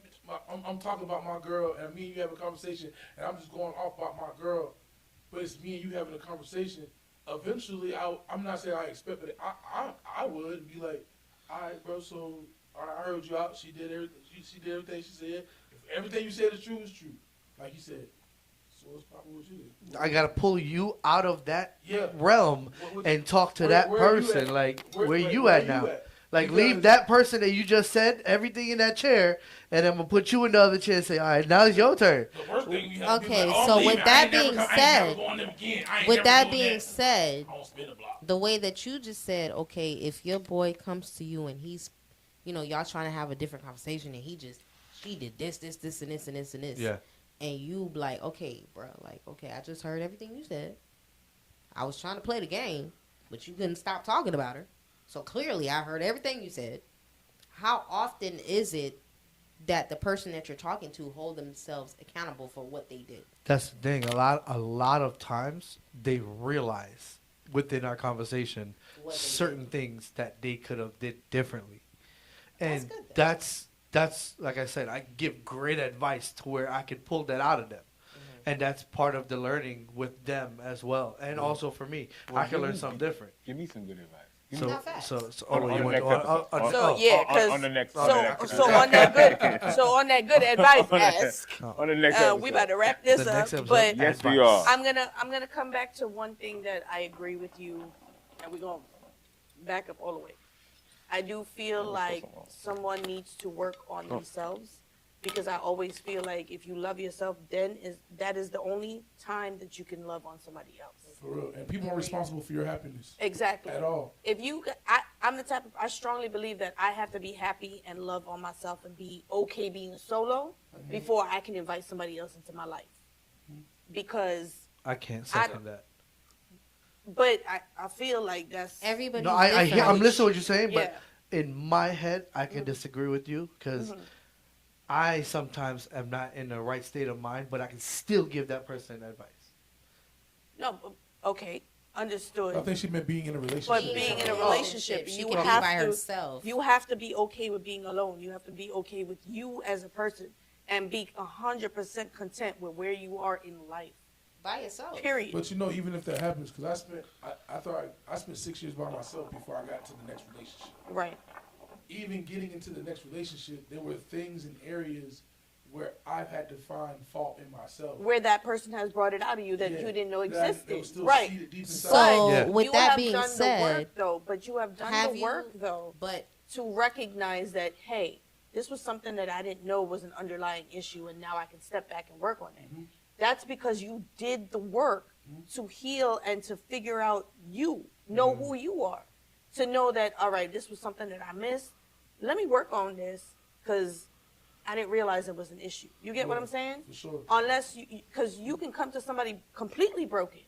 Speaker 4: I'm talking about my girl and me and you have a conversation and I'm just going off about my girl, but it's me and you having a conversation. Eventually, I'm not saying I expect, but I would be like, all right, bro. So I heard you out. She did everything. She did everything she said. If everything you said is true, it's true. Like you said. So what's popping with you?
Speaker 3: I got to pull you out of that
Speaker 4: Yeah.
Speaker 3: realm
Speaker 4: What-
Speaker 3: and talk to
Speaker 4: where-
Speaker 3: that
Speaker 4: where you
Speaker 3: person.
Speaker 4: at?
Speaker 3: Like, where you at now? Like,
Speaker 4: Because-
Speaker 3: leave that person that you just said everything in that chair, and I'm gonna put you in the other chair and say, all right, now it's your turn.
Speaker 4: The worst thing you have to do is
Speaker 5: Okay,
Speaker 4: like, oh, I'm
Speaker 5: so
Speaker 4: leaving.
Speaker 5: with that
Speaker 4: I ain't never
Speaker 5: being
Speaker 4: come- I ain't
Speaker 5: said-
Speaker 4: never going there again. I ain't
Speaker 5: With
Speaker 4: never
Speaker 5: that
Speaker 4: doing
Speaker 5: being
Speaker 4: that.
Speaker 5: said,
Speaker 4: I won't spin the block.
Speaker 5: the way that you just said, okay, if your boy comes to you and he's, y'all trying to have a different conversation and she did this, and this, and this, and this.
Speaker 3: Yeah.
Speaker 5: And you like, okay, bro, like, okay, I just heard everything you said. I was trying to play the game, but you couldn't stop talking about her. So clearly I heard everything you said. How often is it that the person that you're talking to hold themselves accountable for what they did?
Speaker 3: That's the thing. A lot of times they realize within our conversation
Speaker 5: What they
Speaker 3: certain things that they could have did differently,
Speaker 5: That's
Speaker 3: and
Speaker 5: good, though.
Speaker 3: that's like I said, I give great advice to where I could pull that out of them. And that's part of the learning with them as well, and also for me,
Speaker 1: Well,
Speaker 3: I can learn
Speaker 1: give
Speaker 3: something
Speaker 1: me-
Speaker 3: different.
Speaker 1: Give me some good advice.
Speaker 3: So,
Speaker 5: Not fast.
Speaker 3: oh,
Speaker 1: On
Speaker 3: you
Speaker 1: the
Speaker 3: want
Speaker 1: next
Speaker 3: to
Speaker 1: episode.
Speaker 2: So, yeah,
Speaker 1: on the next.
Speaker 2: So,
Speaker 1: on the next
Speaker 2: so on that good advice, ask.
Speaker 1: on the next episode.
Speaker 2: We about to wrap this
Speaker 3: The
Speaker 2: up,
Speaker 3: next episode.
Speaker 2: but
Speaker 1: Yes, we are.
Speaker 2: I'm gonna come back to one thing that I agree with you, and we're gonna back up all the way. I do feel like someone needs to work on themselves, because I always feel like if you love yourself, that is the only time that you can love on somebody else.
Speaker 4: For real. And people aren't responsible for your happiness
Speaker 2: Exactly.
Speaker 4: at all.
Speaker 2: If you, I'm the type of, I strongly believe that I have to be happy and love on myself and be okay being solo before I can invite somebody else into my life. Because,
Speaker 3: I can't second that.
Speaker 2: but I feel like that's,
Speaker 5: Everybody's
Speaker 3: No, I hear.
Speaker 5: different.
Speaker 3: I'm listening to what you're saying,
Speaker 2: yeah.
Speaker 3: but in my head, I can disagree with you because I sometimes am not in the right state of mind, but I can still give that person advice.
Speaker 2: No, okay, understood.
Speaker 4: I think she meant being in a relationship.
Speaker 2: But being in a relationship,
Speaker 5: she
Speaker 2: you
Speaker 5: can be
Speaker 2: have
Speaker 5: by
Speaker 2: to,
Speaker 5: herself.
Speaker 2: you have to be okay with being alone. You have to be okay with you as a person and be 100% content with where you are in life.
Speaker 5: by yourself.
Speaker 2: Period.
Speaker 4: But you know, even if that happens, because I spent 6 years by myself before I got to the next relationship.
Speaker 2: Right.
Speaker 4: Even getting into the next relationship, there were things and areas where I've had to find fault in myself.
Speaker 2: Where that person has brought it out of you that
Speaker 4: Yeah,
Speaker 2: you didn't know
Speaker 4: that
Speaker 2: existed.
Speaker 4: was still
Speaker 2: Right.
Speaker 4: seated deep inside.
Speaker 5: So,
Speaker 3: Yeah.
Speaker 5: with
Speaker 2: you
Speaker 5: that
Speaker 2: have
Speaker 5: being
Speaker 2: done the
Speaker 5: said,
Speaker 2: work, though, but you have done
Speaker 5: have
Speaker 2: the
Speaker 5: you-
Speaker 2: work, though,
Speaker 5: but
Speaker 2: to recognize that, hey, this was something that I didn't know was an underlying issue, and now I can step back and work on it.
Speaker 4: Mm-hmm.
Speaker 2: That's because you did the work to heal and to figure out you, know
Speaker 4: Mm-hmm.
Speaker 2: who you are, to know that, all right, this was something that I missed. Let me work on this because I didn't realize it was an issue. You get what
Speaker 4: Yeah,
Speaker 2: I'm saying?
Speaker 4: for sure.
Speaker 2: Unless because you can come to somebody completely broken,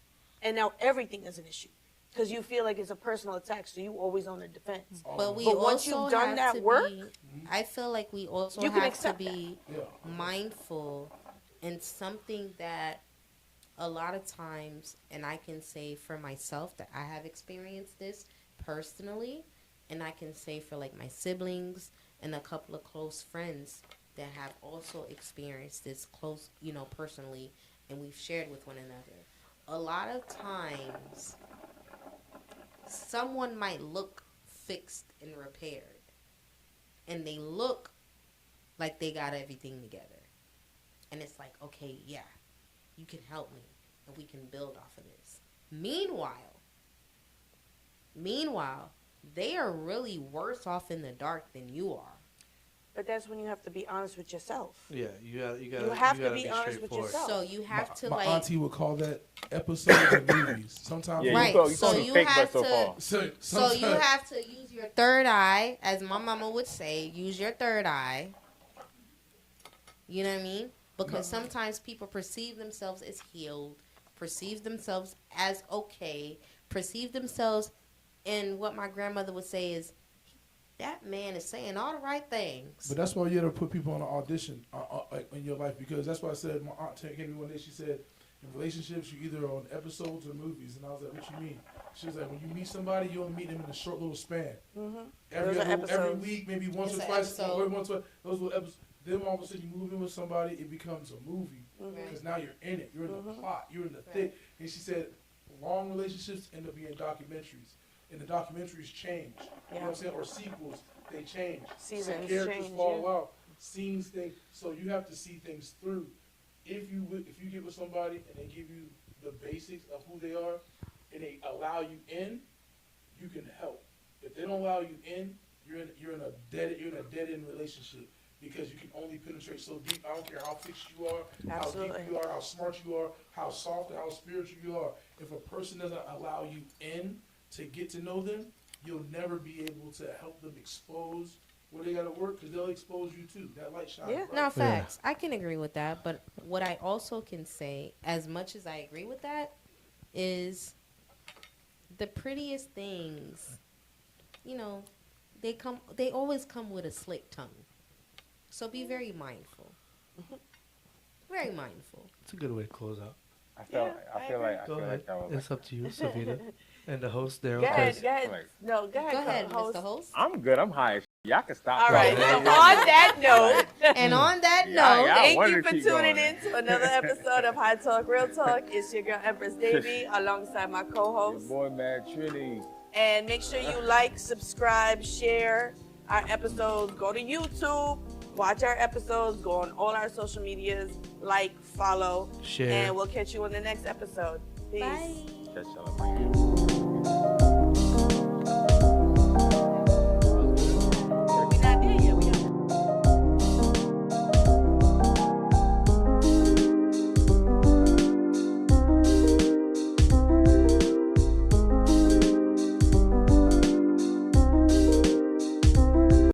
Speaker 2: and now everything is an issue because you feel like it's a personal attack, so you always on the defense.
Speaker 5: but we
Speaker 2: But once
Speaker 5: also
Speaker 2: you've done
Speaker 5: have
Speaker 2: that
Speaker 5: to
Speaker 2: work,
Speaker 5: be, I feel like we also
Speaker 2: you can
Speaker 5: have to
Speaker 2: accept
Speaker 5: be
Speaker 4: Yeah.
Speaker 5: mindful in something that a lot of times, and I can say for myself that I have experienced this personally, and I can say for like my siblings and a couple of close friends that have also experienced this close, personally, and we've shared with one another. A lot of times, someone might look fixed and repaired, and they look like they got everything together. And it's like, okay, yeah, you can help me, and we can build off of this. Meanwhile, they are really worse off in the dark than you are.
Speaker 2: but that's when you have to be honest with yourself.
Speaker 3: Yeah, you have
Speaker 2: to
Speaker 3: to
Speaker 2: be honest with
Speaker 3: straightforward.
Speaker 2: yourself.
Speaker 5: So you have to
Speaker 4: My
Speaker 5: like,
Speaker 4: auntie would call that episodes of movies. Sometimes
Speaker 1: Yeah,
Speaker 5: Right,
Speaker 1: you
Speaker 5: so
Speaker 1: call it
Speaker 5: you
Speaker 1: fake
Speaker 5: have
Speaker 1: but so
Speaker 5: to-
Speaker 1: far.
Speaker 4: So,
Speaker 5: so you have to use your third eye, as my mama would say, use your third eye. You know what I mean? Because sometimes people perceive themselves as healed, perceive themselves as okay, perceive themselves, and what my grandmother would say is, that man is saying all the right things.
Speaker 4: But that's why you gotta put people on an audition in your life, because that's why I said, my aunt came to me one day, she said, in relationships, you either on episodes or movies. And I was like, what you mean? She was like, when you meet somebody, you only meet them in a short little span. Every
Speaker 2: Those are
Speaker 4: every
Speaker 2: episodes.
Speaker 4: week, maybe once
Speaker 5: It's
Speaker 4: or
Speaker 5: an
Speaker 4: twice.
Speaker 5: episode.
Speaker 4: Or once or those little episodes. Then all of a sudden you move in with somebody, it becomes a movie. Because now you're in it. You're in the plot. You're in the thick. And she said, long relationships end up being documentaries. And the documentaries change. You know what I'm saying? Or sequels, they change.
Speaker 2: Seasons
Speaker 4: Characters
Speaker 2: change,
Speaker 4: fall
Speaker 2: yeah.
Speaker 4: out. Scenes things. So you have to see things through. If you get with somebody and they give you the basics of who they are and they allow you in, you can help. If they don't allow you in, you're in a dead end relationship, because you can only penetrate so deep. I don't care how fixed you are, how
Speaker 2: Absolutely.
Speaker 4: deep you are, how smart you are, how soft or how spiritual you are. If a person doesn't allow you in to get to know them, you'll never be able to help them expose where they gotta work, because they'll expose you too. That light shines.
Speaker 2: Yeah.
Speaker 4: bright.
Speaker 5: No, facts. I can agree with that. But what I also can say, as much as I agree with that, is the prettiest things, they always come with a slick tongue. So be very mindful. Very mindful.
Speaker 3: It's a good way to close out.
Speaker 1: I feel like
Speaker 3: Go ahead.
Speaker 1: that was
Speaker 3: It's up to you, Savita, and the host, Daryl.
Speaker 2: Go ahead,
Speaker 3: 'cause
Speaker 2: go ahead.
Speaker 1: Like-
Speaker 2: No, go ahead,
Speaker 5: Go ahead,
Speaker 2: host.
Speaker 5: Mr. Host.
Speaker 1: I'm good. I'm high. Y'all can stop.
Speaker 2: All right. So
Speaker 1: talking.
Speaker 2: on that note,
Speaker 5: And on that
Speaker 1: Yeah,
Speaker 5: note,
Speaker 1: yeah.
Speaker 2: thank
Speaker 1: wanted
Speaker 2: you
Speaker 1: to
Speaker 2: for
Speaker 1: keep
Speaker 2: tuning
Speaker 1: going.
Speaker 2: in to another episode of High Talk Real Talk. It's your girl Empress Davy alongside my
Speaker 1: Your
Speaker 2: co-host.
Speaker 1: boy Mad Trinity.
Speaker 2: And make sure you like, subscribe, share our episodes. Go to YouTube, watch our episodes, go on all our social medias, like, follow,
Speaker 3: Share.
Speaker 2: and we'll catch you on the next episode. Peace.
Speaker 5: Bye.
Speaker 1: Catch y'all later.